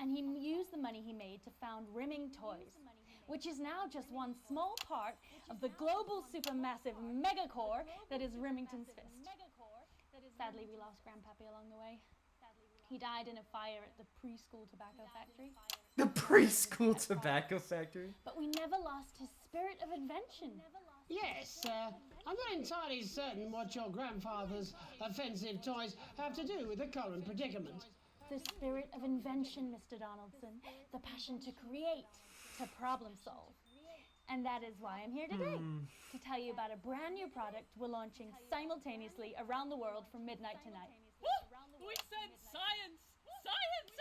and he used the money he made to found Rimming Toys, which is now just one small part of the global supermassive megacore that is Remington's Fist. Sadly, we lost Grandpappy along the way. He died in a fire at the preschool tobacco factory. The preschool tobacco factory? But we never lost his spirit of invention. Yes, I'm not entirely certain what your grandfather's offensive toys have to do with the current predicament. The spirit of invention, Mr. Donaldson. The passion to create, to problem solve. And that is why I'm here today, to tell you about a brand new product we're launching simultaneously around the world from midnight tonight. We said science! Science!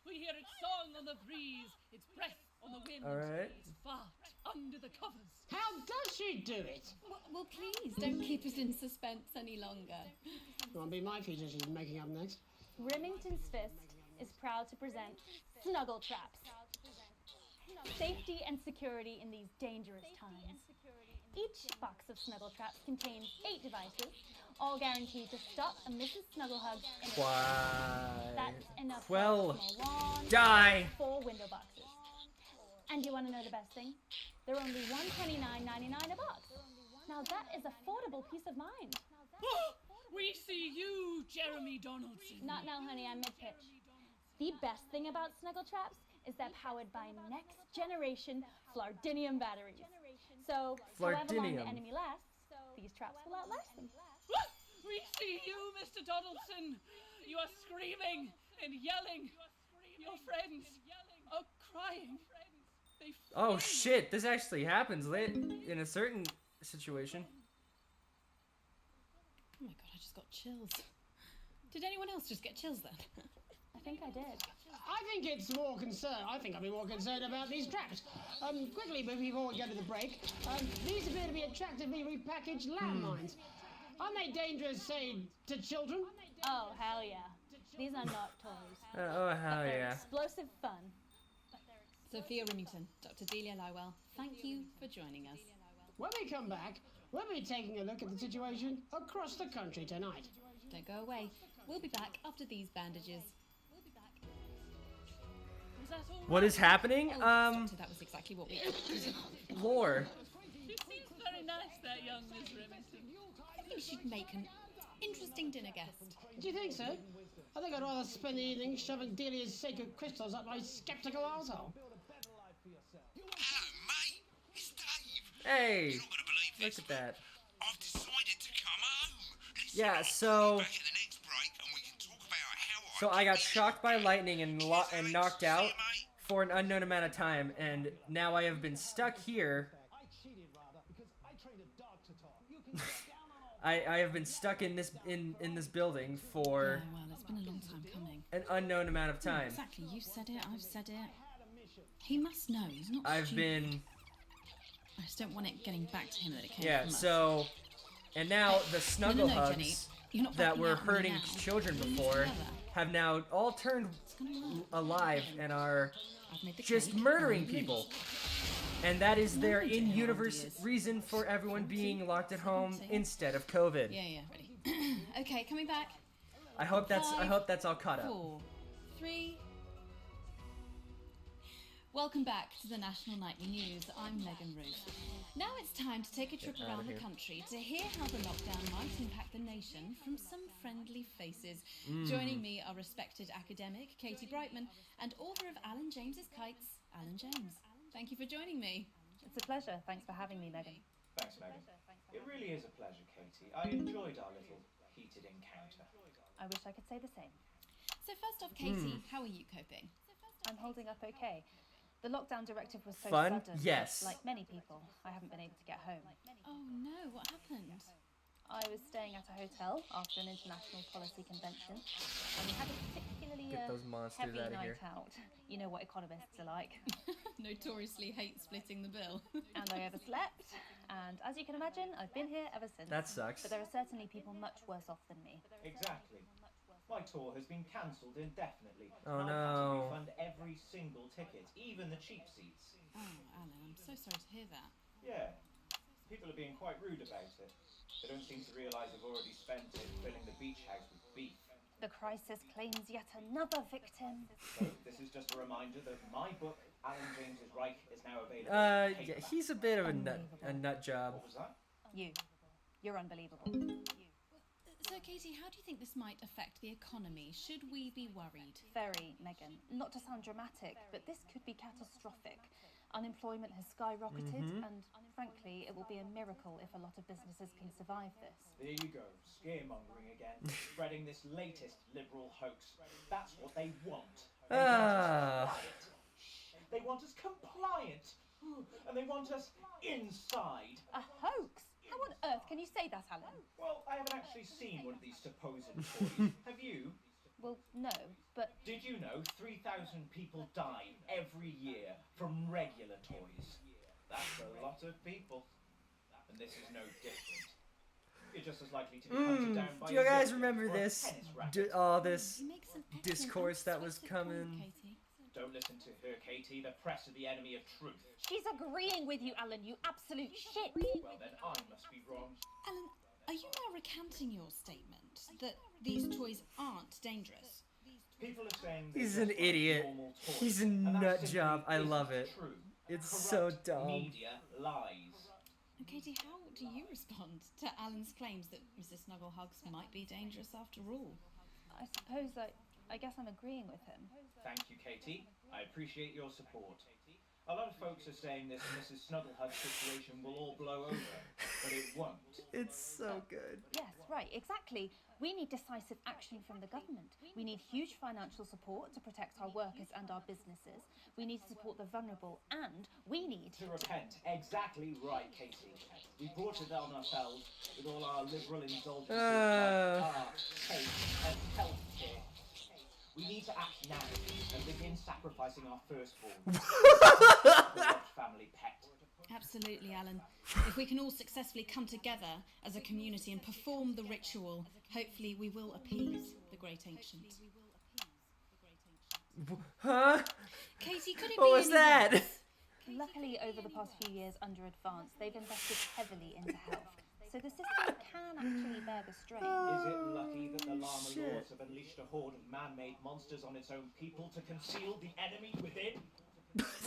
We hear its song on the breeze, its breath on the wind, its fart under the covers. How does she do it? Well, please, don't keep us in suspense any longer. Won't be my feature she's making up next. Remington's Fist is proud to present Snuggle Traps. Safety and security in these dangerous times. Each box of Snuggle Traps contains 8 devices, all guaranteed to stop a Mrs. Snugglehug in a That's enough for a small lawn, Die! 4 window boxes. And you want to know the best thing? They're only $129.99 a box. Now that is affordable peace of mind. We see you, Jeremy Donaldson. Not now, honey, I'm mid-pitch. The best thing about Snuggle Traps is they're powered by next-generation Flardinium batteries. So, however long the enemy lasts, these traps will outlast them. We see you, Mr. Donaldson. You are screaming and yelling. Your friends are crying. Oh shit, this actually happens in a certain situation. Oh my god, I just got chills. Did anyone else just get chills then? I think I did. I think it's more concerned. I think I'd be more concerned about these traps. Quickly, before we go to the break, these appear to be attractively repackaged landmines. Aren't they dangerous, say, to children? Oh, hell yeah. These are not toys. Oh, hell yeah. Explosive fun. Sophia Remington, Dr. Delia Lywell, thank you for joining us. When we come back, we'll be taking a look at the situation across the country tonight. Don't go away. We'll be back after these bandages. What is happening? Doctor, that was exactly what we lore. She seems very nice, that young Miss Remington. I think she'd make an interesting dinner guest. Do you think so? I think I'd rather spend the evening shoving Delia's sacred crystals up my skeptical arsehole. Hey, look at that. Yeah, so I got shocked by lightning and knocked out for an unknown amount of time, and now I have been stuck here. I have been stuck in this building for well, it's been a long time coming. An unknown amount of time. Exactly, you said it, I've said it. He must know. He's not been. I just don't want it getting back to him that it came from us. So, and now the snuggle Jenny. hugs that were hurting children before have now all turned alive and are just murdering people. And that is their in-universe reason for everyone being locked at home instead of COVID. Yeah, ready. Okay, coming back. I hope that's all caught up. 4, 3. Welcome back to the National Nightly News. I'm Megan Ruth. Now it's time to take a trip Get outta around the here. country to hear how the lockdown might impact the nation from some friendly faces. Mm. Joining me are respected academic Katie Brightman and author of Alan James's Kites, Alan James. Thank you for joining me. It's a pleasure. Thanks for having me, Megan. Thanks, Megan. It really is a pleasure, Katie. I enjoyed our little heated encounter. I wish I could say the same. So first off, Katie, how are you coping? I'm holding up okay. The lockdown directive was so Fun? sudden. Yes. Like many people, I haven't been able to get home. Oh no, what happened? I was staying at a hotel after an international policy convention, and we had a particularly Get those monsters heavy outta night here. out. You know what economists are like. Notoriously hate splitting the bill. And I overslept, and as you can imagine, I've been here ever since. That sucks. But there are certainly people much worse off than me. Exactly. My tour has been cancelled indefinitely. Oh, and I've had no. to refund every single ticket, even the cheap seats. Oh, Alan, I'm so sorry to hear that. Yeah. People are being quite rude about it. They don't seem to realise they've already spent it filling the beach house with beef. The crisis claims yet another victim. So this is just a reminder that my book, Alan James's Reich, is now available. in Yeah, paperback. he's a bit of a nut job. What was that? You're unbelievable. So, Katie, how do you think this might affect the economy? Should we be worried? Very, Megan. Not to sound dramatic, but this could be catastrophic. Unemployment has skyrocketed, and frankly, it will be a miracle if a lot of businesses can survive this. There you go, scaremongering again, spreading this latest liberal hoax. That's what they want. They want us quiet. They want us compliant, and they want us inside. A hoax? How on earth can you say that, Alan? Well, I haven't actually seen one of these supposed toys. Have you? Well, no, but... Did you know 3,000 people die every year from regular toys? That's a lot of people. And this is no different. You're just as likely to be hunted down by Do you a guys victim remember or a this? tennis racket. All this You make some excellent discourse that was unscripted point, coming. Katie. Don't listen to her, Katie. The press are the enemy of truth. She's agreeing with you, Alan, you absolute shit. Well, then I must be wrong. Alan, are you now recanting your statement that these toys aren't dangerous? People are saying they're He's an just like idiot. normal toys, He's a and that nut simply job. I isn't love it. True. It's so Corrupt dumb. Media lies. And Katie, how do you respond to Alan's claims that Mrs. Snugglehugs might be dangerous after all? I suppose I guess I'm agreeing with him. Thank you, Katie. I appreciate your support. A lot of folks are saying this Mrs. Snugglehug situation will all blow over, but it won't. It's so good. Yes, right, exactly. We need decisive action from the government. We need huge financial support to protect our workers and our businesses. We need to support the vulnerable, and we need To repent. Exactly right, Katie. We brought it on ourselves with all our liberal indulgences like art, taste, and healthcare. We need to act now and begin sacrificing our firstborn. Family pet. Absolutely, Alan. If we can all successfully come together as a community and perform the ritual, hopefully we will appease the great ancient. Huh? Katie, could it What be was any that? worse? Luckily, over the past few years under Advance, they've invested heavily into health. So the system can actually bear the strain. Is it lucky that the Llama Lords have unleashed a horde of man-made monsters on its own people to conceal the enemy within?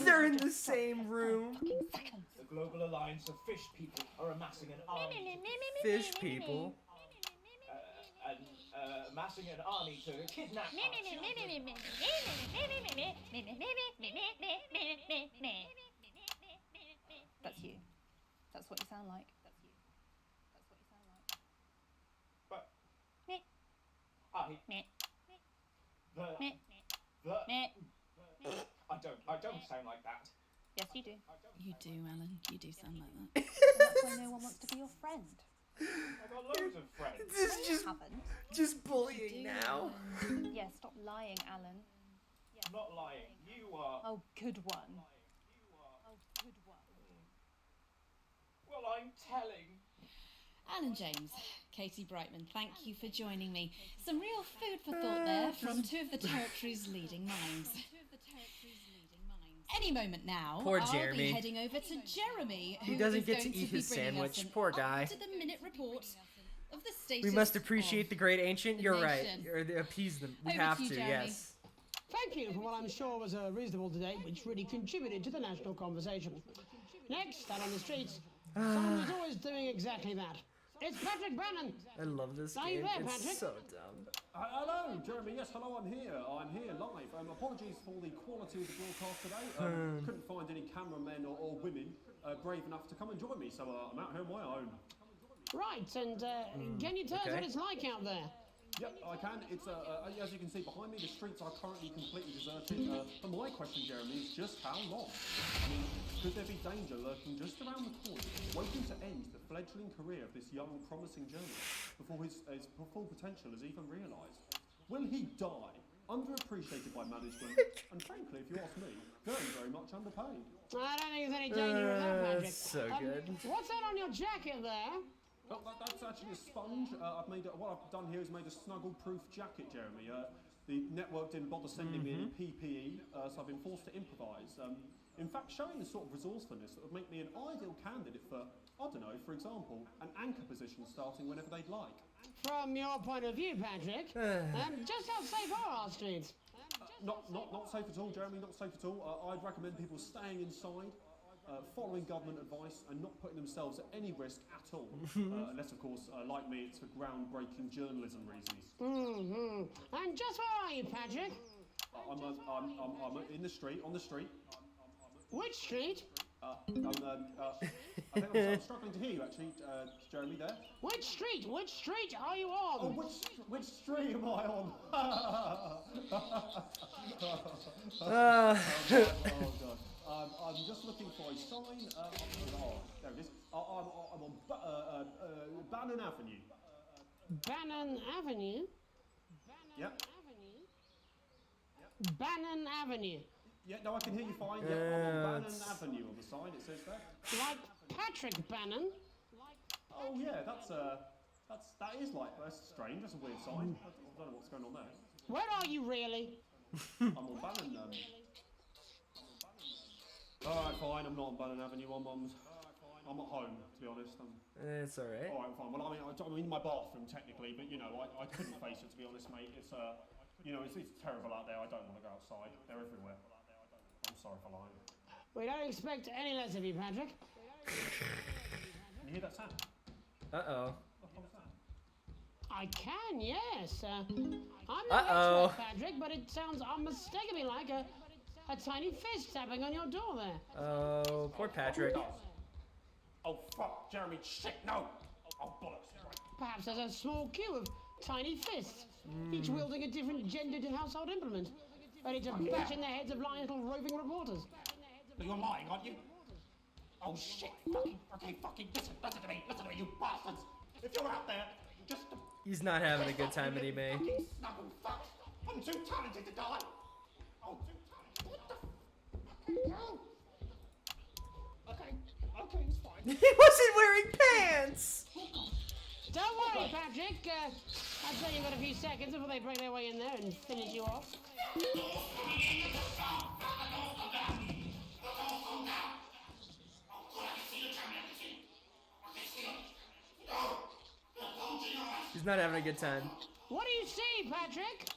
They're in the same room. The Global Alliance of Fish People are amassing an army. Fish people. Amassing an army to kidnap our children. That's you. That's what you sound like. But I don't sound like that. Yes, you do. You do, Alan. You do sound like that. And that's why no one wants to be your friend. I've got loads of friends. This is just haven't. bullying now. Yeah, stop lying, Alan. I'm not lying. You are. Oh, good one. Well, I'm telling. Alan James, Katie Brightman, thank you for joining me. Some real food for thought there from two of the territory's leading minds. Any moment now, Poor I'll Jeremy. be heading over to Jeremy, who He doesn't is get to going eat be his bringing us sandwich. an Poor guy. up-to-the-minute report of the status We must appreciate the great ancient. the You're right. nation. Or appease them. We Over have to you, to. Jeremy. Yes. Thank you for what I'm sure was a reasonable debate which really contributed to the national conversation. Next, out on the streets, someone who's always doing exactly that. It's Patrick Bannon. I love this Are game. you there, It's Patrick? so dumb. Hello, Jeremy. Yes, hello. I'm here live. Apologies for the quality of the broadcast today. Couldn't find any cameramen or women brave enough to come and join me, so I'm out here on my own. Right, and can you tell us what it's like out there? Yep, I can. It's as you can see behind me, the streets are currently completely deserted. But my question, Jeremy, is just how long? I mean, could there be danger lurking just around the corner, waiting to end the fledgling career of this young, promising journalist before his full potential is even realised? Will he die, underappreciated by management, and frankly, if you ask me, very much underpaid? I don't think there's any danger of that, Patrick. So good. What's that on your jacket there? Well, that's actually a sponge. What I've done here is made a snuggle-proof jacket, Jeremy. The network didn't bother sending me any PPE, so I've been forced to improvise. In fact, showing the sort of resourcefulness that would make me an ideal candidate for, I don't know, for example, an anchor position starting whenever they'd like. From your point of view, Patrick, just how safe are our streets? Not safe at all, Jeremy, not safe at all. I'd recommend people staying inside, following government advice and not putting themselves at any risk at all, unless, of course, like me, it's for groundbreaking journalism reasons. And just where are you, Patrick? I'm in the street, on the street. Which street? I think I'm struggling to hear you, actually, Jeremy, there. Which street? Which street are you on? Oh, which street am I on? Oh, God. I'm just looking for a sign. There it is. I'm on Bannon Avenue. Bannon Avenue? Yep. Bannon Avenue. Yeah, no, I can hear you fine. Yeah, I'm on Bannon Avenue on the side, it says there. Like Patrick Bannon? Oh, yeah, that is like, that's strange, that's a weird sign. I don't know what's going on there. Where are you really? I'm on Bannon. Alright, fine, I'm not on Bannon Avenue, I'm at home, to be honest. It's alright. Alright, fine. Well, I'm in my bathroom, technically, but, you know, I couldn't face it, to be honest, mate. It's, you know, it's terrible out there. I don't want to go outside. They're everywhere. I'm sorry for lying. We don't expect any less of you, Patrick. Can you hear that sound? Uh-oh. What was that? I can, yes. I'm no expert, Patrick, but it sounds unmistakably like a tiny fist tapping on your door there. Oh, poor Patrick. Oh, fuck, Jeremy, shit, no! Oh, bollocks. Perhaps there's a small queue of tiny fists, each wielding a different gendered household implement, ready to bash in the heads of lying little roving reporters. You're lying, aren't you? Oh, shit, fucking, listen to me, you bastards! If you're out there, just... He's not having a good time at eBay. Snuggle fuck! I'm too talented to die! Oh, what the... No! Okay, it's fine. He wasn't wearing pants! Don't worry, Patrick. I'd say you've got a few seconds before they break their way in there and finish you off. He's not having a good time. What do you see, Patrick?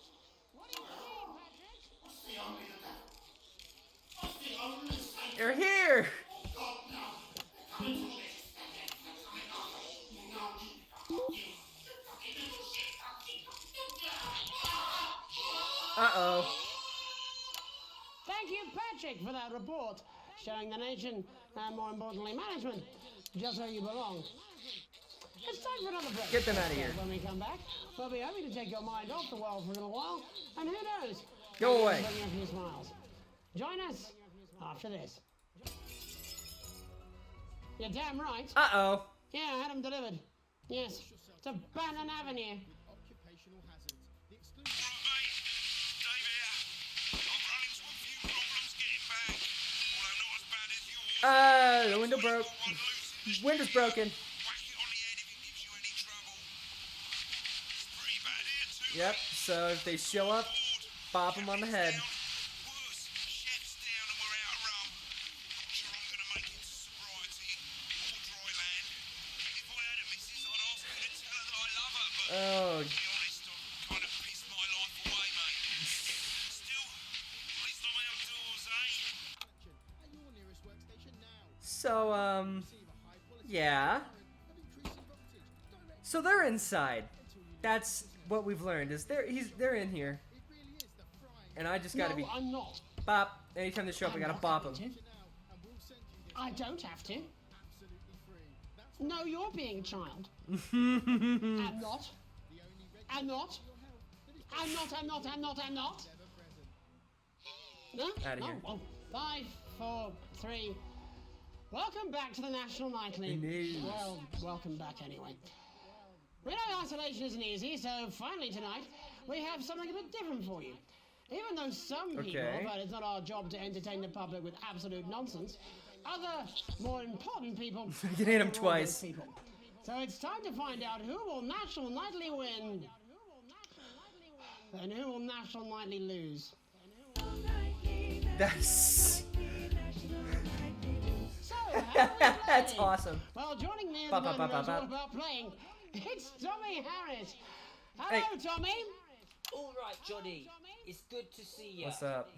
You're here! Uh-oh. Thank you, Patrick, for that report, showing the nation, and more importantly, management, just where you belong. It's time for another break. Get them out of here. When we come back, we'll be hoping to take your mind off the world for a little while, and who knows? Go away. Bring you a few smiles. Join us after this. You're damn right. Uh-oh. Yeah, I had them delivered. Yes, to Bannon Avenue. The window broke. Window's broken. Yep, so if they show up, bop them on the head. Oh. Yeah. So they're inside. That's what we've learned. Is they're in here. And I just gotta No, I'm not. bop. Anytime they show up, I gotta bop them. I don't have to. No, you're being a child. I'm not. I'm not. I'm not, I'm not, I'm not, I'm not. No? Outta No. here. Oh, 5, 4, 3. Welcome back to the National Nightly. News. Well, welcome back anyway. We know isolation isn't easy, so finally tonight we have something a bit different for you. Even though some people Okay. that it's not our job to entertain the public with absolute nonsense, other, more important people... I can hit him are all twice. those people. So it's time to find out who will National Nightly win. And who will National Nightly lose. That's... So, how are we That's playing? awesome. Well, joining me as Bop, the bop, man who bop, knows bop, all bop. about playing, it's Tommy Harris. Hello, Hey. Tommy. All right, Johnny. It's good to see you. What's up?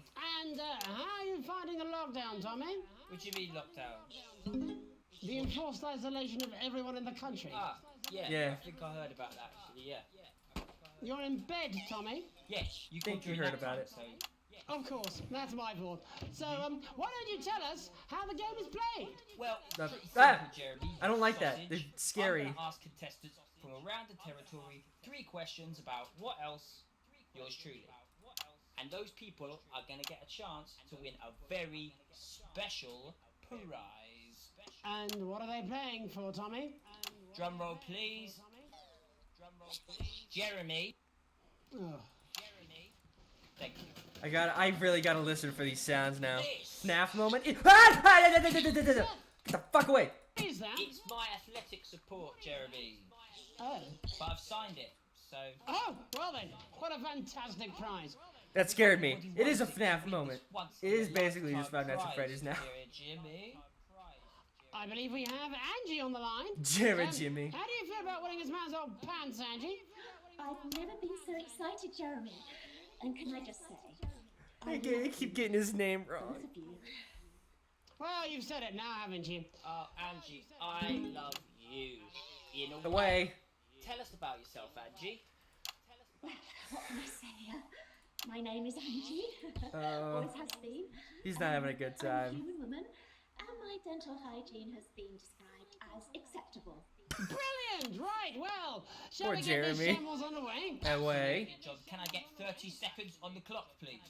And how are you finding the lockdown, Tommy? What do you mean lockdown? The enforced isolation of everyone in the country. Ah, yeah. Yeah. I think I heard about that actually. Yeah. You're in bed, Tommy. Yes, you Think called you during heard that about time, it. So Of course, that's my fault. So, why don't you tell us how the game is played? Well, The- pretty ah! simple, Jeremy. I don't like that. Sausage. They're scary. I'm gonna ask contestants from around the territory 3 questions about what else yours truly. And those people are going to get a chance to win a very special prize. And what are they playing for, Tommy? Drum roll, please. Jeremy. Oh. Thank you. I really gotta listen for these sounds now. FNAF moment. Ah! Get the fuck away. What is that? It's my athletic support, Jeremy. Oh. But I've signed it, so... Oh, well then, what a fantastic prize. That scared me. It is a FNAF moment. It is basically just Five Nights at Freddy's now. Jimmy. I believe we have Angie on the line. Jimmy. How do you feel about winning this man's old pants, Angie? I've never been so excited, Jeremy. And can I just say, I keep getting his name wrong. both of you. Well, you've said it now, haven't you? Angie, I love you. In a The way. Tell us about yourself, Angie. Well, what can I say? My name is Angie. Oh. Always has been. He's not having a good I'm a time. human woman, and my dental hygiene has been described as acceptable. Brilliant! Right, well, shall Poor we get this Jeremy. shambles underway? Away. John, can I get 30 seconds on the clock, please?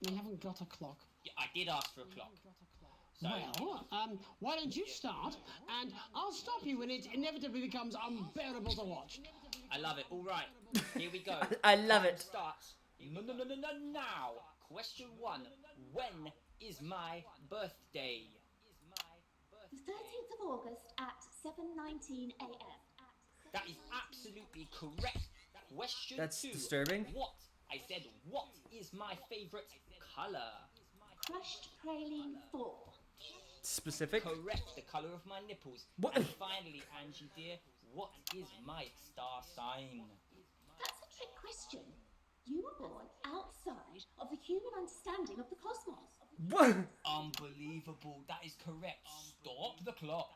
We haven't got a clock. Yeah, I did ask for a clock. So, Well, why don't you start, and I'll stop you when it inevitably becomes unbearable to watch. I love it. All right, here we go. I love Time it. starts now. Question 1. When is my birthday? The 13th of August at 7:19 a.m. That is absolutely correct. Question That's 2. disturbing. What? I said, what is my favorite color? Crushed praline 4. Specific. Correct. The color of my nipples. What? And finally, Angie dear, what is my star sign? That's a trick question. You were born outside of the human understanding of the cosmos. What? Unbelievable. That is correct. Stop the clock.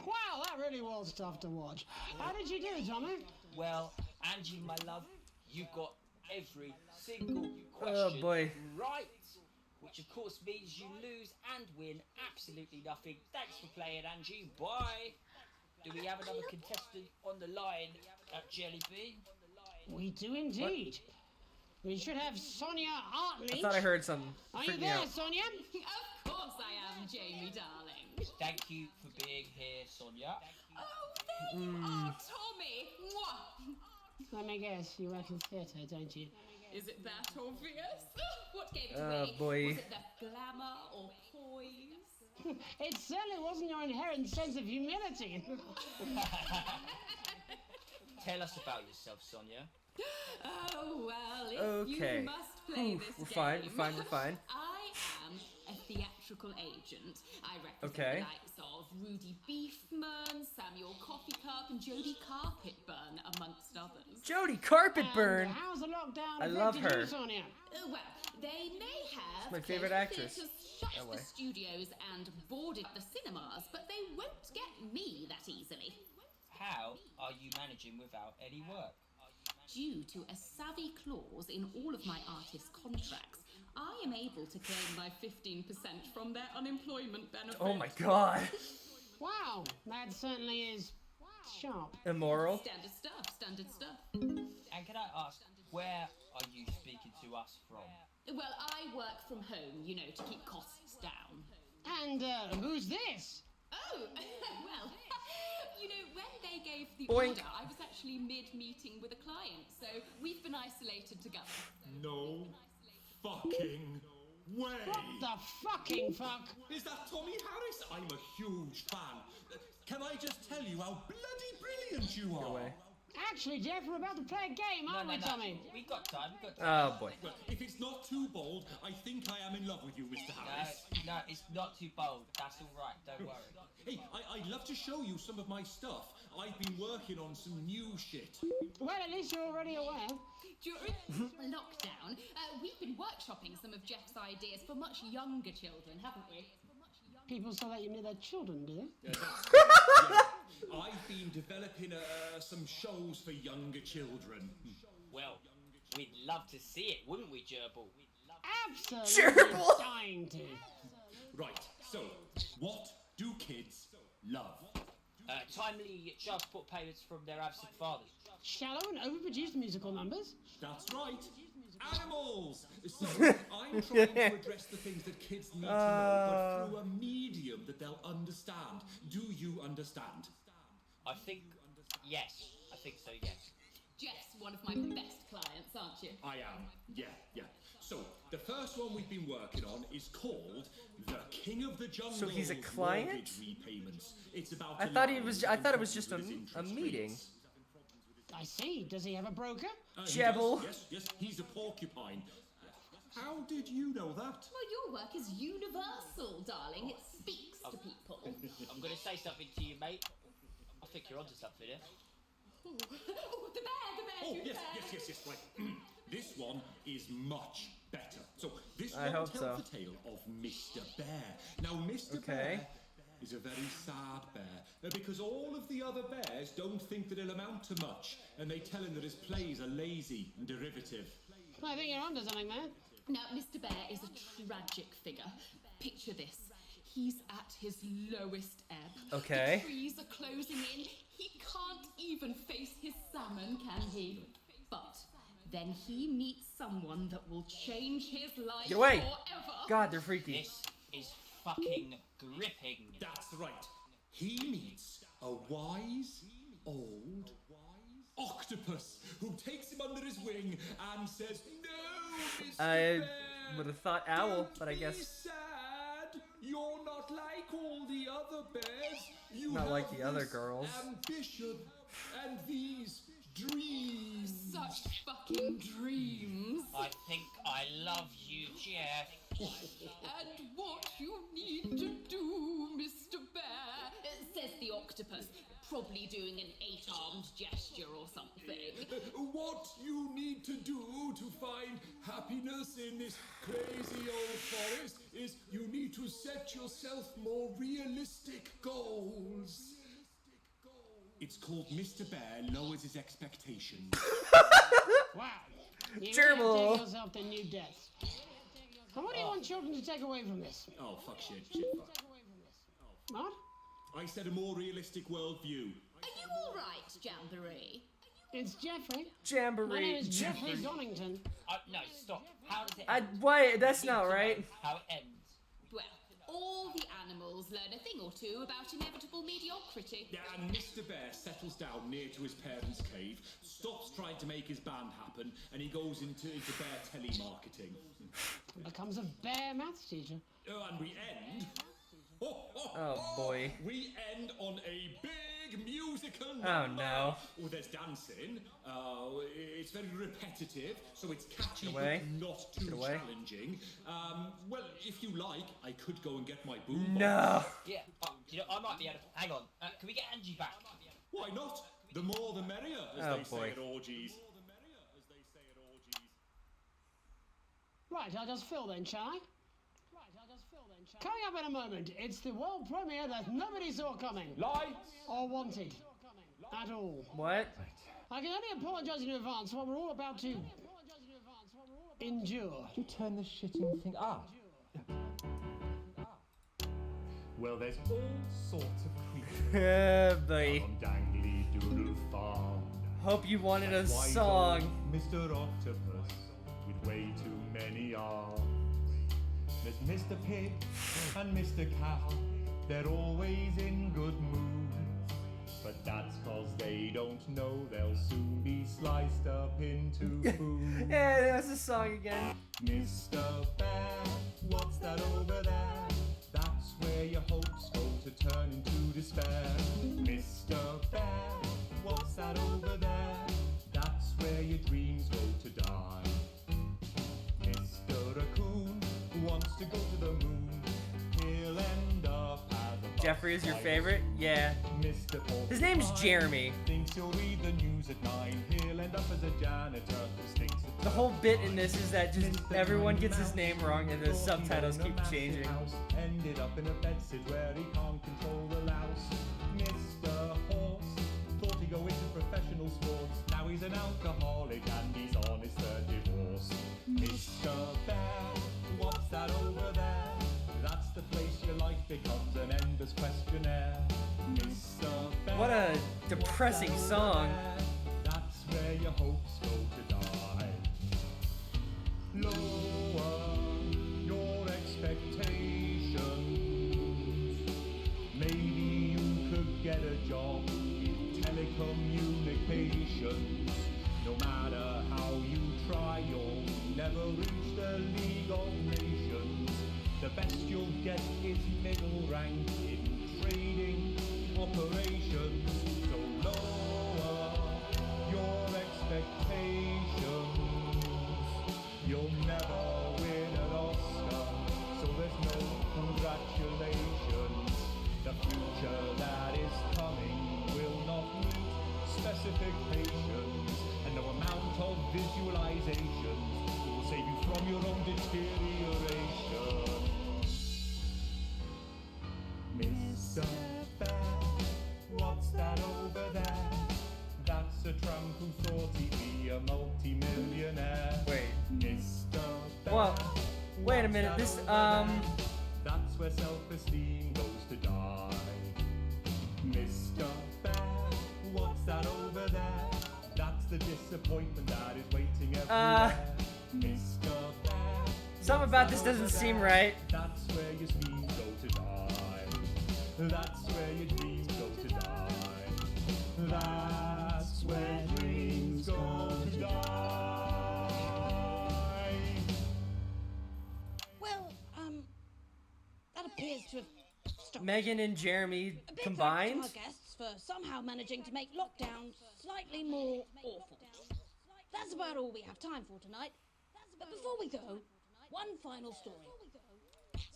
Wow, that really was tough to watch. How did you do, Tommy? Well, Angie, my love, you got every single Oh question boy. right. Which of course means you lose and win absolutely nothing. Thanks for playing, Angie. Bye. Do we have another contestant on the line at Jelly Bean? We do indeed. We should have Sonia Hartley. I thought I heard something. Are you Freaked me there, out. Sonia? Of course I am, Jamie, darling. Thank you for being here, Sonia. Oh, there you are, Tommy. Mwah. Let me guess, you work in theatre, don't you? Is it that obvious? What gave it Oh, away? boy. Was it the glamour or poise? It certainly wasn't your inherent sense of humility. Tell us about yourself, Sonia. Oh, well, if Okay. you must play this We're game. fine. We're fine. I am a theatrical political agent. I represent Okay. the likes of Rudy Beefman, Samuel Coffee Cup, and Jodie Carpetburn, amongst others. Jodie Carpetburn. How's the lockdown I love affected her. you, Sonia? Well, they may have She's my favorite closed actress. theatres, shut LA. the studios, and boarded the cinemas, but they won't get me that easily. How are you managing without any work? Due to a savvy clause in all of my artist contracts, I am able to claim my 15% from their unemployment benefit. Oh my god. Wow, that certainly is sharp. Immoral. Standard stuff, standard stuff. And can I ask, where are you speaking to us from? Well, I work from home, you know, to keep costs down. And who's this? Oh, well, you know, when they gave the Boink. order, I was actually mid-meeting with a client, so we've been isolated together. No fucking way! What the fucking fuck? Is that Tommy Harris? I'm a huge fan. Can I just tell you how bloody brilliant you are? away. Actually, Jeff, we're about to play a game, aren't we, Tommy? We got time, Oh boy. Well, if it's not too bold, I think I am in love with you, Mr. Harris. No, it's not too bold. That's all right. Don't worry. Hey, I'd love to show you some of my stuff. I've been working on some new shit. Well, at least you're already aware. During lockdown, we've been workshopping some of Jeff's ideas for much younger children, haven't we? People so that you know their children, do they? Yeah, I've been developing some shows for younger children. Well, we'd love to see it, wouldn't we, Gerbil? Absolutely dying to. Right, so, what do kids love? Timely child support payments from their absent fathers. Shallow and overproduced musical numbers? That's right. Animals! So, I'm trying to address the things that kids need to know, but through a medium that they'll understand. Do you understand? I think, yes. I think so, yes. Jeff's one of my best clients, aren't you? I am, yeah. So, the first one we've been working on is called The King of the Jungle. So he's a client? Mortgage repayments. It's about I thought it was just a meeting. I see. Does he have a broker? Jebble. Yes, he's a porcupine. How did you know that? Well, your work is universal, darling. It speaks to people. I'm going to say something to you, mate. I think you're onto something here. Oh, the bear, Oh, the yes, bear. right. This one is much better. So, this I one hope tells so. the tale of Mr. Bear. Now, Mr. Okay. Bear is a very sad bear, because all of the other bears don't think that he'll amount to much, and they tell him that his plays are lazy and derivative. I think you're onto something there. Now, Mr. Bear is a tragic figure. Picture this. He's at his lowest ebb. Okay. The trees are closing in. He can't even face his salmon, can he? But then he meets someone that will change his life Get away. forever. God, they're freaky. This is fucking gripping. That's right. He meets a wise, old octopus who takes him under his wing and says, "No, Mr. I Bear, would have thought owl, but I be guess sad. You're not like all the other bears. You not like have the other this girls." ambition and these dreams." Such fucking dreams. I think I love you, Jeff. And what you need to do, Mr. Bear, says the octopus, probably doing an 8-armed gesture or something. What you need to do to find happiness in this crazy old forest is you need to set yourself more realistic goals. It's called Mr. Bear Lowers His Expectations. Wow. You Gerbil. can't take yourself to new depths. And what do you want children to take away from this? Oh, fuck shit, fuck. What? I said a more realistic worldview. Are you all right, Jamboree? It's Jeffrey. Jamboree. My name is Jeffrey Jamboree. Donington. No, stop. How does it I end? why? That's not right. How it ends. Well, all the animals learn a thing or two about inevitable mediocrity. Yeah, and Mr. Bear settles down near to his parents' cave, stops trying to make his band happen, and he goes into bear telemarketing. Becomes a bear maths teacher. And we end... Oh boy. We end on a big big musical Oh, number. no. Oh, there's dancing. It's very repetitive, so it's catchy Get away. but not too Get away. challenging. Well, if you like, I could go and get my boombox. No. Yeah, you know, I might be able to. Hang on. Can we get Angie back? Why not? The more the merrier, as Oh, they boy. say at orgies. Right, I'll just fill then, shall I? Coming up in a moment, it's the world premiere that nobody saw coming. Lights! Or wanted. At all. What? I can only apologise in advance for what we're all about to endure. You turn the shitting thing up. Well, there's all sorts of creatures Buddy. on Dangly Doodle Farm. Hope you wanted a Wise song. old Mr. Octopus with way too many arms. There's Mr. Pig and Mr. Cow. They're always in good mood. But that's cause they don't know they'll soon be sliced up into food. Yeah, that's the song again. Mr. Bear, what's that over there? That's where your hopes go to turn into despair. Mr. Bear, what's that over there? That's where your dreams go to die. Mr. Raccoon wants to go to the moon. He'll end up as a Jeffrey is your favorite? Yeah. Mr. His name's Jeremy. Thinks he'll read the news at 9. He'll end up as a janitor who stinks at The whole bit in this is that just everyone gets his name wrong and the subtitles keep changing. ended up in a bedsit where he can't control the louse. Mr. Horse thought he'd go into professional sports. Now he's an alcoholic and he's on his third divorce. Mr. Bear, what's that over there? That's the place your life becomes an endless questionnaire. Mr. Bear, What a depressing song. that's where your hopes go to die. Lower your expectations. Maybe you could get a job in telecommunications. No matter how you try, you'll never reach the League of Nations. The best you'll get is middle rank in trading operations. So lower your expectations. You'll never win an Oscar, so there's no congratulations. The future that is coming will not meet specifications, and no amount of visualizations will save you from your own deterioration. Mr. Bear, what's that over there? That's a tramp who thought he'd be a multi-millionaire. Wait. Mr. Bear, Well, wait a minute. This, that's where self-esteem goes to die. Mr. Bear, what's that over there? That's the disappointment that is waiting everywhere. Mr. Bear, something about this doesn't seem right. that's where your schemes go to die. That's where your dreams go to die. That's where dreams go to die. Well, that appears to have stopped. Megan and Jeremy A big combined. thanks to our guests for somehow managing to make lockdown slightly more awful. That's about all we have time for tonight. But before we go, one final story.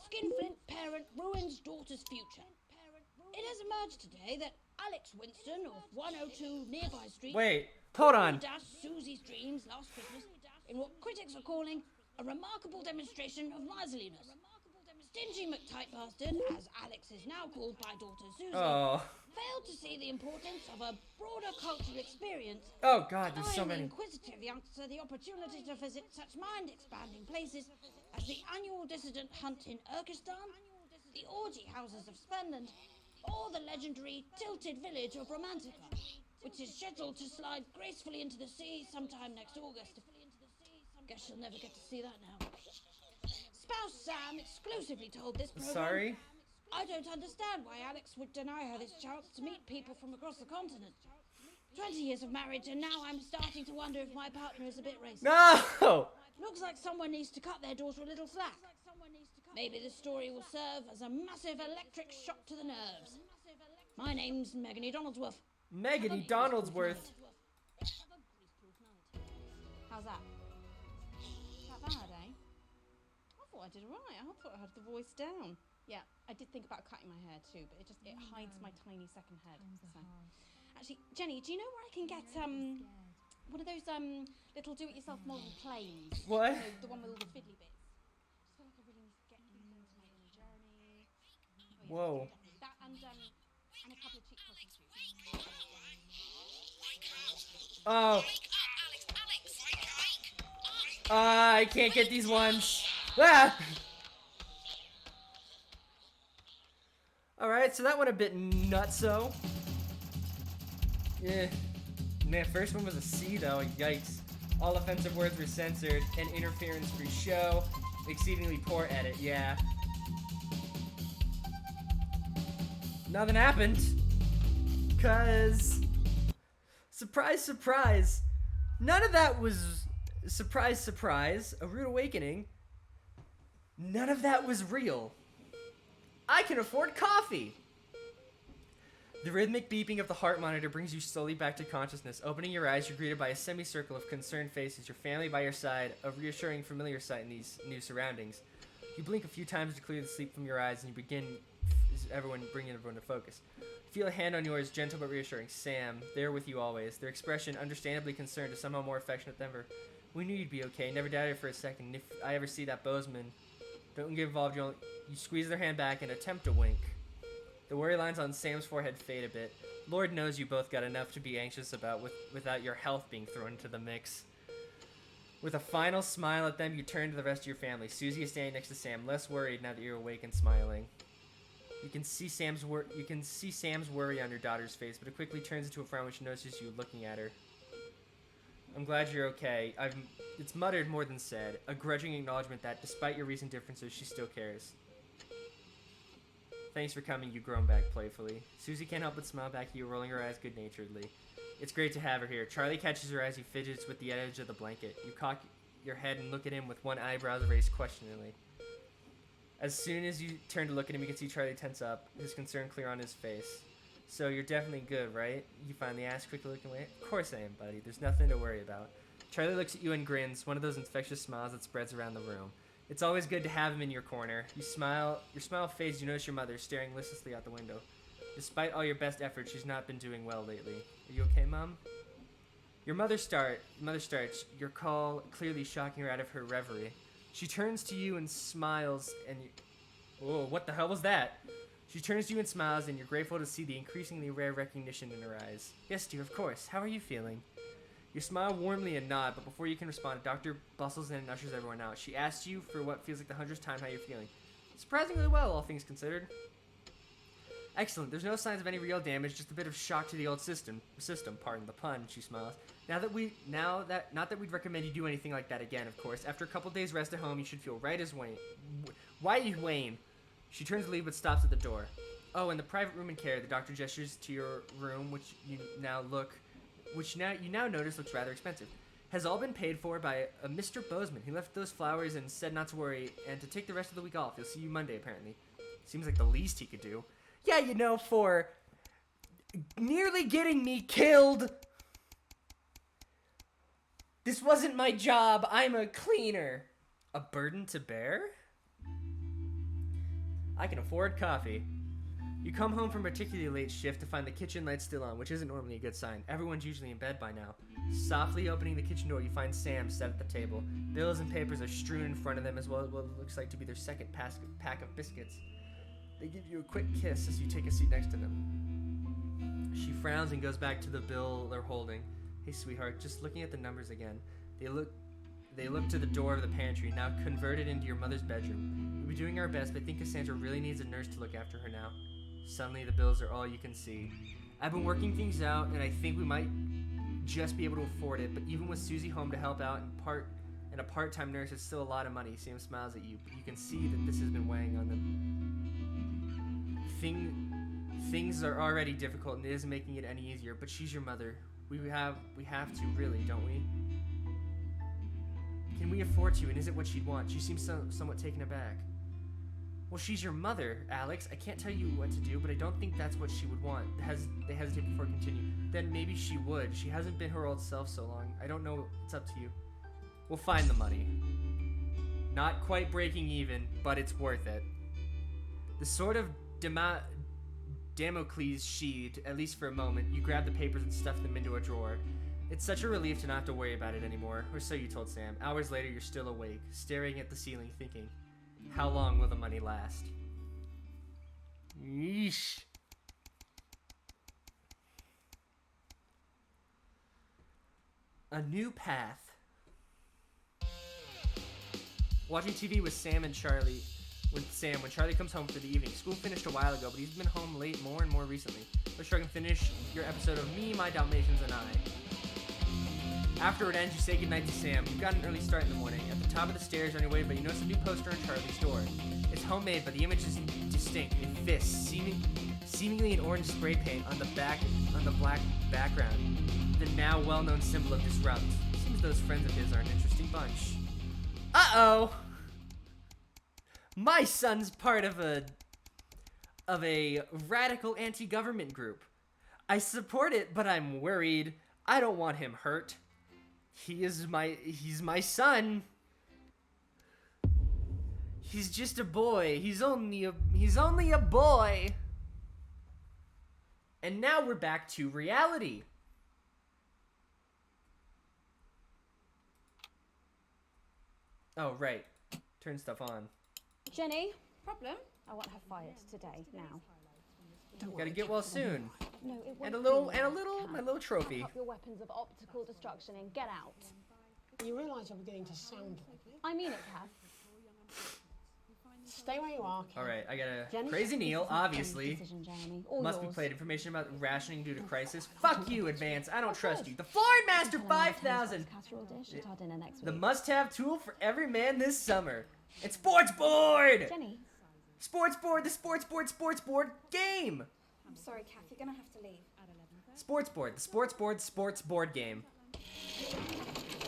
Skinflint parent ruins daughter's future. It has emerged today that Alex Winston of 102 Nearby Street Wait, hold on. dashed Susie's dreams last Christmas in what critics are calling a remarkable demonstration of miserliness. Stingy McTight bastard, as Alex is now called by daughter Susie, Oh. failed to see the importance of a broader cultural experience. Oh, God, there's so denying the many. inquisitive youngster the opportunity to visit such mind-expanding places as the annual dissident hunt in Urkistan, the orgy houses of Spenland, or the legendary tilted village of Romantica, which is scheduled to slide gracefully into the sea sometime next August. Guess she'll never get to see that now. Spouse Sam exclusively told this program, Sorry? I don't understand why Alex would deny her this chance to meet people from across the continent. 20 years of marriage and now I'm starting to wonder if my partner is a bit racist. No! Looks like someone needs to cut their daughter a little slack. Maybe this story will serve as a massive electric shock to the nerves. My name's Megany Donaldsworth. Megany Donaldsworth. How's that? Not bad, eh? I thought I did alright. I thought I had the voice down. Yeah, I did think about cutting my hair too, but it hides my tiny second head. So. Actually, Jenny, do you know where I can get one of those little do-it-yourself model planes? What? You know, the one with all the fiddly bits. I just feel like I really need to get into my own journey. Whoa. That and a couple of cheap costumes. Oh. I can't get these ones. Ah! Alright, so that went a bit nutso. Yeah. Man, first one was a C though, yikes. All offensive words were censored, an interference-free show, exceedingly poor edit, yeah. Nothing happened. 'Cause... Surprise, surprise. None of that was... Surprise, surprise. A rude awakening. None of that was real. I can afford coffee! The rhythmic beeping of the heart monitor brings you slowly back to consciousness. Opening your eyes, you're greeted by a semicircle of concerned faces, your family by your side, a reassuring familiar sight in these new surroundings. You blink a few times to clear the sleep from your eyes, and you begin bringing everyone to focus. Feel a hand on yours, gentle but reassuring. Sam, they're with you always. Their expression, understandably concerned, is somehow more affectionate than ever. We knew you'd be okay, never doubted for a second. If I ever see that Bozeman, don't get involved. You squeeze their hand back and attempt to wink. The worry lines on Sam's forehead fade a bit. Lord knows you both got enough to be anxious about without your health being thrown into the mix. With a final smile at them, you turn to the rest of your family. Susie is standing next to Sam, less worried now that you're awake and smiling. You can see Sam's worry on your daughter's face, but it quickly turns into a frown when she notices you looking at her. I'm glad you're okay. It's muttered more than said, a grudging acknowledgement that, despite your recent differences, she still cares. Thanks for coming, you groan back playfully. Susie can't help but smile back at you, rolling her eyes good-naturedly. It's great to have her here. Charlie catches her as he fidgets with the edge of the blanket. You cock your head and look at him with one eyebrow raised questioningly. As soon as you turn to look at him, you can see Charlie tense up, his concern clear on his face. So you're definitely good, right? You finally ask, quickly looking away. Of course I am, buddy. There's nothing to worry about. Charlie looks at you and grins, one of those infectious smiles that spreads around the room. It's always good to have him in your corner. You smile. Your smile fades. You notice your mother staring listlessly out the window. Despite all your best efforts, she's not been doing well lately. Are you okay, Mom? Your mother starts. Your call clearly shocking her out of her reverie. She turns to you and smiles, and whoa, what the hell was that? She turns to you and smiles, and you're grateful to see the increasingly rare recognition in her eyes. Yes, dear, of course. How are you feeling? You smile warmly and nod, but before you can respond, a doctor bustles in and ushers everyone out. She asks you for what feels like the 100th time how you're feeling. Surprisingly well, all things considered. Excellent. There's no signs of any real damage, just a bit of shock to the old system. Pardon the pun, she smiles. Not that we'd recommend you do anything like that again, of course. After a couple days rest at home, you should feel right as Wayne. Wayne. She turns to leave but stops at the door. Oh, in the private room in care, the doctor gestures to your room, which you now notice looks rather expensive. Has all been paid for by a Mr. Bozeman. He left those flowers and said not to worry and to take the rest of the week off. He'll see you Monday, apparently. Seems like the least he could do. Yeah, you know, for nearly getting me killed. This wasn't my job. I'm a cleaner. A burden to bear? I can afford coffee. You come home from a particularly late shift to find the kitchen lights still on, which isn't normally a good sign. Everyone's usually in bed by now. Softly opening the kitchen door, you find Sam set at the table. Bills and papers are strewn in front of them, as well as what looks like to be their second pack of biscuits. They give you a quick kiss as you take a seat next to them. She frowns and goes back to the bill they're holding. Hey, sweetheart, just looking at the numbers again. They look to the door of the pantry, now converted into your mother's bedroom. We'll be doing our best, but I think Cassandra really needs a nurse to look after her now. Suddenly, the bills are all you can see. I've been working things out, and I think we might just be able to afford it, but even with Susie home to help out and a part-time nurse, it's still a lot of money. Sam smiles at you, but you can see that this has been weighing on them. Things are already difficult, and it isn't making it any easier, but she's your mother. We have to, really, don't we? Can we afford to, and is it what she'd want? She seems somewhat taken aback. Well, she's your mother, Alex. I can't tell you what to do, but I don't think that's what she would want. They hesitate before continue. Then maybe she would. She hasn't been her old self so long. I don't know. It's up to you. We'll find the money. Not quite breaking even, but it's worth it. The sword of Damocles sheathed, at least for a moment. You grab the papers and stuff them into a drawer. It's such a relief to not have to worry about it anymore, or so you told Sam. Hours later, you're still awake, staring at the ceiling, thinking, how long will the money last? Yeesh. A new path. Watching TV with Sam and Charlie. When Charlie comes home for the evening. School finished a while ago, but he's been home late more and more recently. Let's try and finish your episode of Me, My Dalmatians, and I. After it ends, you say goodnight to Sam. You've got an early start in the morning. At the top of the stairs on your way, but you notice a new poster on Charlie's door. It's homemade, but the image is distinct. A fist, seemingly in orange spray paint on the black background. The now well-known symbol of Disrupt. Seems those friends of his are an interesting bunch. Uh-oh! My son's part of a radical anti-government group. I support it, but I'm worried. I don't want him hurt. He's my son. He's just a boy. He's only a boy. And now we're back to reality. Oh, right. Turn stuff on. Jenny, problem? I want her fired today, now. Gotta get well soon. No, it won't And a be little, now. my little trophy. Pack up your weapons of optical destruction and get out. You realise you're beginning to sound like me? I mean it, Kath. Stay where you are, Kath. All right, I got a Jenny, crazy this Neil, isn't obviously. Jenny's decision, Jeremy. All Must be yours. played. Information about rationing due to crisis. Fuck you, Advance. I don't trust you. The Florida Master 5000. Casserole dish at our dinner next The week. must-have tool for every man this summer. It's Sports Board. Jenny. Sports Board, the Sports Board game. I'm sorry, Kath, you're gonna have to leave. Sports Board, the Sports Board game.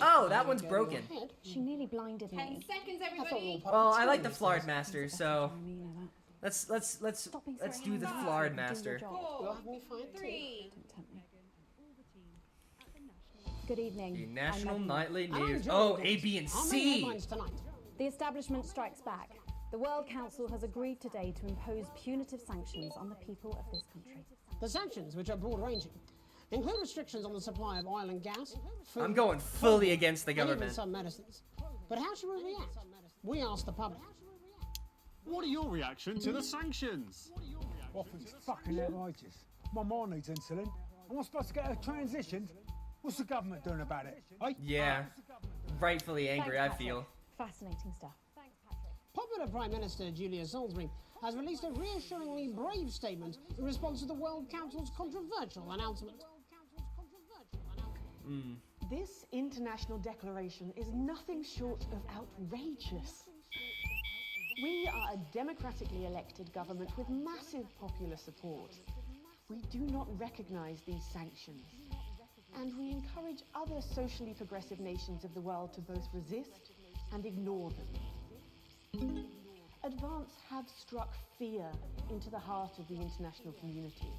Oh, that one's broken. She nearly blinded me. 10 seconds, everybody. Well, I like the Florida Master, so let's do the Florida Master. 4, 3. Good evening. The National I'm Maggie. Nightly I'm News. Joe Oh, Roberts. A, B, and Our main C. headlines tonight. The establishment strikes back. The World Council has agreed today to impose punitive sanctions on the people of this country. The sanctions, which are broad-ranging, include restrictions on the supply of oil and gas, food, I'm going fully against the and even government. some medicines. But how should we react? We asked the public. What are your reaction to the sanctions? Well, it's fucking outrageous. My mom needs insulin. Am I supposed to get her transitioned? What's the government doing about it? Eh? Yeah, rightfully angry, I Thanks, Patrick. feel. Fascinating stuff. Popular Prime Minister Julia Salisbury has released a reassuringly brave statement in response to the World Council's controversial announcement. This international declaration is nothing short of outrageous. We are a democratically elected government with massive popular support. We do not recognise these sanctions, and we encourage other socially progressive nations of the world to both resist and ignore them. Advance have struck fear into the heart of the international community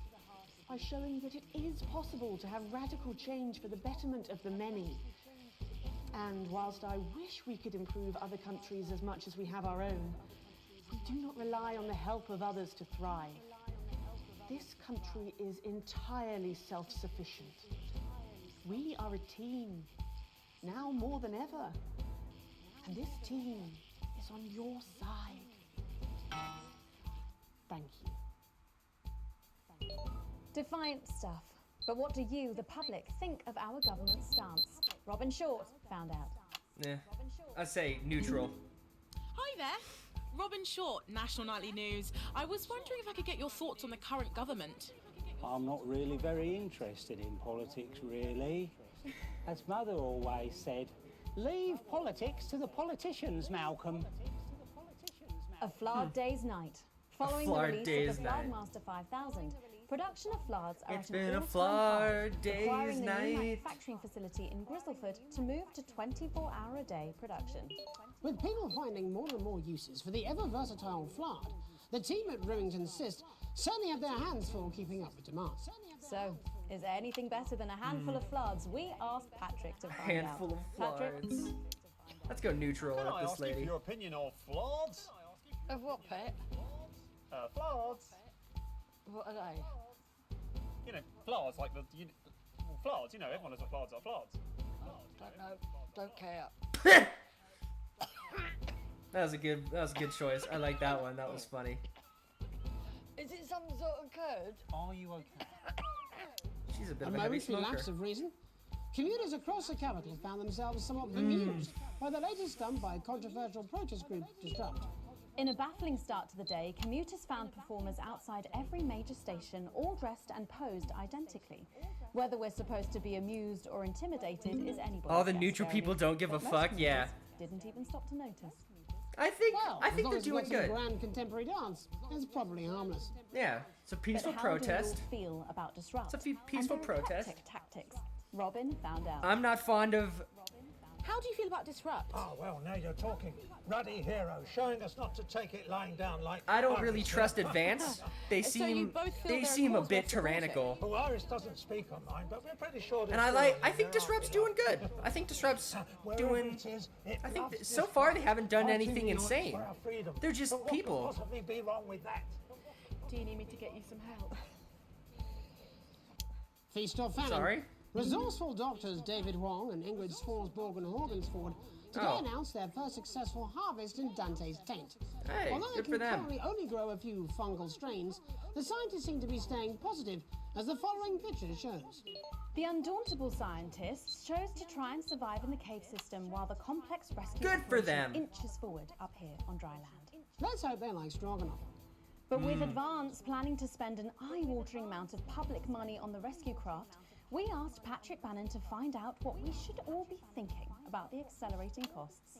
by showing that it is possible to have radical change for the betterment of the many. And whilst I wish we could improve other countries as much as we have our own, we do not rely on the help of others to thrive. This country is entirely self-sufficient. We are a team, now more than ever. And this team is on your side. Thank you. Defiant stuff. But what do you, the public, think of our government's stance? Robin Short found out. I'd say neutral. Hi there. Robin Short, National Nightly News. I was wondering if I could get your thoughts on the current government. I'm not really very interested in politics, really. As Mother always said, leave politics to the politicians, Malcolm. A Flood Day's Night. Following the Flood release Day's of the Night. Floodmaster 5000, Production of Flards are It's at an been a all-time Flard high, day's requiring the new night. manufacturing facility in Grizzleford to move to 24-hour-a-day production. With people finding more and more uses for the ever-versatile Flard, the team at Remington Cyst certainly have their hands full keeping up with demand. So, is there anything better than a handful of Flards? We asked Patrick to find Handful out. of Flards. Let's go neutral Can with I this ask you lady. for your opinion of Flards? Of what, pet? Flards. What are they? You know, Flards, like Flards, you know, everyone knows what Flards are. Flards. Don't know. Don't care. That was a good choice. I like that one. That was funny. Is it some sort of code? Are you okay? She's a bit A of a heavy momentary smoker. lapse of reason. Commuters across the capital found themselves somewhat bemused by the latest stunt by controversial protest group Disrupt. In a baffling start to the day, commuters found performers outside every major station, all dressed and posed identically. Whether we're supposed to be amused or intimidated is anybody's All the guess, neutral Jeremy. people don't give a But most fuck. Yeah. commuters didn't even stop to notice. I think Well, I as think long they're as doing it's not some good. grand contemporary dance, it's probably harmless. Yeah. It's a peaceful But how protest. do you all feel about Disrupt? It's a peaceful and their protest. eclectic tactics. Robin found out. I'm not fond of. How do you feel about Disrupt? Oh, well, now you're talking. Ruddy hero, showing us not to take it lying down like... I don't really Iris. trust Advance. They So you seem both feel they they're seem a cause bit worth supporting? tyrannical. Well, Iris doesn't speak online, but we're pretty sure... And I think Disrupt's doing good. I think Disrupt's doing. I think so far they haven't done anything insane. They're just What could people. possibly be wrong with that? Do you need me to get you some help? Feast or famine. Sorry? Resourceful doctors David Wong and Ingrid Swansborg and Horgansford today Oh. announced their first successful harvest in Dante's Taint. Hey, Although they good can for them. currently only grow a few fungal strains, the scientists seem to be staying positive, as the following picture shows. The undauntable scientists chose to try and survive in the cave system while the complex rescue Good for operation them. inches forward up here on dry land. Let's hope they're like Stroganoff. But with Advance planning to spend an eye-watering amount of public money on the rescue craft, we asked Patrick Bannon to find out what we should all be thinking about the accelerating costs.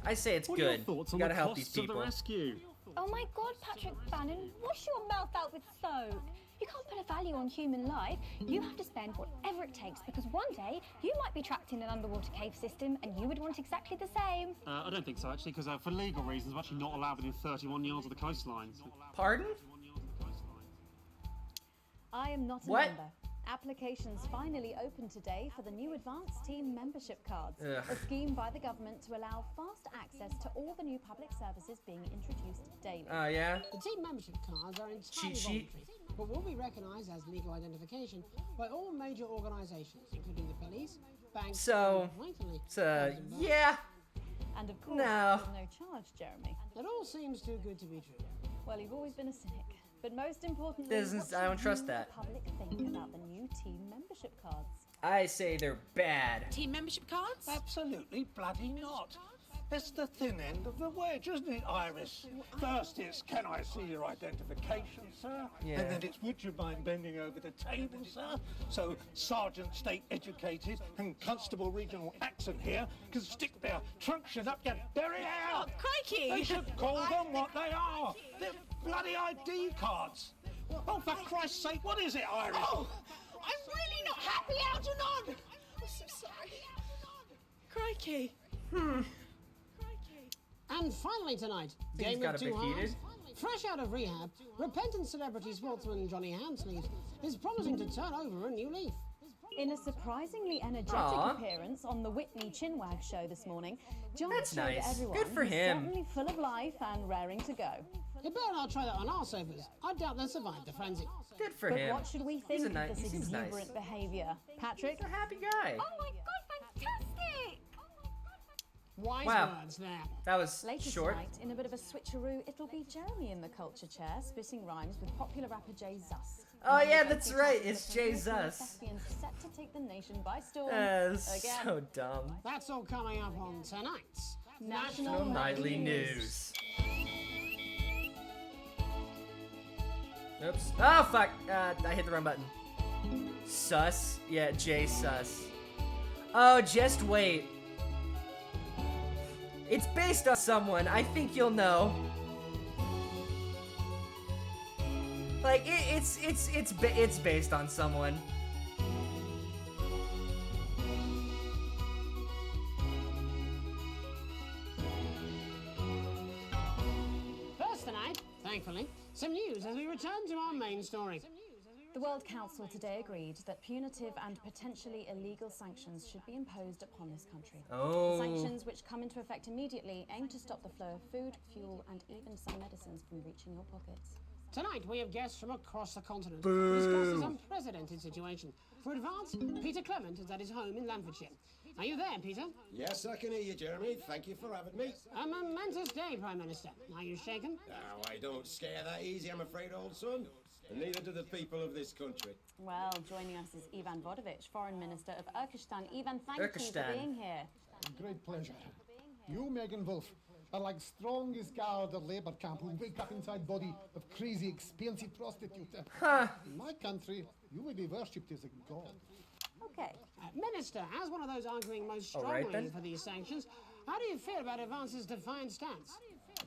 I say it's What are your good. thoughts You on gotta the help these costs of the people. rescue? Oh my God, Patrick Bannon, wash your mouth out with soap. You can't put a value on human life. You have to spend whatever it takes because one day you might be trapped in an underwater cave system and you would want exactly the same. I don't think so, actually, because for legal reasons, I'm actually not allowed within 31 yards of the coastline. Pardon? I am not a What? member. Applications finally open today for the new Advanced Team membership cards, Ugh. a scheme by the government to allow fast access to all the new public services being introduced daily. Oh yeah. The team membership cards are entirely Cheat sheet. voluntary, but will be recognised as legal identification by all major organisations, including the police, banks, So, and vitally, yeah. And of course, No. there's no charge, Jeremy. It all seems too good to be true. Well, you've always been a cynic. But most importantly, Doesn't- what I don't should trust you, that. the public think about the new team membership cards? I say they're bad. Team membership cards? Absolutely bloody not. It's the thin end of the wedge, isn't it, Iris? First it's, can I see your identification, sir? Yeah. And then it's, would you mind bending over the table, sir? So Sergeant State Educated and Constable Regional Accent here can stick their truncheon up your derriere. Oh, crikey! They should call them what they are. They're bloody ID cards. Oh, for Christ's sake, what is it, Iris? Oh, I'm really not happy, Algernon! I'm so sorry. Crikey. And finally tonight, Things game got of a two bit halves. heated. Fresh out of rehab, repentant celebrity sportsman Johnny Hamsleeve is promising to turn over a new leaf. In a surprisingly energetic Aw. appearance on the Whitney Chinwag show this morning, John That's showed nice. everyone Good for he's him. certainly full of life and raring to go. You better not try that on our sofas. I doubt they'll survive the frenzy. Good for But him. what should we He's think a of nice. this He seems nice. exuberant behaviour? Patrick? He's a happy guy. Oh my God, fantastic! Wise Wow. words there. That was Later short. tonight, in a bit of a switcheroo, it'll be Jeremy in the culture chair, spitting rhymes with popular rapper Jay Zus. Oh, And yeah, then that's features right, the it's Jay Filipino Zus. thespians set to take the nation by storm. That's again. so dumb. That's all coming up on tonight's National Nightly News. Oops. Oh, fuck. I hit the wrong button. Sus? Yeah, Jay Sus. Oh, just wait. It's based on someone. I think you'll know. Like it's based on someone. First tonight, thankfully, some news as we return to our main story. The World Council today agreed that punitive and potentially illegal sanctions should be imposed upon this country. Oh. The sanctions, which come into effect immediately, aim to stop the flow of food, fuel, and even some medicines from reaching your pockets. Tonight, we have guests from across the continent Boo. to discuss this unprecedented situation. For advance, Peter Clement is at his home in Lanfordshire. Are you there, Peter? Yes, I can hear you, Jeremy. Thank you for having me. A momentous day, Prime Minister. Are you shaken? Oh, I don't scare that easy, I'm afraid, old son. And neither do the people of this country. Well, joining us is Ivan Vodovich, Foreign Minister of Urkistan. Ivan, thank you for being here. Great pleasure. You, Megan Wolf, are like strongest guard at Labour camp who wake up inside body of crazy, expensive prostitute. In my country, you will be worshipped as a god. Okay. Minister, as one of those arguing most strongly for these sanctions, how do you feel about Advance's defiant stance?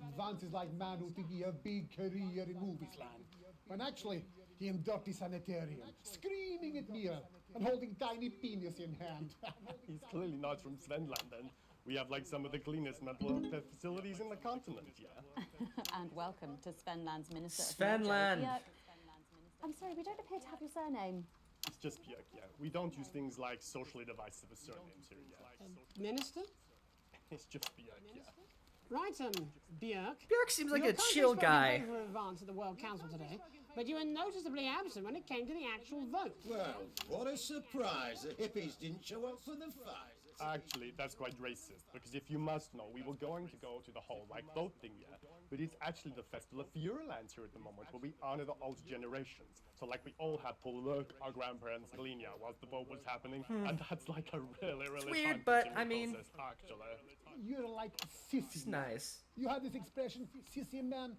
Advance is like man who think he have big career in movies land, when actually he in dirty sanitarium, screaming at mirror and holding tiny penis in hand. He's clearly not from Svenland, then. We have like some of the cleanest mental health facilities in the continent, yeah. And welcome to Svenland's Minister of Svenland. Björk. I'm sorry, we don't appear to have your surname. It's just Björk, yeah. We don't use things like socially divisive surnames here, yeah. Minister? It's just Björk, yeah. Right, Björk. Björk seems like Your a country chill spoke in guy. favour of Advance at the World Council today, but you were noticeably absent when it came to the actual vote. Well, what a surprise. The hippies didn't show up for the fight. Actually, that's quite racist, because if you must know, we were going to go to the whole, like, boat thing, yeah? But it's actually the Festival of Fureland here at the moment, where we honor the old generations. So, like, we all had to look our grandparents' Linia whilst the boat was happening, and that's, like, a really, really weird, but, time-consuming I mean... process, actually. You're like sissy. It's nice. You had this expression, sissy man.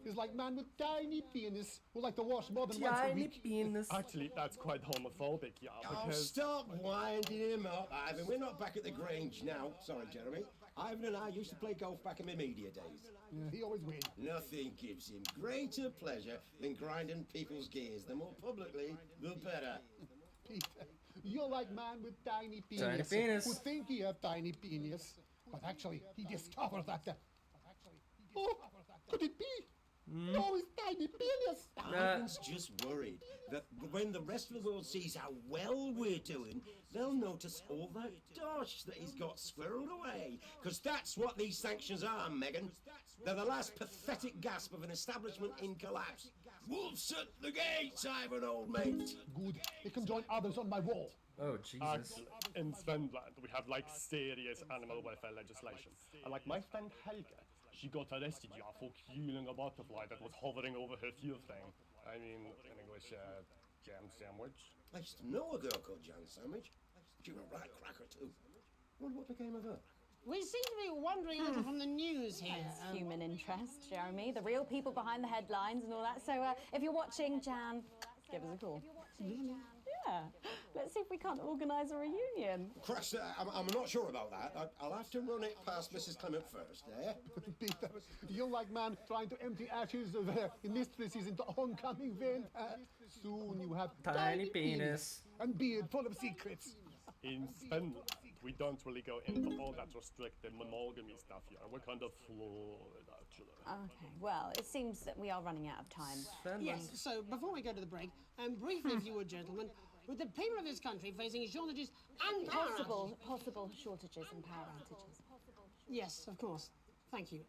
Is like man with tiny penis who like to wash more than once a week. penis. Actually, that's quite homophobic, yeah, Oh, because... stop winding him up, Ivan. We're not back at the Grange now. Sorry, Jeremy. Ivan and I used to play golf back in my media days. Yeah, he always wins. Nothing gives him greater pleasure than grinding people's gears. The more publicly, the better. Peter, you're like man with tiny penis. Tiny penis. Who think he have tiny penis, but actually he discovered that. Oh, could it be? Oh, his tiny penis. Ivan's just worried that when the rest of the world sees how well we're doing, they'll notice all that dosh that he's got squirreled away. Because that's what these sanctions are, Megan. They're the last pathetic gasp of an establishment in collapse. Wolves at the gates, Ivan, old mate. Good. They can join others on my wall. Oh, Jesus. Actually, in Svenland, we have, like, serious animal welfare legislation. And, like, my friend Helga, she got arrested, yeah, for killing a butterfly that was hovering over her fuel thing. I mean, in English, jam sandwich. I used to know a girl called Jam Sandwich. She was a right cracker, too. Wonder what became of her. We seem to be wandering a little from the news here. It's human interest, Jeremy. The real people behind the headlines and all that. So if you're watching, Jan, give us a call. Yeah. Let's see if we can't organise a reunion. Crash, I'm not sure about that. I'll have to run it past Mrs. Clement first, eh? Peter, you're like man trying to empty ashes of mistresses into oncoming vent. Soon you have Tiny penis. And beard full of secrets. In Svenland, we don't really go into all that restricted monogamy stuff here. We're kind of flawed, actually. Okay, well, it seems that we are running out of time. Yes, so before we go to the break, briefly, if you would, gentlemen, with the people of this country facing shortages and Possible shortages and power outages. Yes, of course. Thank you.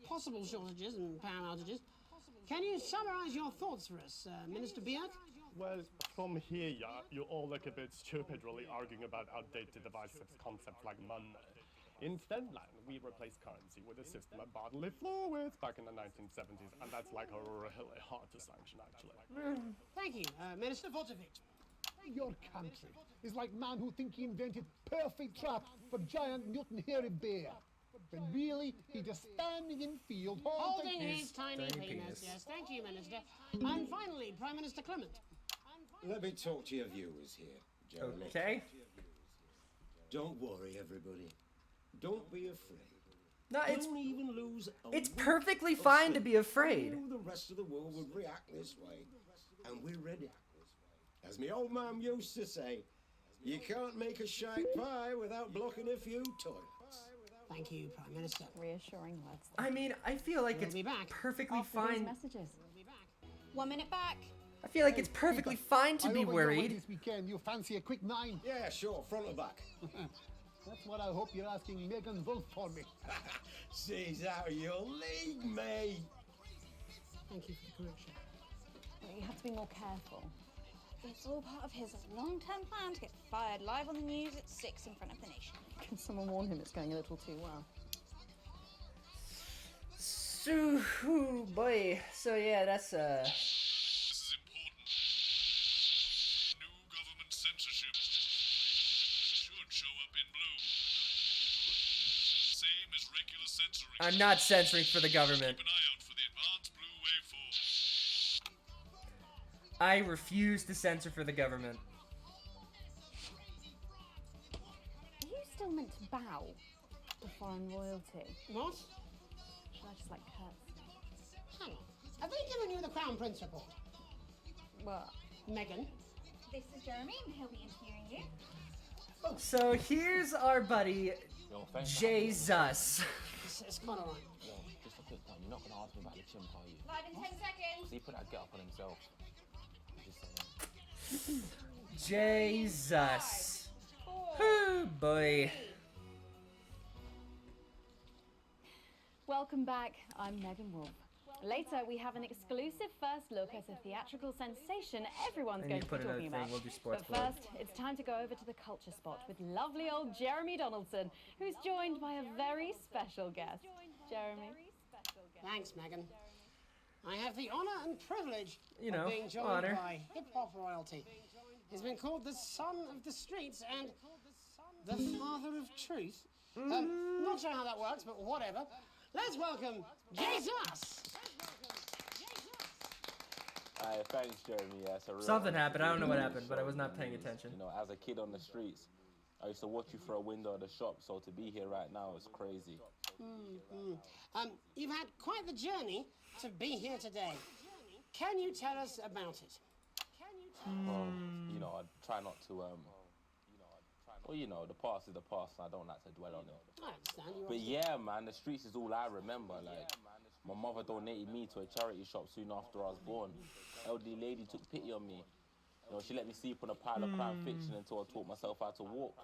Possible shortages and power outages. Can you summarise your thoughts for us, Minister Björk? Well, from here, yeah, you all look a bit stupid really arguing about outdated divisive concepts like money. In Svenland, we replaced currency with a system of bodily fluids back in the 1970s, and that's like really hard to sanction, actually. Thank you, Minister Vodovich. Your country is like man who think he invented perfect trap for giant mutant hairy bear. But really, he just standing in field holding his tiny penis. Yes, thank you, Minister. And finally, Prime Minister Clement. Let me talk to your viewers here, Jeremy. Okay. Don't worry, everybody. Don't be afraid. No, it's Don't even lose a it's wink perfectly of fine to sleep. be afraid. I knew the rest of the world would react this way, and we're ready. As my old man used to say, you can't make a shite pie without blocking a few toilets. Thank you, Prime Minister. Reassuring words. I mean, I feel like it's perfectly fine. Messages. 1 minute back. I feel like it's perfectly fine to be worried. This weekend, you fancy a quick 9? Yeah, sure, front or back. That's what I hope you're asking Megan Wolf for me. She's out of your league, mate. Thank you for the correction. But you have to be more careful. It's all part of his long-term plan to get fired live on the news at 6 in front of the nation. Can someone warn him it's going a little too well? So, boy. So yeah, that's This is important. New government censorship should show up in blue. Same as regular censoring. I'm not censoring for the government. Keep an eye out for the advanced blue waveform. I refuse to censor for the government. Are you still meant to bow to foreign royalty? What? Should I just like curtsy? Hang on. Have they given you the Crown Prince report? What? Meghan? This is Jeremy, and he'll be interviewing you. So here's our buddy Jesus. It's quite alright. Yo, just a quick one. You're not gonna ask me about the chimp, are you? Live in 10 seconds. He put that get up on himself. Just saying. Jesus. Oh boy. Welcome back. I'm Megan Wolf. Later, we have an exclusive first look at a theatrical sensation everyone's I going need to to be put another talking thing. about. We'll do sports But blog. first, it's time to go over to the culture spot with lovely old Jeremy Donaldson, who's joined by a very special guest. Jeremy. Thanks, Megan. I have the honour and privilege You of know, being joined honor. by hip-hop royalty. He's been called the son of the streets and the father of truth. Not sure how that works, but whatever. Let's welcome Jesus! Thanks, Jeremy. Yeah, it's a real Something honor happened. to I be don't know here what on happened, the but I show. was not paying attention. You know, as a kid on the streets, I used to watch you through a window of the shop, so to be here right now is crazy. You've had quite the journey to be here today. Can you tell us about it? Well, you know, I try not to, well, you know, the past is the past, and I don't like to dwell on it. I understand. You But yeah, man, the streets is all I remember. Like, my mother donated me to a charity shop soon after I was born. Elderly lady took pity on me. You know, she let me sleep on a pile of crime fiction until I taught myself how to walk.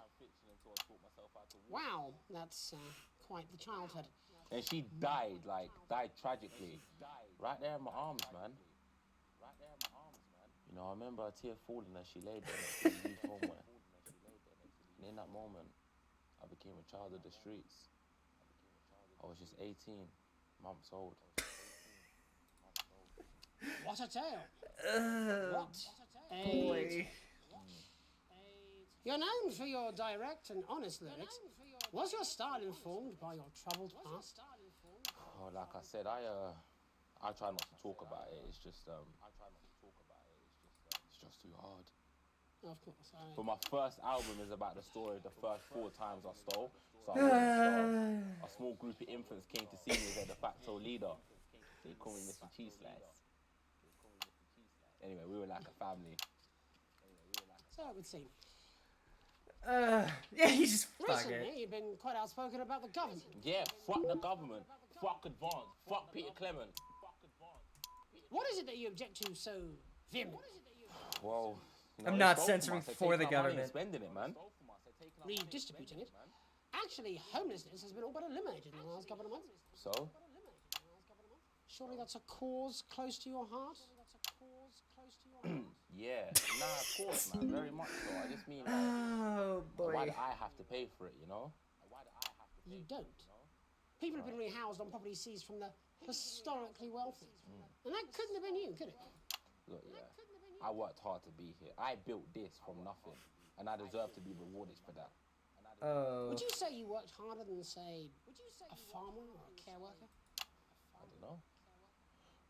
Wow, that's quite the childhood. And she died tragically. Right there in my arms, man. You know, I remember a tear falling as she laid there next to the youth homeware. And in that moment, I became a child of the streets. I was just 18 months old. What a tale. What a boy. You're known for your direct and honest lyrics. Was your style informed by your troubled past? Oh, like I said, I try not to talk about it. It's just it's just too hard. Of course. But my first album is about the story of the first 4 times I stole. So I wasn't a star. A small group of infants came to see me as a de facto leader. They call me Mr. Cheese Slice. Anyway, we were like a family. So it would seem. Yeah, he's just fuck Recently, it. you've been quite outspoken about the government. Yeah, fuck the government. Fuck Advance. Fuck Peter Clement. What is it that you object to so vehemently? Well, you know, I'm they not stole from censoring us. They're for the taking our money and government. spending it, man. Redistributing it. Actually, homelessness has been all but eliminated in the last couple of months. So? Surely that's a cause close to your heart? Yeah, nah, of course, man, very much so. I just mean, like, Oh boy. why do I have to pay for it, you know? You don't. People have been rehoused on property seized from the historically wealthy. And that couldn't have been you, could it? Look, yeah, I worked hard to be here. I built this from nothing, and I deserve to be rewarded for that. Oh. Would you say you worked harder than, say, a farmer or a care worker? I don't know.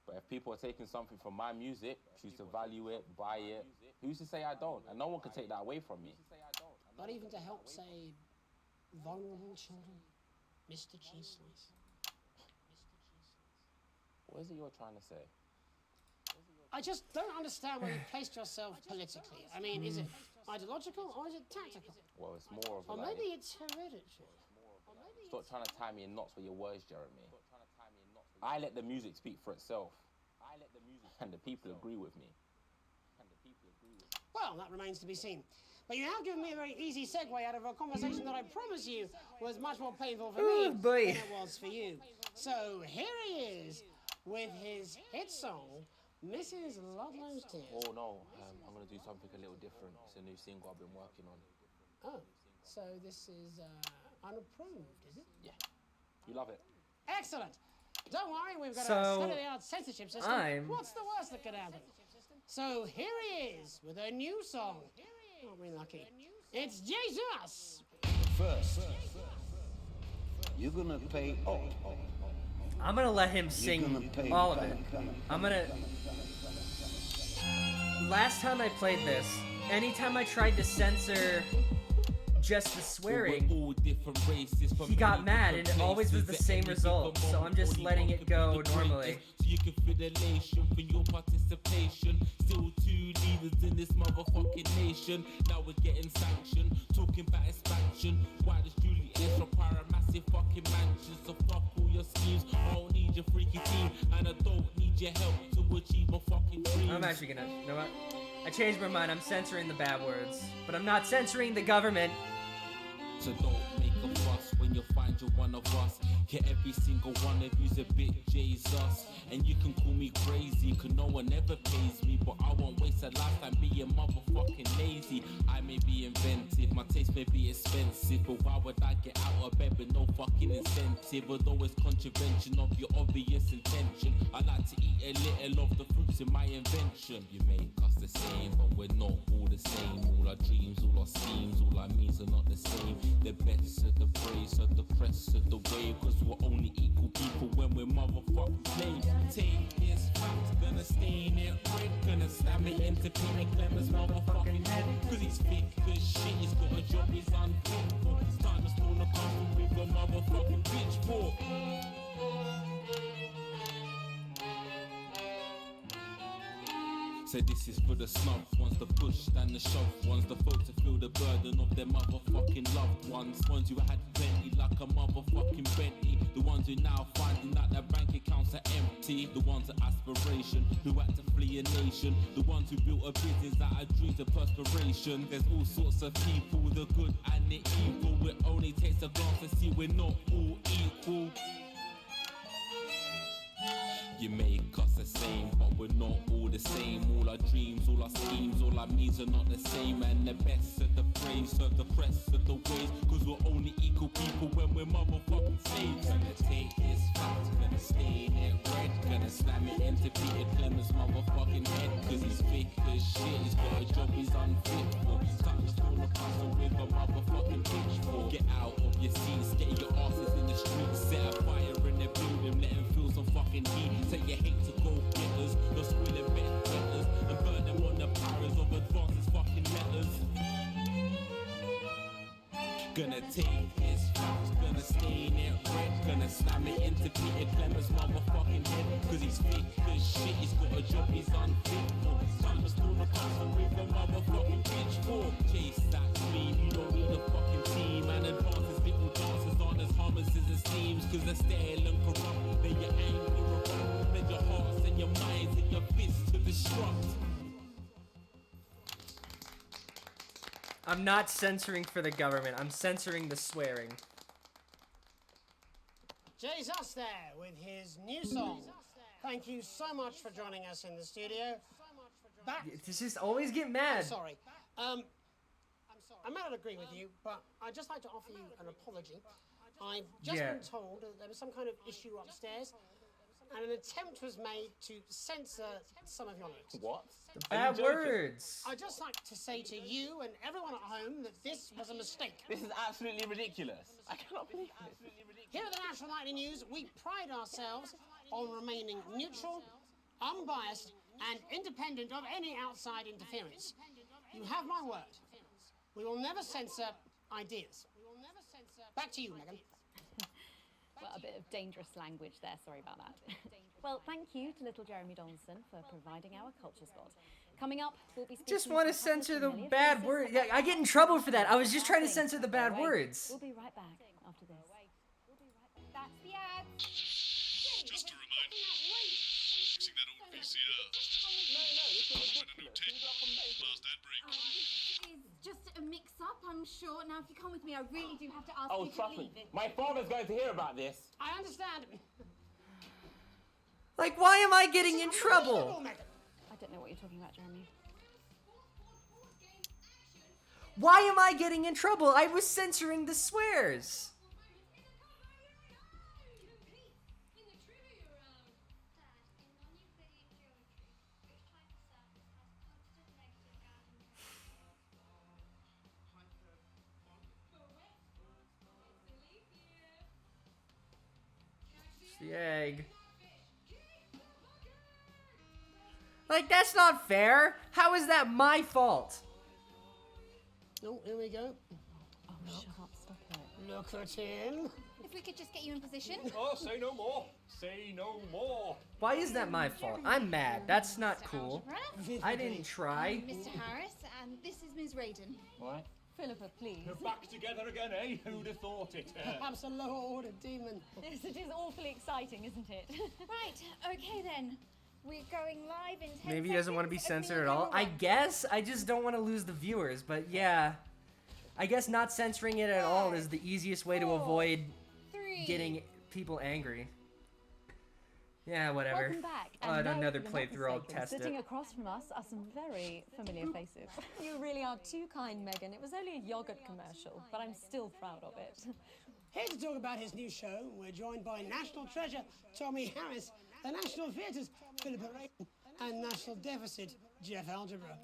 But if people are taking something from my music, choose to value it, buy it, who's to say I don't? And no one can take that away from me. Not even to help, say, vulnerable children? Mr. Cheese Slice. What is it you're trying to say? I just don't understand where you placed yourself politically. I mean, is it ideological or is it tactical? Well, it's more of Or like... maybe it's hereditary. Stop trying to tie me in knots with your words, Jeremy. I let the music speak for itself. And the people agree with me. Well, that remains to be seen. But you have given me a very easy segue out of a conversation that I promise you was much more painful for me than it was for you. So here he is with his hit song, Mrs. Ludlow's Tears. Oh no, I'm going to do something a little different. It's a new single I've been working on. Oh, so this is unapproved, is it? Yeah. You love it. Excellent. Don't worry, we've got So, a state-of-the-art censorship system. I'm- What's the worst that could happen? So here he is with a new song. Aren't we lucky? It's Jesus! First, you're gonna pay up. I'm gonna let him sing all of it. I'm gonna... Last time I played this, anytime I tried to censor just the swearing, he got mad and it always was the same result. So I'm just letting it go normally. You can feel the elation for your participation. Still two leaders in this motherfucking nation. Now we're getting sanctioned, talking about expansion. Why does Julius require a massive fucking mansion? So fuck all your schemes. I don't need your freaky team, and I don't need your help to achieve my fucking dreams. I'm actually gonna, you know what? I changed my mind. I'm censoring the bad words, but I'm not censoring the government. So don't make a fuss when you find you're one of us. Yeah, every single one of you's a bit Jesus. And you can call me crazy, cause no one ever pays me. But I won't waste a lifetime being motherfucking lazy. I may be inventive, my taste may be expensive. But why would I get out of bed with no fucking incentive? Although it's contravention of your obvious intention. I like to eat a little of the fruits in my invention. You make us the same, but we're not all the same. All our dreams, all our schemes, all our means are not the same. The best of the praise, of the press of the wave. Cause we're only equal people when we're motherfucking slaves. Take this fact, gonna stain it red. Gonna slam it into Peter Clemens' motherfucking head. Cause he's thick as shit, he's got a job he's unfit for. It's time to storm the castle with a motherfucking pitchfork. So this is for the snub ones, the push and the shove ones, the folks that feel the burden of their motherfucking loved ones. Ones who had plenty like a motherfucking Bentley. The ones who now finding out their bank accounts are empty. The ones of aspiration who had to flee a nation. The ones who built a business out of dreams of perspiration. There's all sorts of people, the good and the evil. It only takes a glance to see we're not all equal. You make us the same, but we're not all the same. All our dreams, all our schemes, all our means are not the same. And the best of the praise, of the press of the ways. Cause we're only equal people when we're motherfucking slaves. Gonna take this fact, gonna stain it red. Gonna slam it into Peter Clemens' motherfucking head. Cause he's thick as shit, he's got a job he's unfit for. Time to storm the castle with a motherfucking pitchfork. Get out of your seats, get your asses in the streets. Set a fire in the building, let them feel some fucking heat. Say you hate to go getters, you're squealing bed getters, and burn them on the powers of advances fucking letters. Gonna take his facts, gonna stain it red. Gonna slam it into Peter Clemens' motherfucking head. Cause he's thick as shit, he's got a job he's unfit for. Time to storm the castle with a motherfucking pitchfork. Chase that dream, you don't need a fucking team. And advance his little dances aren't as harmless as it seems. Cause they're stale and corrupt, then your anger erupt. Then your hearts and your minds and your fists to destruct. I'm not censoring for the government. I'm censoring the swearing. Jesus there with his new song. Thank you so much for joining us in the studio. Back. Just always get mad. I'm sorry. I may not agree with you, but I'd just like to offer you an apology. I've just been told that there was some kind of issue upstairs, and an attempt was made to censor some of your lyrics. What? Bad words. I'd just like to say to you and everyone at home that this was a mistake. This is absolutely ridiculous. I cannot believe this. Here at the National Nightly News, we pride ourselves on remaining neutral, unbiased, and independent of any outside interference. You have my word. We will never censor ideas. Back to you, Megan. Well, a bit of dangerous language there, sorry about that. Well, thank you to little Jeremy Donaldson for providing our culture spot. Coming up, we'll be speaking Just want to a couple of censor the familiar bad faces words. about Yeah, I get in trouble for that. I was just trying to things. censor the bad Away. words. We'll be right back after this. That's the ad. Just a reminder, fixing that old VCR. Find a new tape. Last ad break. It's just a mix-up, I'm sure. Now, if you come with me, I really do have to ask Oh, you to trust me. leave. My father's going to hear about this. I understand. Like, why am I getting in trouble? I don't know what you're talking about, Jeremy. Why am I getting in trouble? I was censoring the swears. It's the egg. Like, that's not fair. How is that my fault? Oh, here we go. Oh, shut up, stop it. Look at him. If we could just get you in position. Oh, say no more. Say no more. Why is that my fault? I'm mad. That's not cool. I didn't try. Mr. Harris, and this is Ms. Radin. What? Philippa, please. You're back together again, eh? Who'd have thought it? Perhaps a lower order demon. Yes, it is awfully exciting, isn't it? Right, okay then. We're going live in 10 Maybe he doesn't want to be seconds. censored at all. I guess. I just don't want to lose the viewers. But yeah. I guess not censoring it at all is the easiest way to avoid getting people angry. Yeah, whatever. Welcome back. Another no, you're not playthrough, I'll mistaken. test Sitting it. across from us are some very familiar faces. You really are too kind, Megan. It was only a yogurt commercial, but I'm still proud of it. Here to talk about his new show, we're joined by National Treasure Tommy Harris, the National Theatre's Philippa Radin, and National Deficit Jeff Algebra.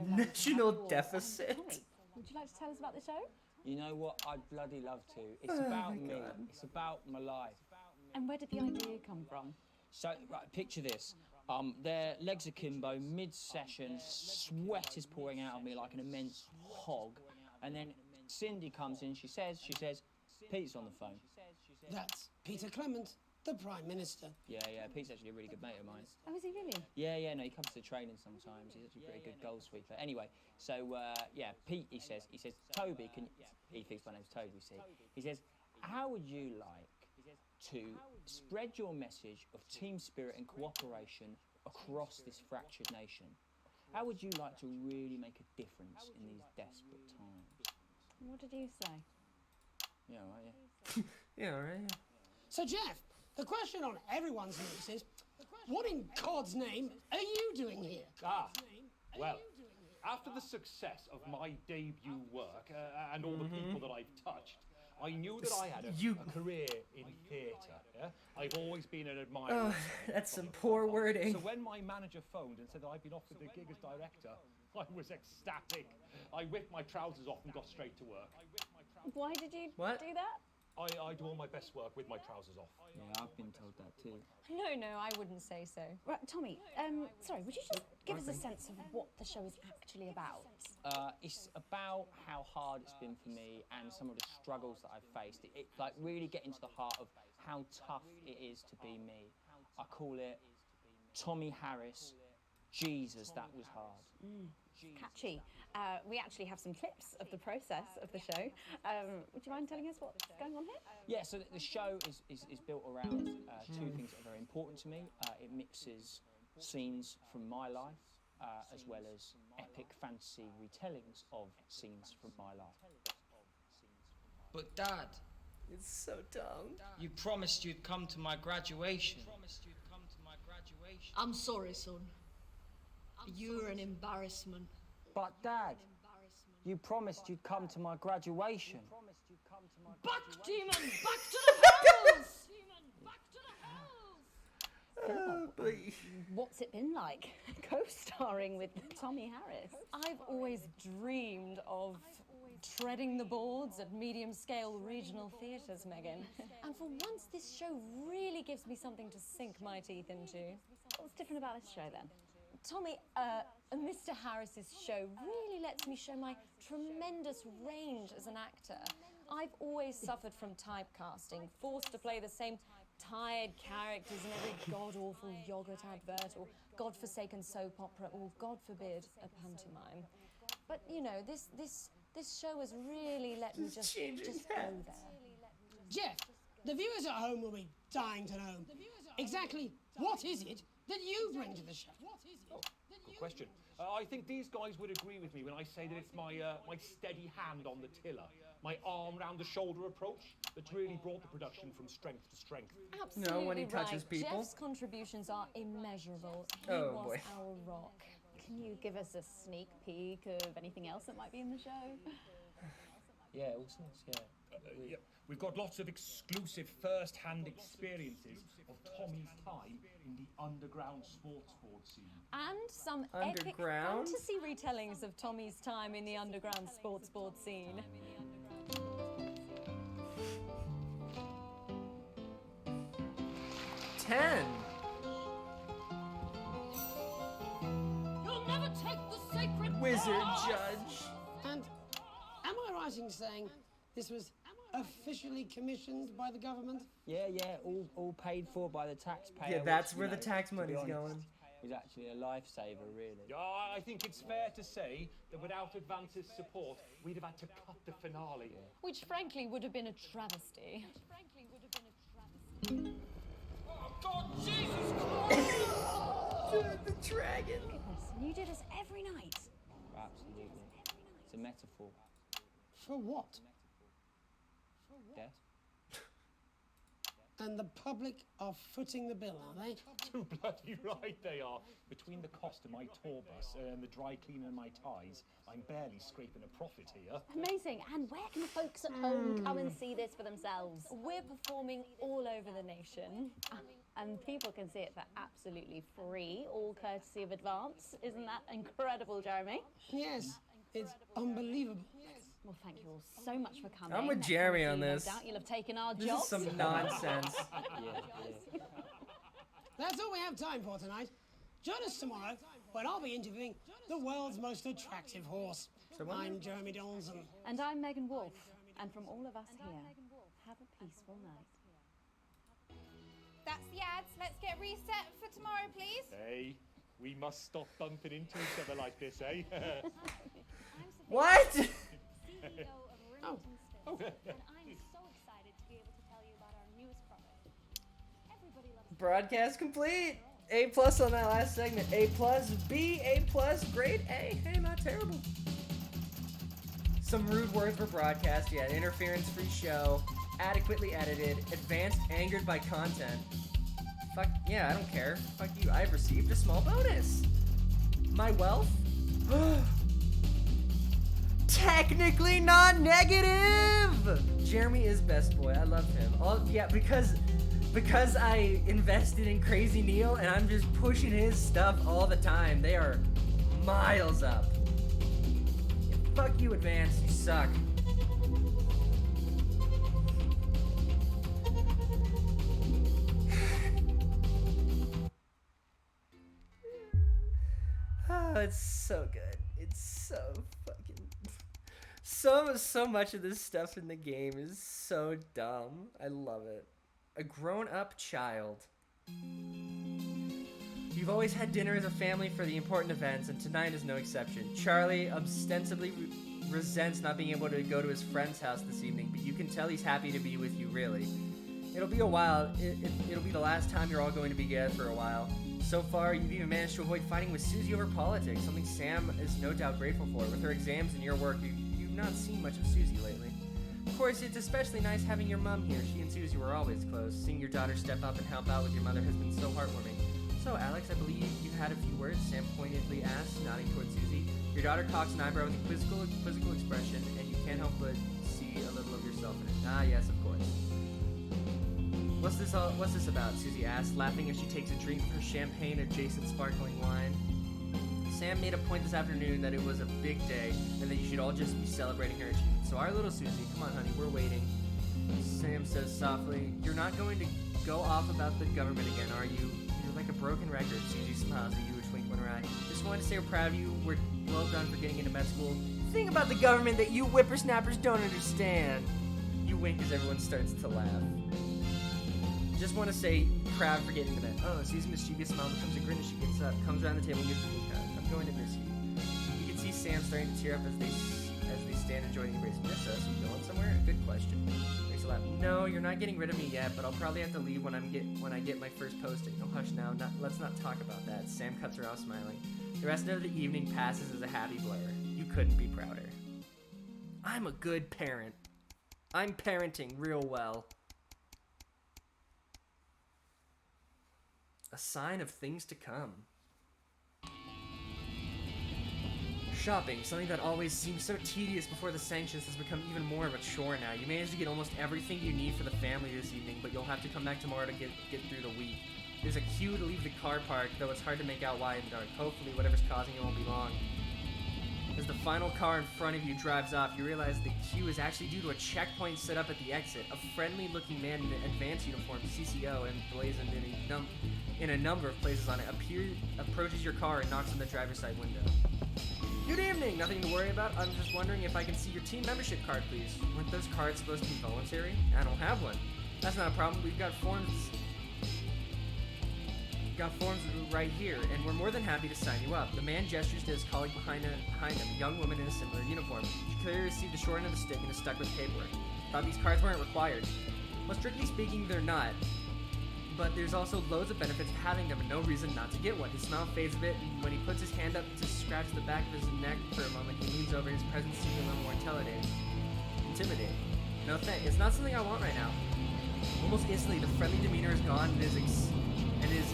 National Deficit? Would you like to tell us about the show? You know what? I'd bloody love to. It's Oh about my me. God. It's about my life. And where did the idea come from? So, right, picture this. Their legs akimbo, mid-session, sweat is pouring out of me like an immense hog. And then Cindy comes in, she says, Pete's on the phone. That's Peter Clement, the Prime Minister. Yeah, Pete's actually a really good mate of mine. Oh, is he really? Yeah, no, he comes to training sometimes. He's actually a very good goal sweeper. Anyway, so, Pete, he says, Toby, he thinks my name's Toby, see? He says, how would you like to spread your message of team spirit and cooperation across this fractured nation? How would you like to really make a difference in these desperate times? What did you say? Yeah, right, yeah. Yeah, right. So, Jeff, the question on everyone's lips is, what in God's name are you doing here? Well, after the success of my debut work and all the people that I've touched, I knew that I had a career in theatre. Yeah? I've always been an admirer. Oh, that's some poor wording. So when my manager phoned and said that I'd been offered the gig as director, I was ecstatic. I whipped my trousers off and got straight to work. Why did you What? do that? I do all my best work with my trousers off. Yeah, I've been told that too. No, I wouldn't say so. Right, Tommy, sorry, would you just give us a sense of what the show is actually about? It's about how hard it's been for me and some of the struggles that I've faced. It like really getting to the heart of how tough it is to be me. I call it Tommy Harris, Jesus, that was hard. Catchy. We actually have some clips of the process of the show. Would you mind telling us what's going on here? Yeah, so the show is built around two things that are very important to me. It mixes scenes from my life as well as epic fantasy retellings of scenes from my life. But Dad, it's so dumb. You promised you'd come to my graduation. I'm sorry, son. You're an embarrassment. But Dad, you promised you'd come to my graduation. Back, demon! Back to the hells! What's it been like co-starring with Tommy Harris? I've always dreamed of treading the boards at medium-scale regional theatres, Megan. And for once, this show really gives me something to sink my teeth into. What's different about this show then? Tommy, Mr. Harris's show really lets me show my tremendous range as an actor. I've always suffered from typecasting, forced to play the same tired characters in every god-awful yogurt advert or godforsaken soap opera or, God forbid, a pantomime. But, you know, this show has really let me just go there. Jeff, the viewers at home will be dying to know exactly what is it that you bring to the show. Good question. I think these guys would agree with me when I say that it's my steady hand on the tiller, my arm round the shoulder approach that's really brought the production from strength to strength. Absolutely No, when he touches right. people. Jeff's contributions are immeasurable. He Oh, was boy. our rock. Can you give us a sneak peek of anything else that might be in the show? Yeah, all sorts, Yeah, we've got lots of exclusive first-hand experiences of Tommy's time in the underground sports board scene. And some epic Underground? fantasy retellings of Tommy's time in the underground sports board scene. Ten. You'll never take the sacred Wizard oath. Judge. And am I right in saying this was officially commissioned by the government? Yeah, all paid for by the taxpayer. Yeah, that's which, where you the know, tax to be money's honest, going. Is actually a lifesaver, really. Yeah, I think it's fair to say that without Advance's support, we'd have had to cut the finale. Which frankly would have been a travesty. Oh, God, Jesus Christ! The dragon. Goodness, you do this every night. Absolutely. It's a metaphor. For what? Death. And the public are footing the bill, are they? Too bloody right they are. Between the cost of my tour bus and the dry cleaner and my ties, I'm barely scraping a profit here. Amazing. And where can the folks at home come and see this for themselves? We're performing all over the nation. And people can see it for absolutely free, all courtesy of Advance. Isn't that incredible, Jeremy? Yes, it's unbelievable. Well, thank you all so much for coming. I'm with Next Jeremy time on we see you, this. No doubt you'll have taken our This jobs. is some nonsense. That's all we have time for tonight. Join us tomorrow when I'll be interviewing the world's most attractive horse. I'm Jeremy Donaldson. And I'm Megan Wolf. And from all of us here, have a peaceful night. That's the ads. Let's get reset for tomorrow, please. Hey, we must stop bumping into each other like this, eh? What? CEO of Remington Spitz, and I'm so excited to be able to tell you about our newest product. Everybody loves Broadcast complete. A+ on that last segment. A+, B, A+, grade A. Hey, not terrible. Some rude words were broadcast. Yeah, interference-free show. Adequately edited. Advanced angered by content. Fuck, yeah, I don't care. Fuck you. I've received a small bonus. My wealth? Technically not negative! Jeremy is best boy. I love him. Yeah, because I invested in Crazy Neil and I'm just pushing his stuff all the time. They are miles up. Yeah, fuck you, Advance. You suck. Oh, it's so good. It's so fucking... So much of this stuff in the game is so dumb. I love it. A grown-up child. You've always had dinner as a family for the important events, and tonight is no exception. Charlie ostensibly resents not being able to go to his friend's house this evening, but you can tell he's happy to be with you, really. It'll be a while. It'll be the last time you're all going to be together for a while. So far, you've even managed to avoid fighting with Susie over politics, something Sam is no doubt grateful for. With her exams and your work, you've not seen much of Susie lately. Of course, it's especially nice having your mom here. She and Susie were always close. Seeing your daughter step up and help out with your mother has been so heartwarming. So, Alex, I believe you had a few words, Sam pointedly asked, nodding towards Susie. Your daughter cocks an eyebrow with a quizzical expression, and you can't help but see a little of yourself in it. Ah, yes, of course. What's this about? Susie asked, laughing as she takes a drink of her champagne-adjacent sparkling wine. Sam made a point this afternoon that it was a big day, and that you should all just be celebrating her achievement. So our little Susie, come on, honey, we're waiting. Sam says softly, "You're not going to go off about the government again, are you? You're like a broken record." Susie smiles at you, which wink one right. Just wanted to say we're proud of you. We're well done for getting into med school. The thing about the government that you whippersnappers don't understand. You wink as everyone starts to laugh. Just want to say proud for getting into med. Oh, Sue's mischievous smile becomes a grin as she gets up, comes around the table and gives me a hug. I'm going to miss you. You can see Sam starting to tear up as they stand enjoying the embrace. Miss us? You going somewhere? Good question. Makes a laugh. No, you're not getting rid of me yet, but I'll probably have to leave when I get my first posting. Oh, hush now. Let's not talk about that. Sam cuts her off, smiling. The rest of the evening passes as a happy blur. You couldn't be prouder. I'm a good parent. I'm parenting real well. A sign of things to come. Shopping, something that always seemed so tedious before the sanctions, has become even more of a chore now. You managed to get almost everything you need for the family this evening, but you'll have to come back tomorrow to get through the week. There's a queue to leave the car park, though it's hard to make out why in the dark. Hopefully, whatever's causing it won't be long. As the final car in front of you drives off, you realize the queue is actually due to a checkpoint set up at the exit. A friendly-looking man in an advanced uniform, CCO, emblazoned in a number of places on it, approaches your car and knocks on the driver's side window. Good evening! Nothing to worry about. I'm just wondering if I can see your team membership card, please. Weren't those cards supposed to be voluntary? I don't have one. That's not a problem. We've got forms right here, and we're more than happy to sign you up. The man gestures to his colleague behind him, a young woman in a similar uniform. She clearly received the short end of the stick and is stuck with paperwork. Thought these cards weren't required. Well, strictly speaking, they're not. But there's also loads of benefits to having them and no reason not to get one. His smile fades a bit, and when he puts his hand up to scratch the back of his neck for a moment, he leans over. His presence seems a little more intimidating. No thanks. It's not something I want right now. Almost instantly, the friendly demeanor is gone, and his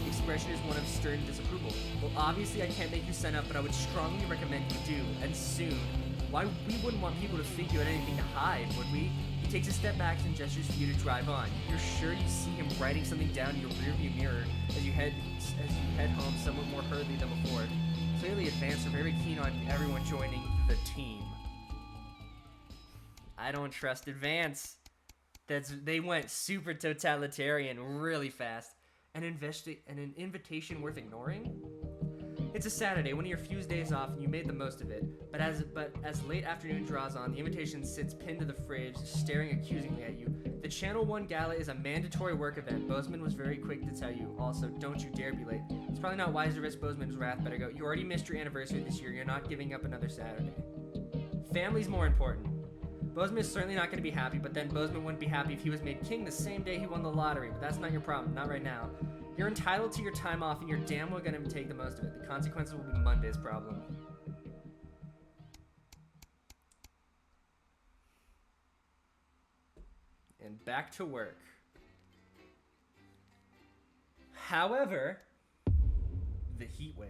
expression is one of stern disapproval. Well, obviously I can't make you sign up, but I would strongly recommend you do, and soon. Why, we wouldn't want people to think you had anything to hide, would we? He takes a step back and gestures for you to drive on. You're sure you see him writing something down in your rearview mirror as you head home somewhat more hurriedly than before. Clearly, Advance are very keen on everyone joining the team. I don't trust Advance. They went super totalitarian really fast. An invitation worth ignoring? It's a Saturday, one of your few days off, and you made the most of it. But as late afternoon draws on, the invitation sits pinned to the fridge, staring accusingly at you. The Channel 1 Gala is a mandatory work event. Bozeman was very quick to tell you. Also, don't you dare be late. It's probably not wise to risk Bozeman's wrath. Better go. You already missed your anniversary this year. You're not giving up another Saturday. Family's more important. Bozeman is certainly not going to be happy, but then Bozeman wouldn't be happy if he was made king the same day he won the lottery. But that's not your problem. Not right now. You're entitled to your time off, and you're damn well going to take the most of it. The consequences will be Monday's problem. And back to work. However, the heat wave.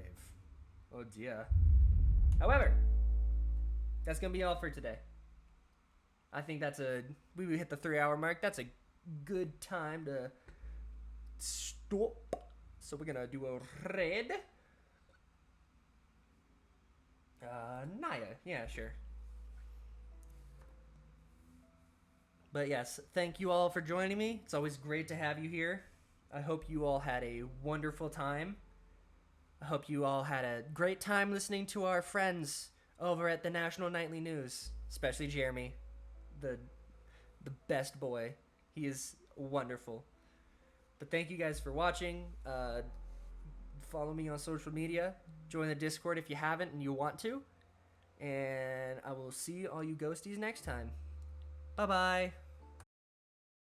Oh dear. However, that's going to be all for today. I think we hit the 3-hour mark. That's a good time to stop. So we're gonna do a raid. Naya. Yeah, sure. But yes, thank you all for joining me. It's always great to have you here. I hope you all had a wonderful time. I hope you all had a great time listening to our friends over at the National Nightly News, especially Jeremy, the best boy. He is wonderful. But thank you guys for watching. Follow me on social media. Join the Discord if you haven't and you want to. And I will see all you ghosties next time. Bye-bye.